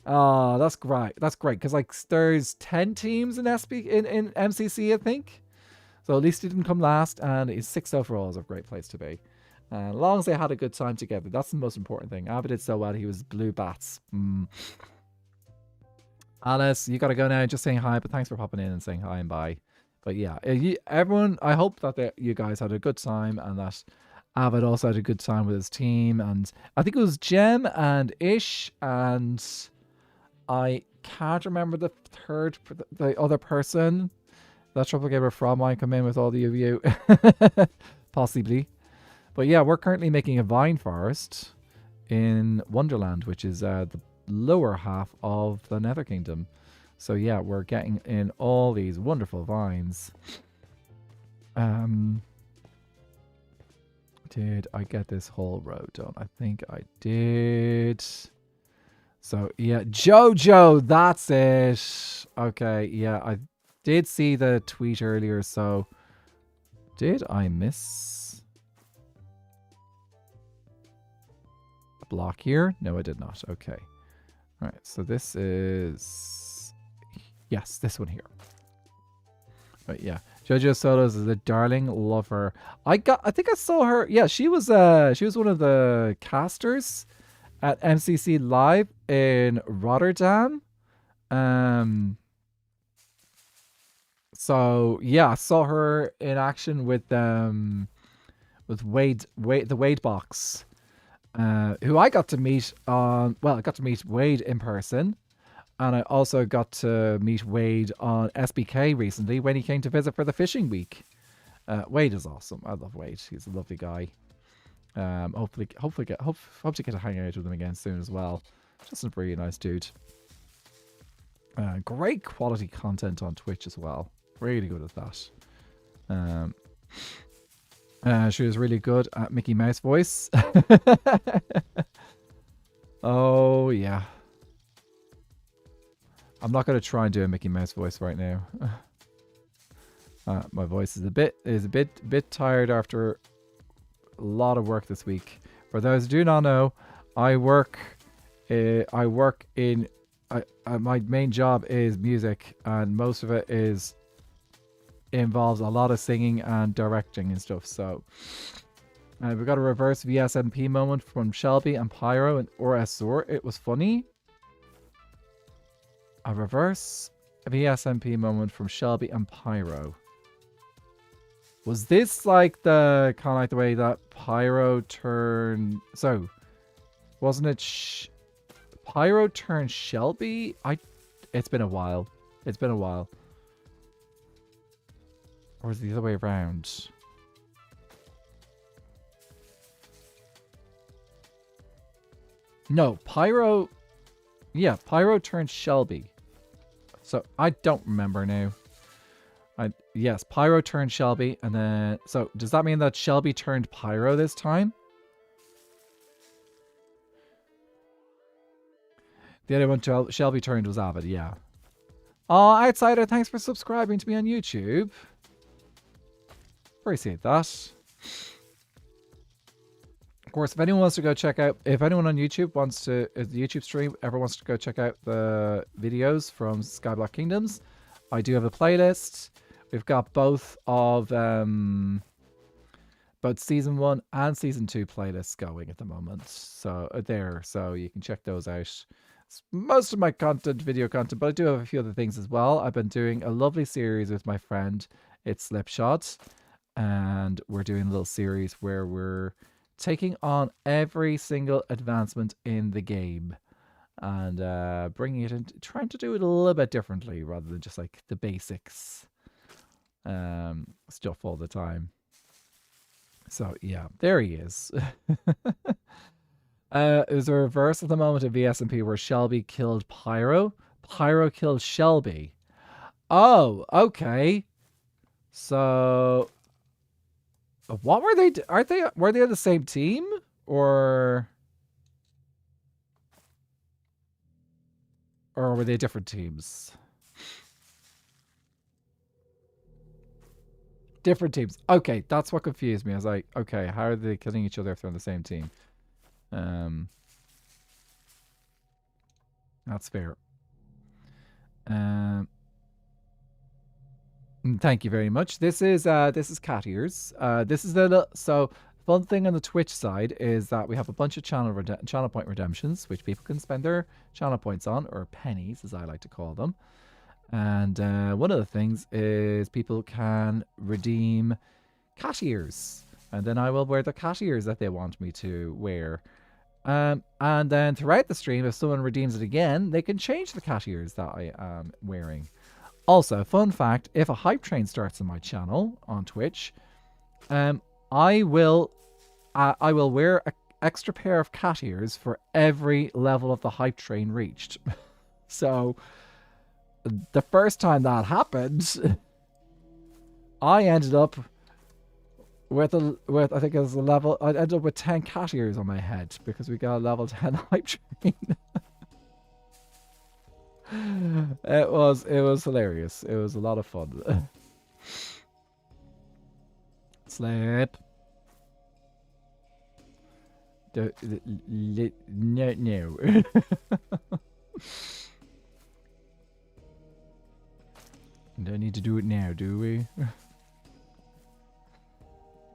[SPEAKER 1] Oh, that's great. That's great because like there's 10 teams in MCC, I think. So at least he didn't come last, and he's 6th overall is a great place to be. As long as they had a good time together. That's the most important thing. Abba did so well. He was blue bats. Alice, you got to go now. Just saying hi, but thanks for popping in and saying hi and bye. But yeah, everyone, I hope that you guys had a good time and that Avid also had a good time with his team. And I think it was Jem and Ish, and I can't remember the other person that Trouble Gamer from might come in with all the of you. Possibly. But yeah, we're currently making a vine forest in Wonderland, which is the lower half of the Nether Kingdom. So yeah, we're getting in all these wonderful vines. Did I get this whole road done? I think I did. So yeah, Jojo, that's it. Okay, yeah, I did see the tweet earlier, so did I miss a block here? No, I did not. Okay. All right, so this is, yes, this one here. But yeah, JoJo Solos is a darling, love her. I think I saw her. Yeah, she was one of the casters at MCC Live in Rotterdam. So yeah, I saw her in action with Wade, the Wade box. Who I got to meet on, well, I got to meet Wade in person, and I also got to meet Wade on SBK recently when he came to visit for the fishing week. Wade is awesome. I love Wade. He's a lovely guy. Hope to get to hang out with him again soon as well. Just a really nice dude. Great quality content on Twitch as well. Really good at that. She was really good at Mickey Mouse voice. Oh, yeah. I'm not going to try and do a Mickey Mouse voice right now. My voice is a bit tired after a lot of work this week. For those who do not know, I work in my main job is music, and most of it involves a lot of singing and directing and stuff. So we got a reverse VSMP moment from Shelby and Pyro and Orsor. It was funny. A reverse VSMP moment from Shelby and Pyro. Was this like the kind of like the way that Pyro turned? So wasn't it Pyro turned Shelby? It's been a while. It's been a while. Or is it the other way around? No, Pyro... Yeah, Pyro turned Shelby. So, I don't remember now. Yes, Pyro turned Shelby, and then... So, does that mean that Shelby turned Pyro this time? The other one Shelby turned was Avid, yeah. Oh, Outsider, thanks for subscribing to me on YouTube. Appreciate that. Of course, if anyone wants to go check out, if anyone on YouTube wants to, the YouTube stream ever wants to go check out the videos from Skyblock Kingdoms, I do have a playlist. We've got both of both season 1 and season 2 playlists going at the moment. So so you can check those out. It's most of my content, video content, but I do have a few other things as well. I've been doing a lovely series with my friend. It's Slipshot. And we're doing a little series where we're taking on every single advancement in the game and bringing it in, trying to do it a little bit differently rather than just like the basics stuff all the time. So yeah, there he is. It was a reverse at the moment of VSMP where Shelby killed Pyro. Pyro killed Shelby. Oh, okay. So what were they? Were they on the same team or were they different teams? Different teams. Okay, that's what confused me. I was like, okay, how are they killing each other if they're on the same team? That's fair. Thank you very much. This is cat ears. This is so fun thing on the Twitch side is that we have a bunch of channel point redemptions, which people can spend their channel points on, or pennies, as I like to call them. And one of the things is people can redeem cat ears. And then I will wear the cat ears that they want me to wear. And then throughout the stream, if someone redeems it again, they can change the cat ears that I am wearing. Also, fun fact, if a hype train starts on my channel on Twitch, I will wear an extra pair of cat ears for every level of the hype train reached. So the first time that happened, I ended up with I think it was a level. I ended up with 10 cat ears on my head because we got a level 10 hype train. It was hilarious. It was a lot of fun. Slip. No. Don't need to do it now, do we?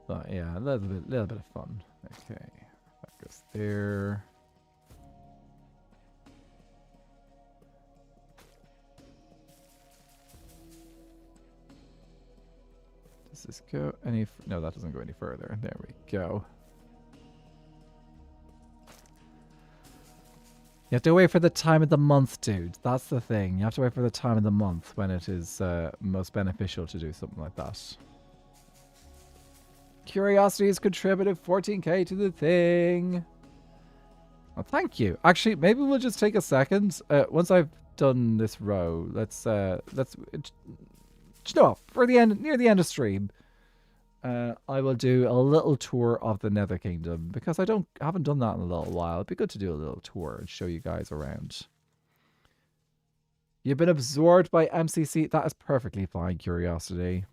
[SPEAKER 1] But yeah, a little bit of fun. Okay, that goes there. Does this go any? No, that doesn't go any further. There we go. You have to wait for the time of the month, dude. That's the thing. You have to wait for the time of the month when it is most beneficial to do something like that. Curiosity has contributed 14k to the thing. Well, thank you. Actually, maybe we'll just take a second. Once I've done this row, let's you know, for the end, near the end of stream, I will do a little tour of the Nether Kingdom because I haven't done that in a little while. It'd be good to do a little tour and show you guys around. You've been absorbed by MCC. That is perfectly fine, Curiosity.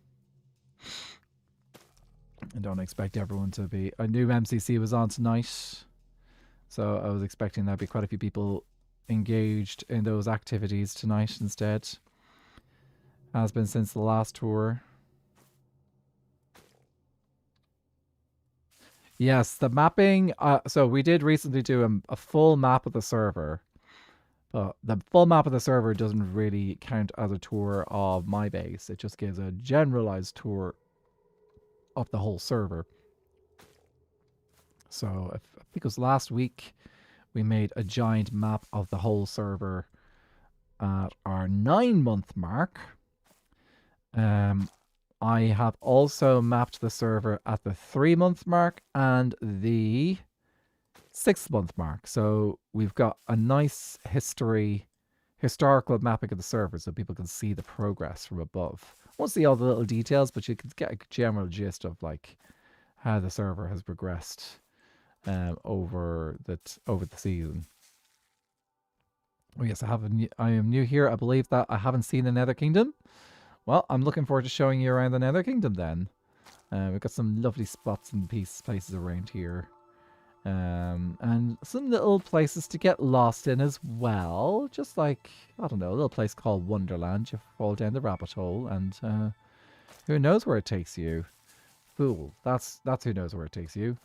[SPEAKER 1] I don't expect everyone to be. I knew MCC was on tonight, so I was expecting there'd be quite a few people engaged in those activities tonight instead. Has been since the last tour. Yes, the mapping. So we did recently do a full map of the server. But the full map of the server doesn't really count as a tour of my base. It just gives a generalized tour of the whole server. So I think it was last week we made a giant map of the whole server at our 9-month mark. I have also mapped the server at the 3-month mark and the 6-month mark. So we've got a nice historical mapping of the server so people can see the progress from above. Won't see all the little details, but you can get a general gist of like how the server has progressed over the season. Oh yes, I am new here. I believe that I haven't seen the Nether Kingdom. Well, I'm looking forward to showing you around the Nether Kingdom then. We've got some lovely spots and places around here. And some little places to get lost in as well. Just like, I don't know, a little place called Wonderland. You fall down the rabbit hole and who knows where it takes you. Fool. That's who knows where it takes you.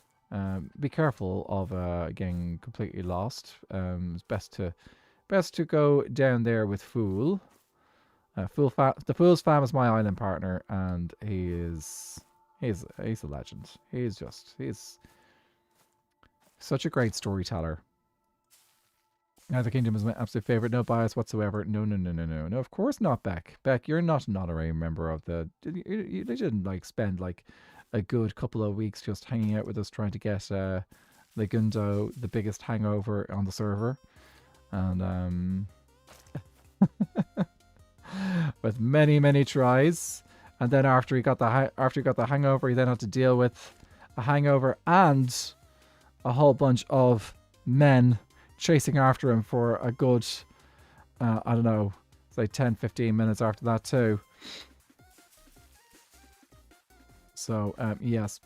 [SPEAKER 1] Be careful of getting completely lost. It's best to go down there with Fool. The Fool's Fam is my island partner, and he's a legend. He's such a great storyteller. Nether Kingdom is my absolute favorite. No bias whatsoever. No. No, of course not, Beck. Beck, you're not an honorary member of the. You didn't like spend like a good couple of weeks just hanging out with us trying to get Legundo the biggest hangover on the server, and with many tries, and then after he got the hangover, he then had to deal with a hangover and a whole bunch of men chasing after him for a good, I don't know, say 10-15 minutes after that too. So, yes.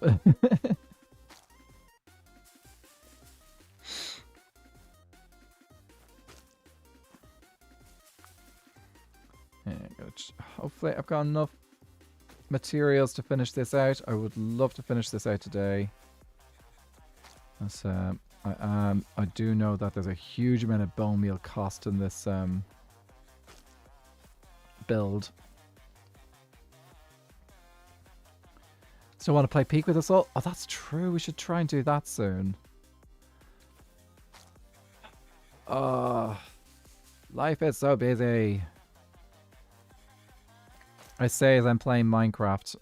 [SPEAKER 1] Hopefully I've got enough materials to finish this out. I would love to finish this out today. So, I do know that there's a huge amount of bone meal cost in this build. Still want to play Peak with us all? Oh, that's true. We should try and do that soon. Life is so busy. I say as I'm playing Minecraft.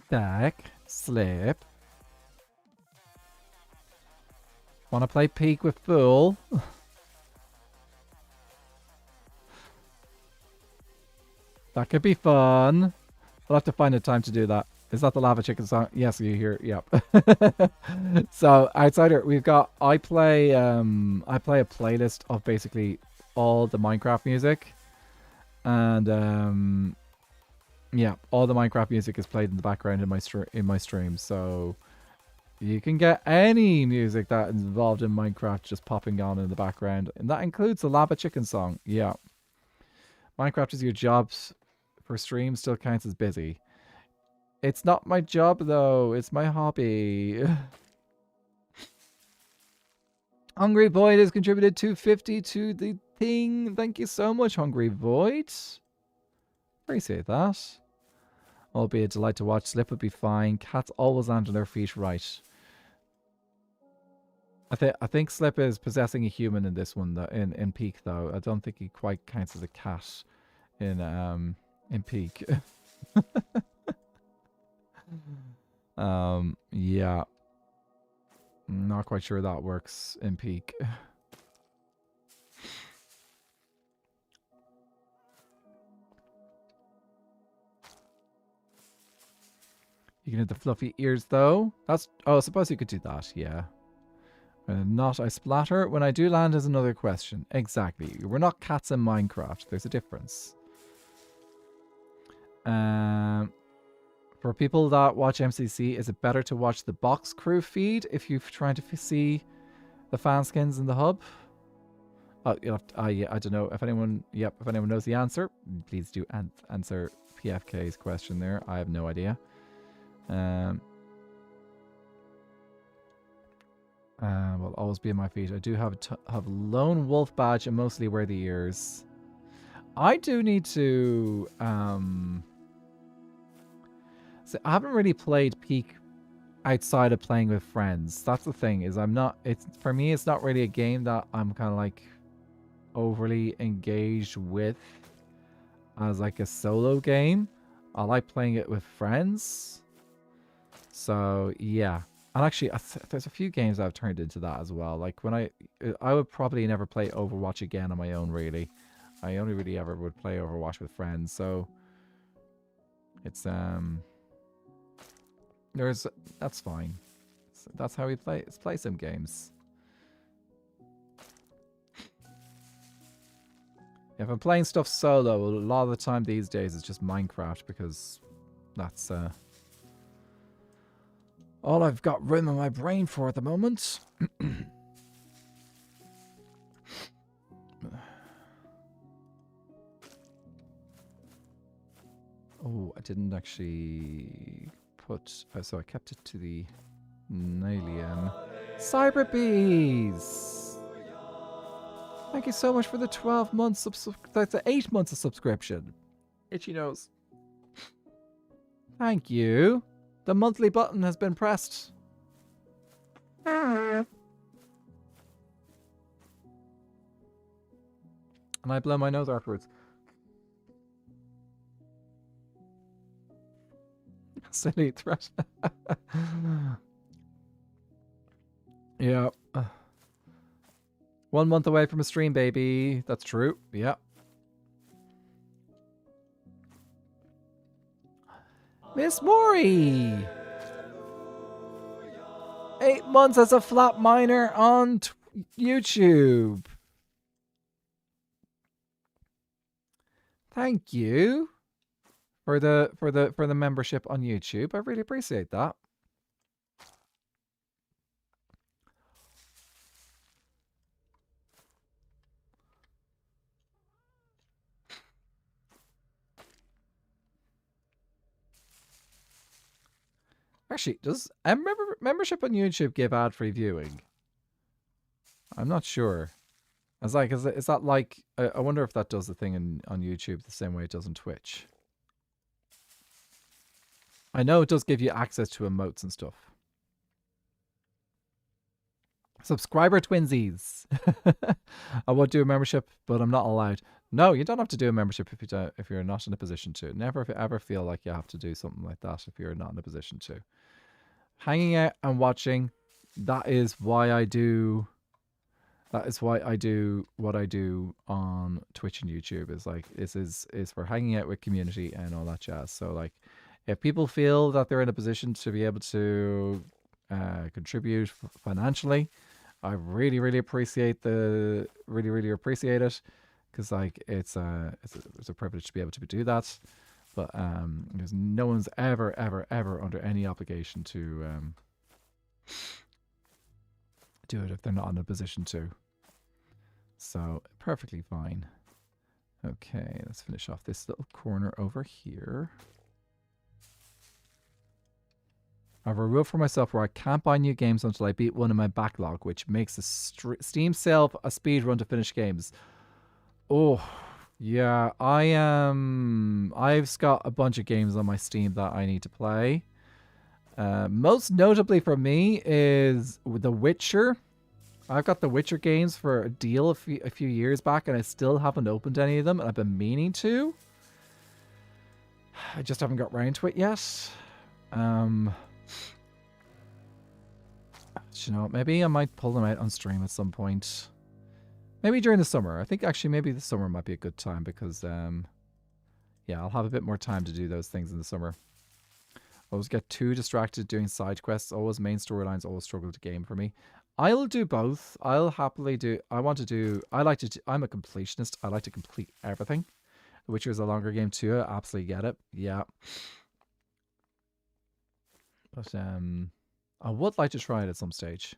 [SPEAKER 1] Stack, slip. Want to play Peak with Fool? That could be fun. We'll have to find a time to do that. Is that the Lava Chicken song? Yes, you hear. Yep. So Outsider, we've got. I play a playlist of basically all the Minecraft music, and yeah, all the Minecraft music is played in the background in my stream. So you can get any music that is involved in Minecraft just popping on in the background, and that includes the Lava Chicken song. Yeah. Minecraft is your job for stream still counts as busy. It's not my job though, it's my hobby. Hungry Void has contributed 250 to the thing. Thank you so much, Hungry Void. Appreciate that. It'll be a delight to watch. Slip would be fine. Cats always land on their feet right. I think Slip is possessing a human in this one, in Peak though. I don't think he quite counts as a cat in Peak. Yeah. Not quite sure that works in Peak. You can hit the fluffy ears though. That's I suppose you could do that, yeah. When not I splatter. When I do land is another question. Exactly. We're not cats in Minecraft. There's a difference. For people that watch MCC, is it better to watch the box crew feed if you're trying to see the fan skins in the hub? Yeah, I don't know if anyone. Yep, if anyone knows the answer, please do answer PFK's question there. I have no idea. Will always be in my feet. I do have lone wolf badge and mostly wear the ears. I do need to. So I haven't really played Peak outside of playing with friends. That's the thing, is I'm not. It's for me. It's not really a game that I'm kind of like overly engaged with as like a solo game. I like playing it with friends. So yeah. And actually, there's a few games I've turned into that as well. Like when I would probably never play Overwatch again on my own, really. I only really ever would play Overwatch with friends. So it's that's fine. That's how we play. Let's play some games. If I'm playing stuff solo, a lot of the time these days it's just Minecraft because that's all I've got room in my brain for at the moment. Oh, I didn't actually put... Oh, so I kept it to the Nalium. Cyber Bees! Thank you so much for the 12 months of... That's the 8 months of subscription. Itchy nose. Thank you. The monthly button has been pressed. And I blow my nose afterwards. Silly threat. Yeah. 1 month away from a stream, baby. That's true. Yeah. Miss Mori! 8 months as a flat miner on YouTube. Thank you. for the membership on YouTube. I really appreciate that. Actually, does membership on YouTube give ad-free viewing? I'm not sure. I was like, is that like? I wonder if that does the thing on YouTube the same way it does on Twitch. I know it does give you access to emotes and stuff. Subscriber twinsies. I would do a membership, but I'm not allowed. No, you don't have to do a membership if you're not in a position to. Never ever feel like you have to do something like that if you're not in a position to. Hanging out and watching, that is why I do. That is why I do what I do on Twitch and YouTube. Is like is for hanging out with community and all that jazz. So like, if people feel that they're in a position to be able to contribute financially, I really appreciate really appreciate it, because like it's a privilege to be able to do that. But there's no one's ever under any obligation to do it if they're not in a position to. So perfectly fine. Okay, let's finish off this little corner over here. I have a rule for myself where I can't buy new games until I beat one in my backlog, which makes the Steam sale a speed run to finish games. Oh, yeah, I've got a bunch of games on my Steam that I need to play. Most notably for me is The Witcher. I've got The Witcher games for a deal a few years back, and I still haven't opened any of them, and I've been meaning to. I just haven't got round to it yet. You know, maybe I might pull them out on stream at some point. Maybe during the summer. I think actually maybe the summer might be a good time because, yeah, I'll have a bit more time to do those things in the summer. Always get too distracted doing side quests. Always main storylines always struggle to game for me. I'll do both. I'll happily do. I'm a completionist. I like to complete everything. The Witcher is a longer game too. I absolutely get it. Yeah. But I would like to try it at some stage.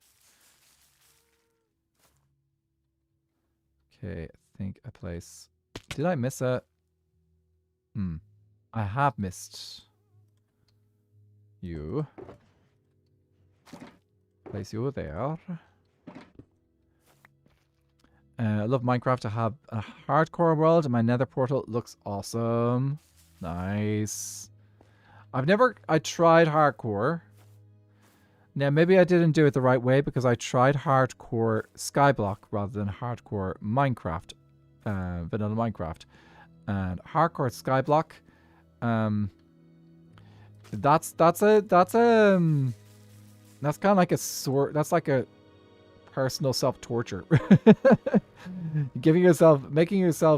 [SPEAKER 1] Okay, I think a place. Did I miss a? I have missed you. Place you there. I love Minecraft. I have a hardcore world, and my Nether portal looks awesome. Nice. I tried hardcore. Now, maybe I didn't do it the right way because I tried hardcore Skyblock rather than hardcore Minecraft, vanilla Minecraft. And hardcore Skyblock, that's kind of like a that's like a personal self-torture. Making yourself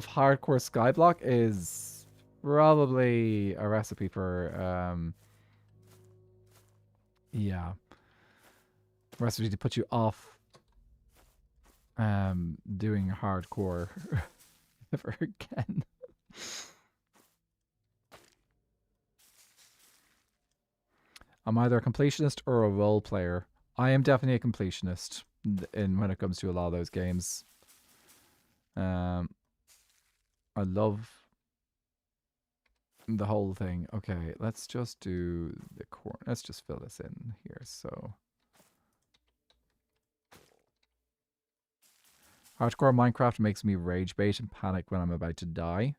[SPEAKER 1] hardcore Skyblock is probably a recipe for yeah, recipe to put you off doing hardcore ever again. I'm either a completionist or a role player. I am definitely a completionist when it comes to a lot of those games. I love the whole thing. Okay, let's just do the core. Let's just fill this in here. So, hardcore Minecraft makes me rage bait and panic when I'm about to die.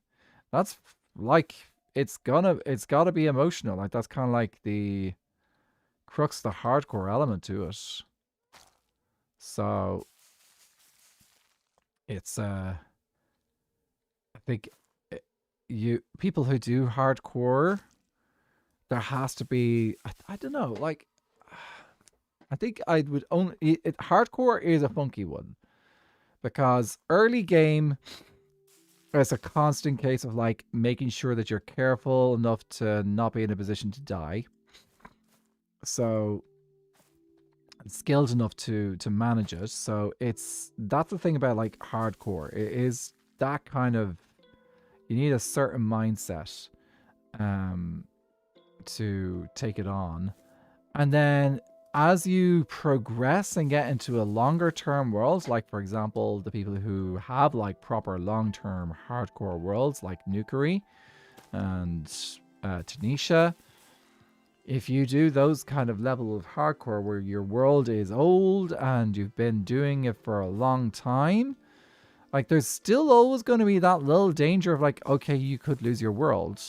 [SPEAKER 1] That's like it's gotta be emotional. Like that's kind of like the crux, the hardcore element to it. So it's I think people who do hardcore, there has to be I don't know, like I think I would only hardcore is a funky one because early game is a constant case of like making sure that you're careful enough to not be in a position to die. So skilled enough to manage it. So that's the thing about like hardcore. It is that kind of, you need a certain mindset. to take it on. And then as you progress and get into a longer term world, like for example, the people who have like proper long term hardcore worlds like Nukery and Tanisha, if you do those kind of level of hardcore where your world is old and you've been doing it for a long time, like there's still always going to be that little danger of like, okay, you could lose your world.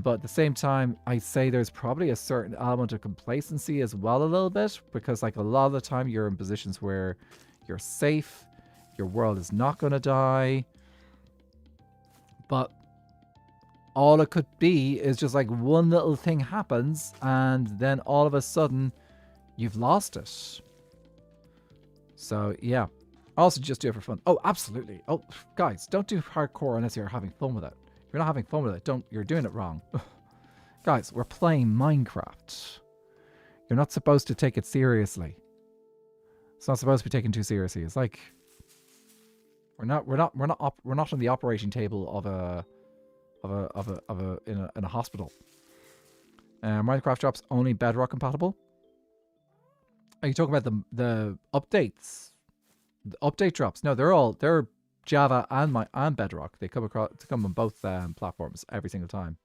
[SPEAKER 1] But at the same time, I say there's probably a certain element of complacency as well a little bit, because like a lot of the time you're in positions where you're safe, your world is not going to die, but all it could be is just like one little thing happens and then all of a sudden you've lost it. So yeah, also just do it for fun. Oh, absolutely. Oh, guys, don't do hardcore unless you're having fun with it. If you're not having fun with it, you're doing it wrong. Guys, we're playing Minecraft. You're not supposed to take it seriously. It's not supposed to be taken too seriously. It's like we're not on the operating table in a hospital. Minecraft drops only Bedrock compatible. Are you talking about the updates? The update drops? No, they're Java and Bedrock. They come on both platforms every single time.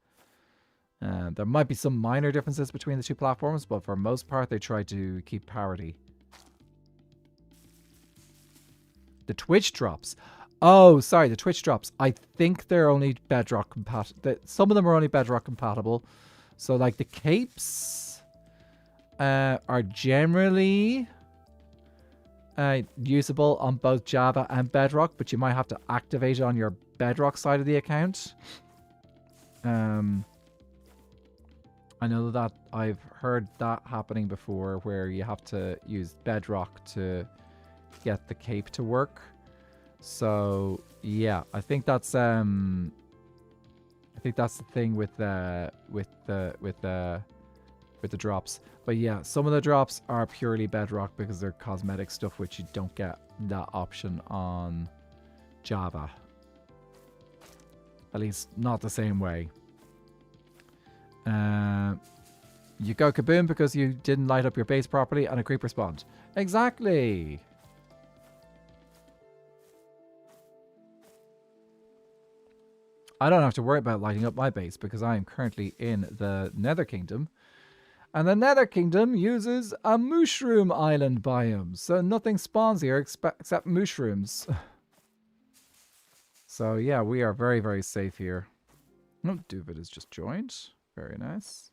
[SPEAKER 1] There might be some minor differences between the two platforms, but for most part, they try to keep parity. The Twitch drops. Oh, sorry, the Twitch drops. I think they're only Bedrock compatible. Some of them are only Bedrock compatible. So, like, the capes are generally usable on both Java and Bedrock, but you might have to activate it on your Bedrock side of the account. I know that I've heard that happening before, where you have to use Bedrock to get the cape to work. So yeah, I think that's the thing with the drops. But yeah, some of the drops are purely Bedrock because they're cosmetic stuff, which you don't get that option on Java. At least not the same way. You go kaboom because you didn't light up your base properly and a creeper spawned. Exactly. I don't have to worry about lighting up my base because I am currently in the Nether Kingdom. And the Nether Kingdom uses a mushroom island biome. So nothing spawns here except mushrooms. So yeah, we are very, very safe here. Oh, Duvid has just joined. Very nice.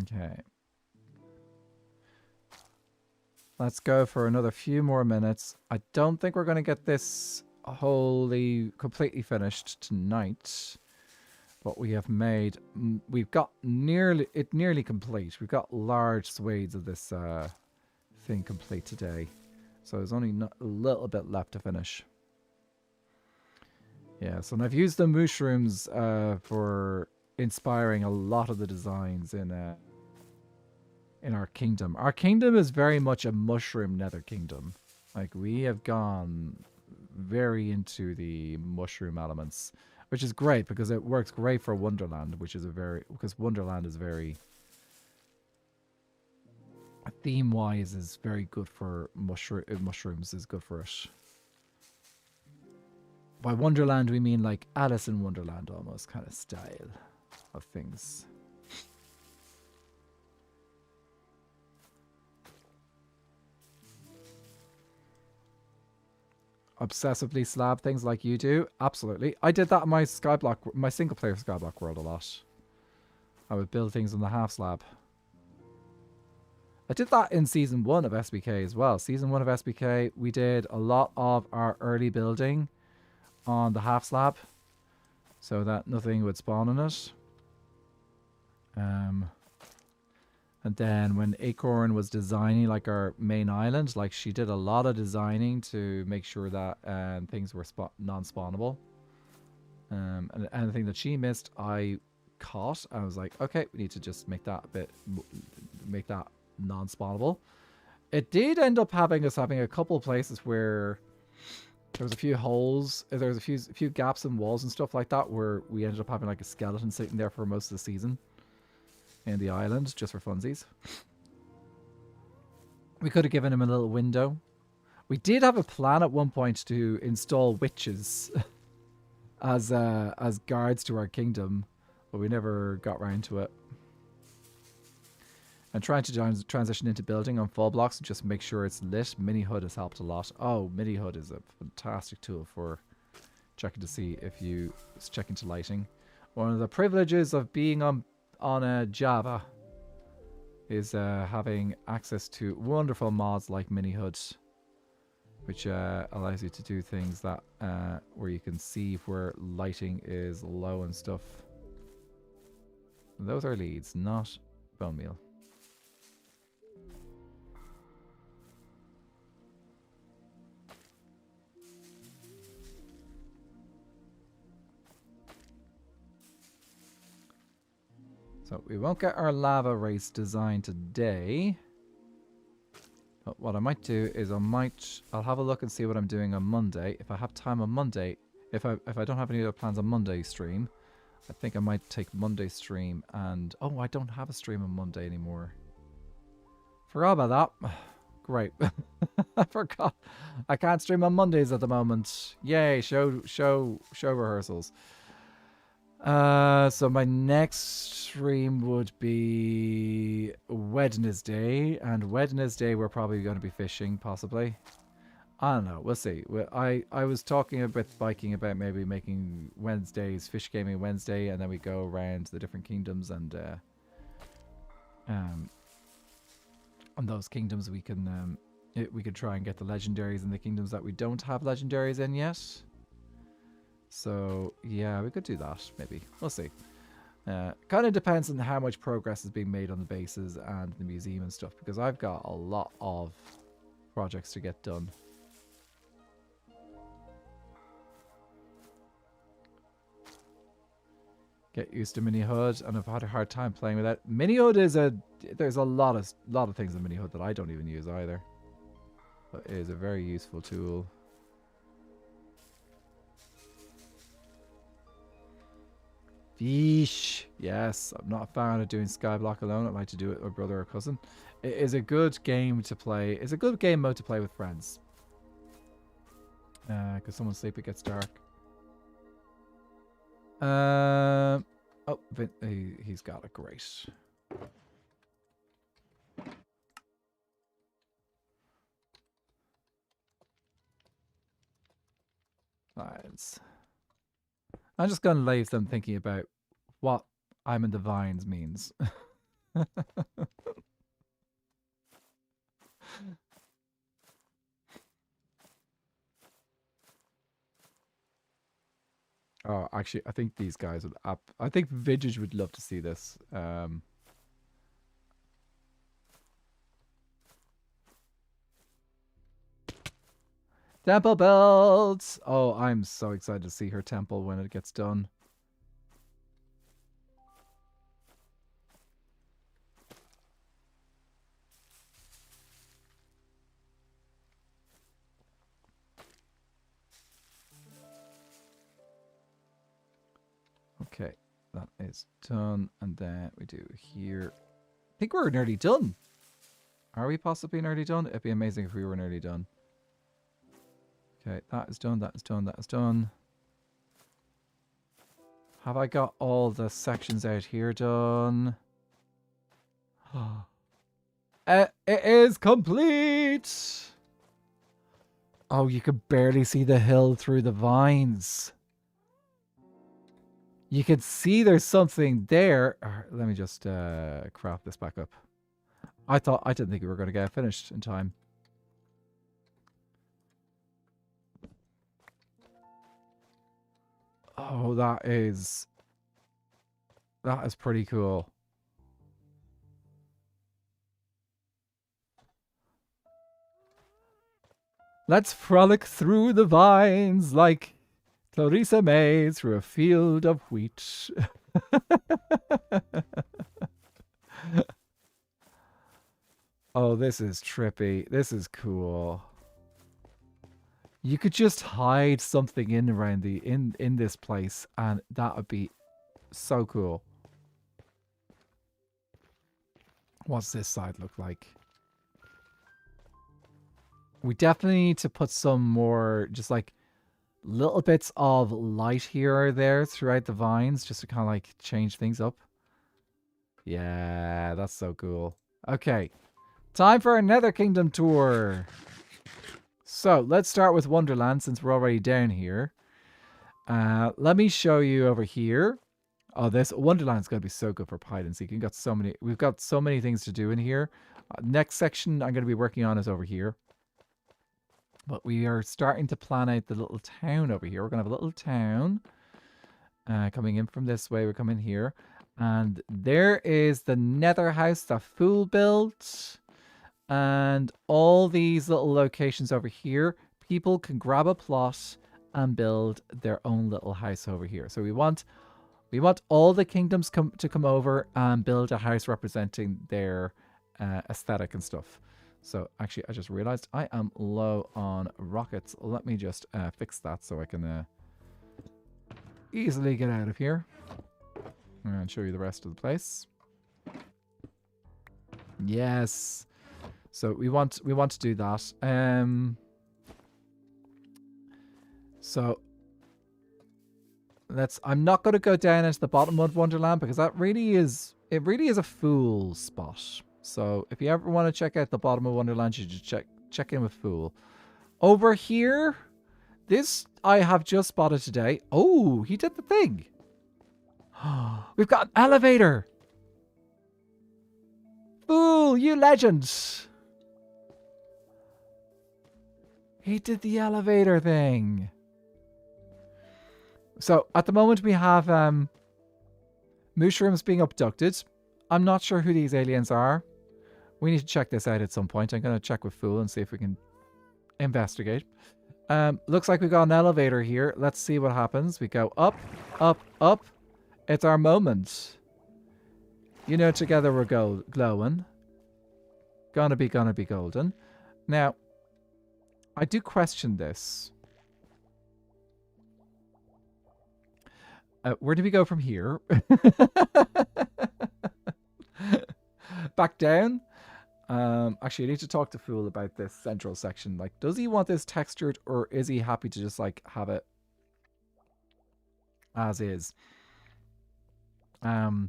[SPEAKER 1] Okay. Let's go for another few more minutes. I don't think we're going to get this wholly, completely finished tonight. But we have made, we've got nearly complete. We've got large swathes of this thing complete today. So there's only a little bit left to finish. Yeah, so I've used the mushrooms for inspiring a lot of the designs in our kingdom. Our kingdom is very much a mushroom Nether Kingdom. Like, we have gone very into the mushroom elements, which is great because it works great for Wonderland, which is because Wonderland is very theme-wise is very good for mushrooms is good for it. By Wonderland we mean like Alice in Wonderland almost kind of style of things. Obsessively slab things like you do? Absolutely. I did that in my Skyblock, my single player Skyblock world a lot. I would build things on the half slab. I did that in Season 1 of SBK as well. Season 1 of SBK, we did a lot of our early building on the half slab so that nothing would spawn in it. And then when Acorn was designing like our main island, like she did a lot of designing to make sure that things were non-spawnable. And anything that she missed, I caught. I was like, okay, we need to just make that a bit, make that non-spawnable. It did end up having us having a couple of places where there was a few holes, there was a few gaps in walls and stuff like that where we ended up having like a skeleton sitting there for most of the season in the island, just for funsies. We could have given him a little window. We did have a plan at one point to install witches as guards to our kingdom, but we never got round to it. And trying to transition into building on full blocks and just make sure it's lit. Mini HUD has helped a lot. Oh, Mini HUD is a fantastic tool for checking to see if you check into lighting. One of the privileges of being on a Java is having access to wonderful mods like Mini HUD, which allows you to do things that where you can see where lighting is low and stuff. Those are leads, not bone meal. So we won't get our lava race design today. But what I might do is I'll have a look and see what I'm doing on Monday. If I have time on Monday, if I don't have any other plans on Monday stream, I think I might take Monday stream and oh, I don't have a stream on Monday anymore. Forgot about that. Great. I forgot. I can't stream on Mondays at the moment. Yay, show rehearsals. So my next stream would be Wednesday, and Wednesday we're probably going to be fishing, possibly. I don't know. We'll see. I was talking a bit biking about maybe making Wednesdays fish gaming Wednesday, and then we go around the different kingdoms and on those kingdoms we can try and get the legendaries in the kingdoms that we don't have legendaries in yet. So, yeah, we could do that, maybe. We'll see. Kind of depends on how much progress is being made on the bases and the museum and stuff, because I've got a lot of projects to get done. Get used to Mini HUD, and I've had a hard time playing with that. Mini HUD is there's a lot of things in Mini HUD that I don't even use either. But it is a very useful tool. Yeesh. Yes, I'm not a fan of doing Skyblock alone. I'd like to do it with my brother or cousin. It is a good game to play. It's a good game mode to play with friends. Because someone's asleep, it gets dark. Oh, he's got it. Great. Vines. I'm just going to leave them thinking about what I'm in the vines means. Oh, actually, I think these guys would I think Vintage would love to see this. Temple built! Oh, I'm so excited to see her temple when it gets done. Okay, that is done. And then we do here. I think we're nearly done. Are we possibly nearly done? It'd be amazing if we were nearly done. Okay, that is done, that is done, that is done. Have I got all the sections out here done? It is complete! Oh, you can barely see the hill through the vines. You can see there's something there. Let me just craft this back up. I didn't think we were going to get it finished in time. Oh, that is pretty cool. Let's frolic through the vines like Clarissa May through a field of wheat. Oh, this is trippy. This is cool. You could just hide something in around the in this place, and that would be so cool. What's this side look like? We definitely need to put some more, just like little bits of light here or there throughout the vines, just to kind of like change things up. Yeah, that's so cool. Okay, time for a Nether Kingdom tour. So let's start with Wonderland since we're already down here. Let me show you over here. Oh, this Wonderland's gonna be so good for hide and seek. We've got so many things to do in here. Next section I'm gonna be working on is over here. But we are starting to plan out the little town over here. We're gonna have a little town coming in from this way. We're coming here, and there is the Nether house that Fool built, and all these little locations over here. People can grab a plot and build their own little house over here. So we want all the kingdoms to come over and build a house representing their aesthetic and stuff. So actually, I just realized I am low on rockets. Let me just fix that so I can easily get out of here and show you the rest of the place. Yes. So we want to do that. So I'm not going to go down into the bottom of Wonderland because it really is a fool spot. So if you ever want to check out the bottom of Wonderland, you should check in with Fool. Over here, this I have just spotted today. Oh, he did the thing. We've got an elevator. Fool, you legend. He did the elevator thing. So at the moment we have mushrooms being abducted. I'm not sure who these aliens are. We need to check this out at some point. I'm going to check with Fool and see if we can investigate. Looks like we got an elevator here. Let's see what happens. We go up, up, up. It's our moment. You know, together we're glowing. Gonna be golden. Now, I do question this. Where do we go from here? Back down? Actually, I need to talk to Fool about this central section. Like, does he want this textured, or is he happy to just, like, have it as is? So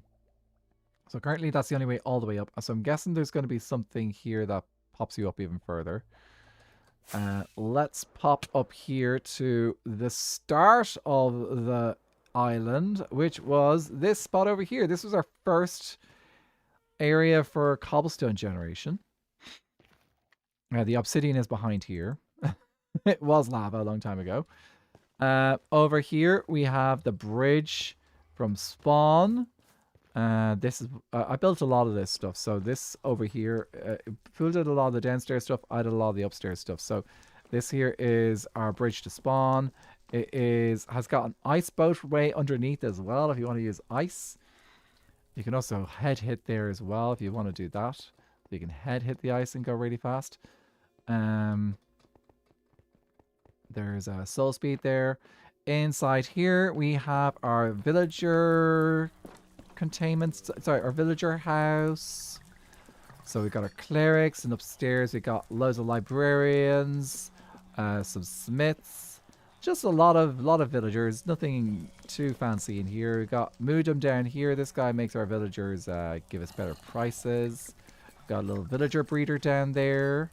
[SPEAKER 1] currently that's the only way all the way up. So I'm guessing there's going to be something here that pops you up even further. Let's pop up here to the start of the island, which was this spot over here. This was our first area for cobblestone generation. The obsidian is behind here. It was lava a long time ago. Over here we have the bridge from spawn. This is I built a lot of this stuff. So this over here, Fool did a lot of the downstairs stuff. I did a lot of the upstairs stuff. So this here is our bridge to spawn. It has got an ice boat way underneath as well if you want to use ice. You can also head hit there as well if you want to do that. You can head hit the ice and go really fast. There's a soul speed there. Inside here we have our villager containment. Sorry, our villager house. So we got our clerics, and upstairs we got loads of librarians, some smiths. Just a lot of villagers. Nothing too fancy in here. We got Moodum down here. This guy makes our villagers give us better prices. Got a little villager breeder down there.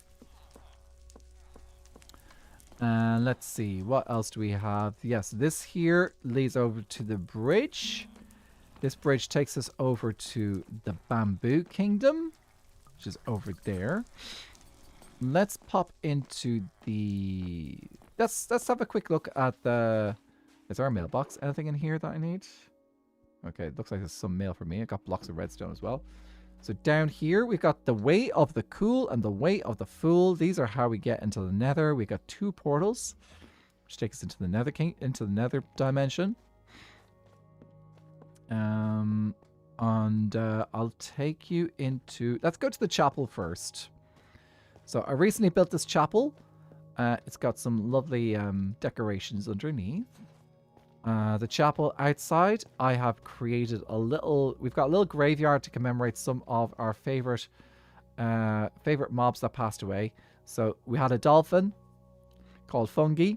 [SPEAKER 1] And let's see, what else do we have? Yes, this here leads over to the bridge. This bridge takes us over to the Bamboo Kingdom, which is over there. Let's pop into the... Let's have a quick look at the... Is there a mailbox? Anything in here that I need? Okay, it looks like there's some mail for me. I got blocks of redstone as well. So down here, we've got the Way of the Cool and the Way of the Fool. These are how we get into the Nether. We got 2 portals, which take us into the Nether dimension. And I'll take you into... Let's go to the chapel first. So I recently built this chapel. It's got some lovely decorations underneath. The chapel outside, I have created a little... We've got a little graveyard to commemorate some of our favorite mobs that passed away. So we had a dolphin called Fungi,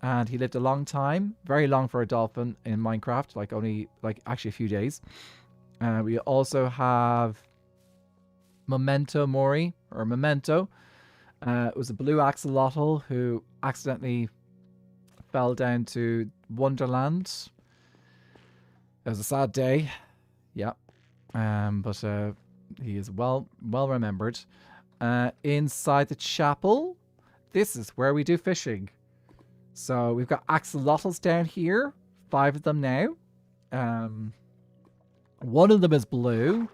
[SPEAKER 1] and he lived a long time, very long for a dolphin in Minecraft, actually a few days. We also have Memento Mori, or Memento. It was a blue axolotl who accidentally fell down to Wonderland. It was a sad day, yeah. But he is well remembered. Inside the chapel, this is where we do fishing. So we've got axolotls down here, 5 of them now. One of them is blue.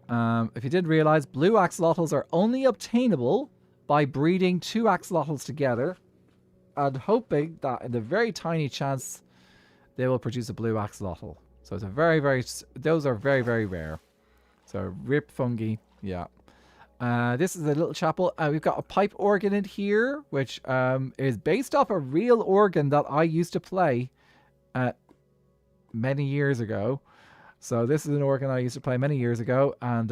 [SPEAKER 1] If you didn't realize, blue axolotls are only obtainable by breeding 2 axolotls together and hoping that in the very tiny chance they will produce a blue axolotl. So it's a those are very, very rare. So rip Fungi, yeah. This is a little chapel. We've got a pipe organ in here, which is based off a real organ that I used to play many years ago. So this is an organ I used to play many years ago, and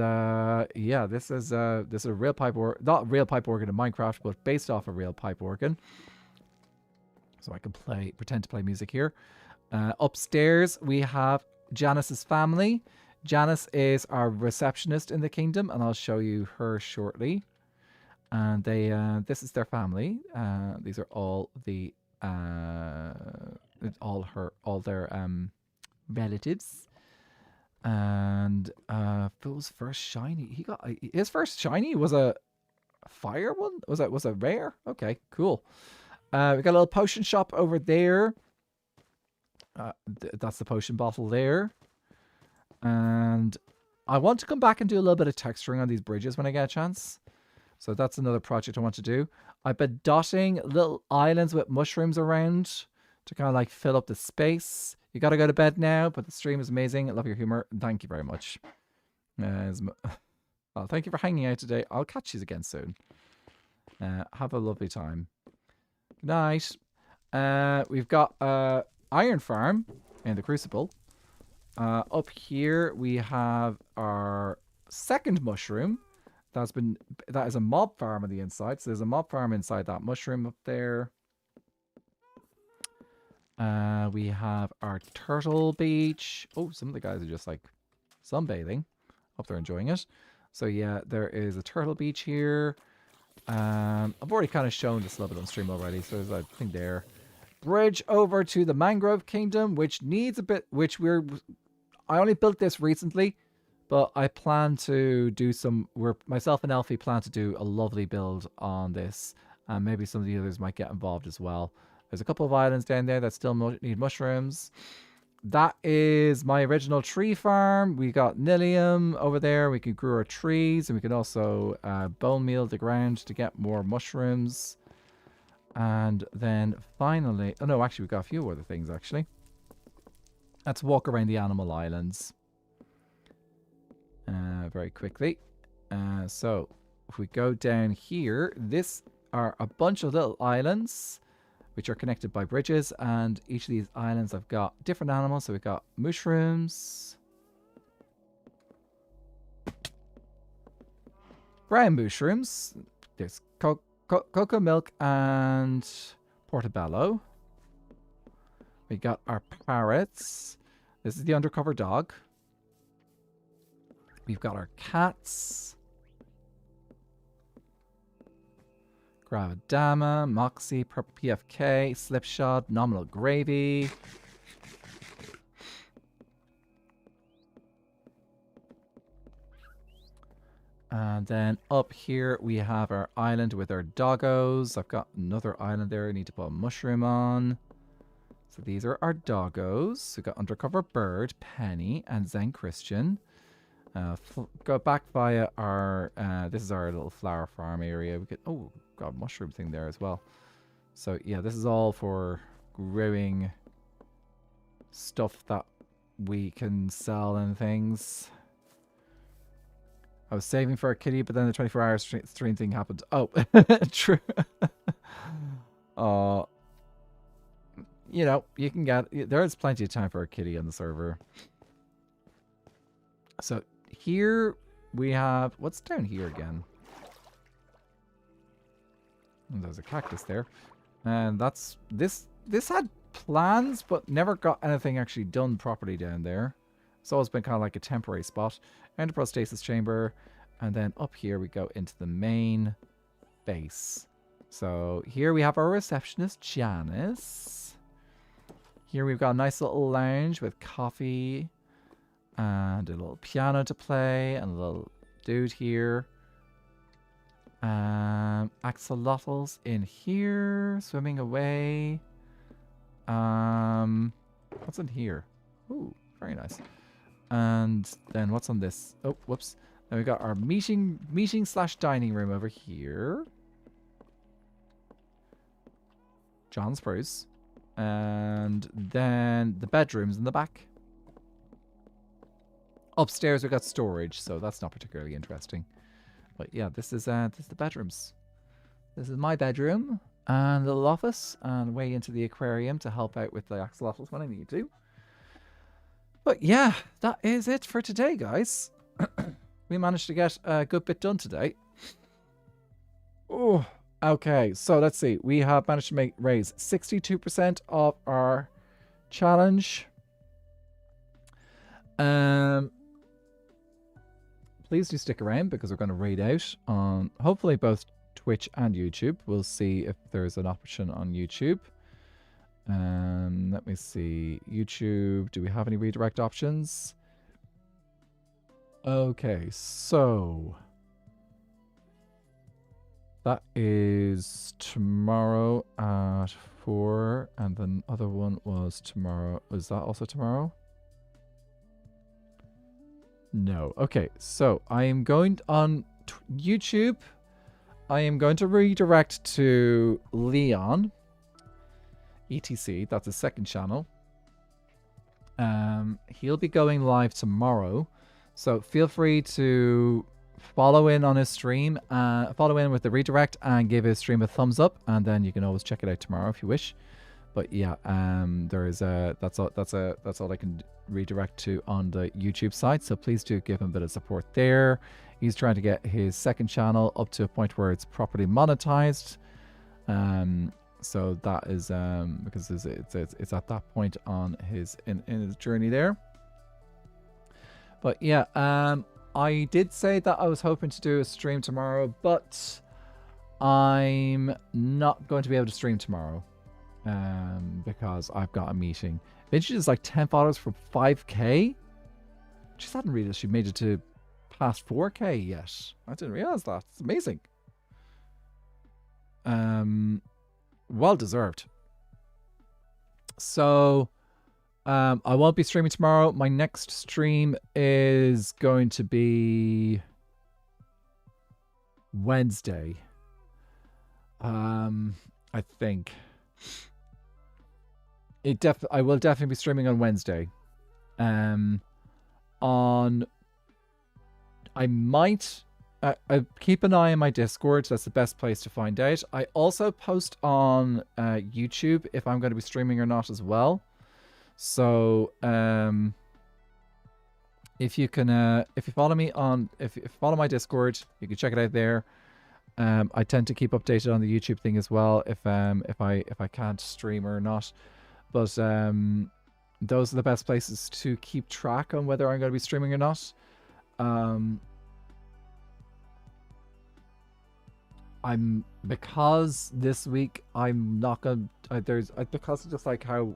[SPEAKER 1] yeah, this is a real pipe organ, not a real pipe organ in Minecraft, but based off a real pipe organ. So I can pretend to play music here. Upstairs we have Janice's family. Janice is our receptionist in the kingdom, and I'll show you her shortly. And this is their family. These are all their relatives. And Phil's first shiny. His first shiny was a fire one. Was it rare? Okay, cool. We got a little potion shop over there. That's the potion bottle there. And I want to come back and do a little bit of texturing on these bridges when I get a chance. So that's another project I want to do. I've been dotting little islands with mushrooms around to kind of like fill up the space. You got to go to bed now, but the stream is amazing. I love your humor. Thank you very much. Well, thank you for hanging out today. I'll catch you again soon. Have a lovely time. Good night. We've got Iron Farm in the Crucible. Up here we have our second mushroom. That is a mob farm on the inside. So there's a mob farm inside that mushroom up there. We have our turtle beach. Oh, some of the guys are just like sunbathing. Hope they're enjoying it. So yeah, there is a turtle beach here. I've already kind of shown this a little bit on stream already. So there's a thing there. Bridge over to the Mangrove Kingdom, which needs a bit, I only built this recently, but I plan to do myself and Elfie plan to do a lovely build on this. And maybe some of the others might get involved as well. There's a couple of islands down there that still need mushrooms. That is my original tree farm. We got Nilium over there. We can grow our trees, and we can also bone meal the ground to get more mushrooms. And then finally... Oh, no, actually, we've got a few other things, actually. Let's walk around the animal islands very quickly. So, if we go down here, this are a bunch of little islands which are connected by bridges, and each of these islands have got different animals. So we've got mushrooms, brown mushrooms, there's cocoa milk and portobello. We got our parrots. This is the undercover dog. We've got our cats. Gravidama, Moxie, Purple PFK, Slipshod, Nominal Gravy. And then up here we have our island with our doggos. I've got another island there I need to put a mushroom on. So these are our doggos. We've got Undercover Bird, Penny, and Zen Christian. Go back via our... this is our little flower farm area. We could... Oh, got a mushroom thing there as well. So yeah, this is all for growing stuff that we can sell and things. I was saving for a kitty, but then the 24-hour stream thing happened. Oh, true. You know, you can get... There is plenty of time for a kitty on the server. So here we have... What's down here again? Oh, there's a cactus there. And that's... This had plans, but never got anything actually done properly down there. It's always been kind of like a temporary spot. Enterostasis chamber. And then up here we go into the main base. So here we have our receptionist, Janice. Here we've got a nice little lounge with coffee and a little piano to play and a little dude here. Axolotls in here, swimming away. What's in here? Ooh, very nice. And then what's on this? Oh, whoops. Then we got our meeting slash dining room over here. John Spruce. And then the bedrooms in the back. Upstairs we got storage, so that's not particularly interesting. But yeah, this is the bedrooms. This is my bedroom and a little office and way into the aquarium to help out with the axolotls when I need to. But yeah, that is it for today, guys. We managed to get a good bit done today. Oh, okay. So let's see. We have managed to raise 62% of our challenge. Please do stick around because we're going to raid out on hopefully both Twitch and YouTube. We'll see if there's an option on YouTube. Let me see. YouTube, do we have any redirect options? Okay, so that is tomorrow at 4, and the other one was tomorrow. Is that also tomorrow? No. Okay, so I am going on YouTube. I am going to redirect to Leon. ETC, that's his second channel. He'll be going live tomorrow. So feel free to follow in on his stream, follow in with the redirect and give his stream a thumbs up, and then you can always check it out tomorrow if you wish. But yeah, there is that's all I can redirect to on the YouTube side. So please do give him a bit of support there. He's trying to get his second channel up to a point where it's properly monetized. So that is because it's at that point on his in his journey there. But yeah, I did say that I was hoping to do a stream tomorrow, but I'm not going to be able to stream tomorrow because I've got a meeting. Vinci is like 10 followers from 5k. She hadn't realized she made it to past 4k yet. I didn't realize that. It's amazing. Well deserved. So I won't be streaming tomorrow. My next stream is going to be Wednesday. I think I will definitely be streaming on Wednesday. I might keep an eye on my Discord. That's the best place to find out. I also post on YouTube if I'm going to be streaming or not as well. So if you follow me on if you follow my Discord, you can check it out there. I tend to keep updated on the YouTube thing as well if I can't stream or not. But those are the best places to keep track on whether I'm going to be streaming or not. Because this week I'm not going because of just like how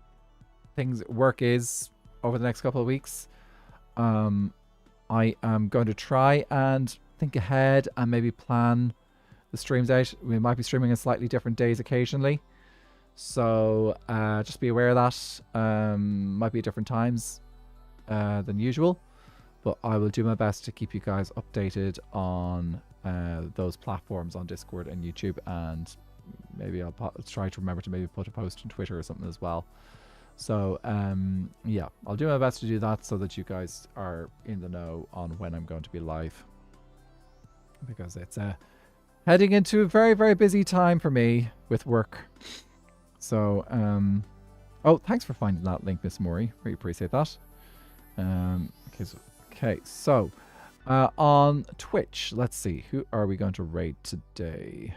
[SPEAKER 1] work is over the next couple of weeks. I am going to try and think ahead and maybe plan the streams out. We might be streaming on slightly different days occasionally. So just be aware of that. Might be at different times than usual. But I will do my best to keep you guys updated on those platforms on Discord and YouTube. And maybe I'll try to remember to maybe put a post on Twitter or something as well. So, yeah, I'll do my best to do that so that you guys are in the know on when I'm going to be live. Because it's heading into a very, very busy time for me with work. So, oh, thanks for finding that link, Miss Maury. Really appreciate that. Okay, so on Twitch, let's see. Who are we going to raid today?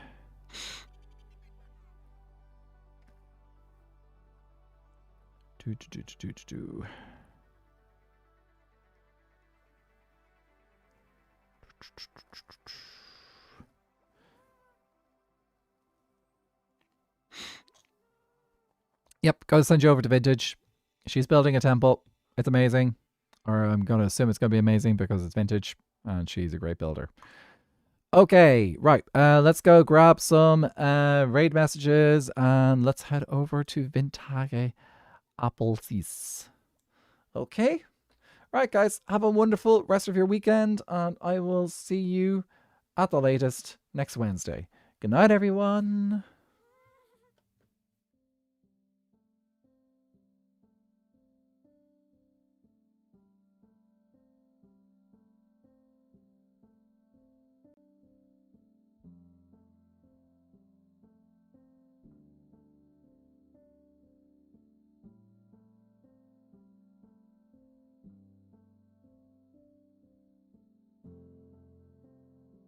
[SPEAKER 1] Yep, gotta send you over to Vintage. She's building a temple. It's amazing. Or I'm going to assume it's going to be amazing because it's Vintage and she's a great builder. Okay, right. Let's go grab some raid messages and let's head over to Vintage Appleseas. Okay. Right, guys. Have a wonderful rest of your weekend and I will see you at the latest next Wednesday. Good night, everyone.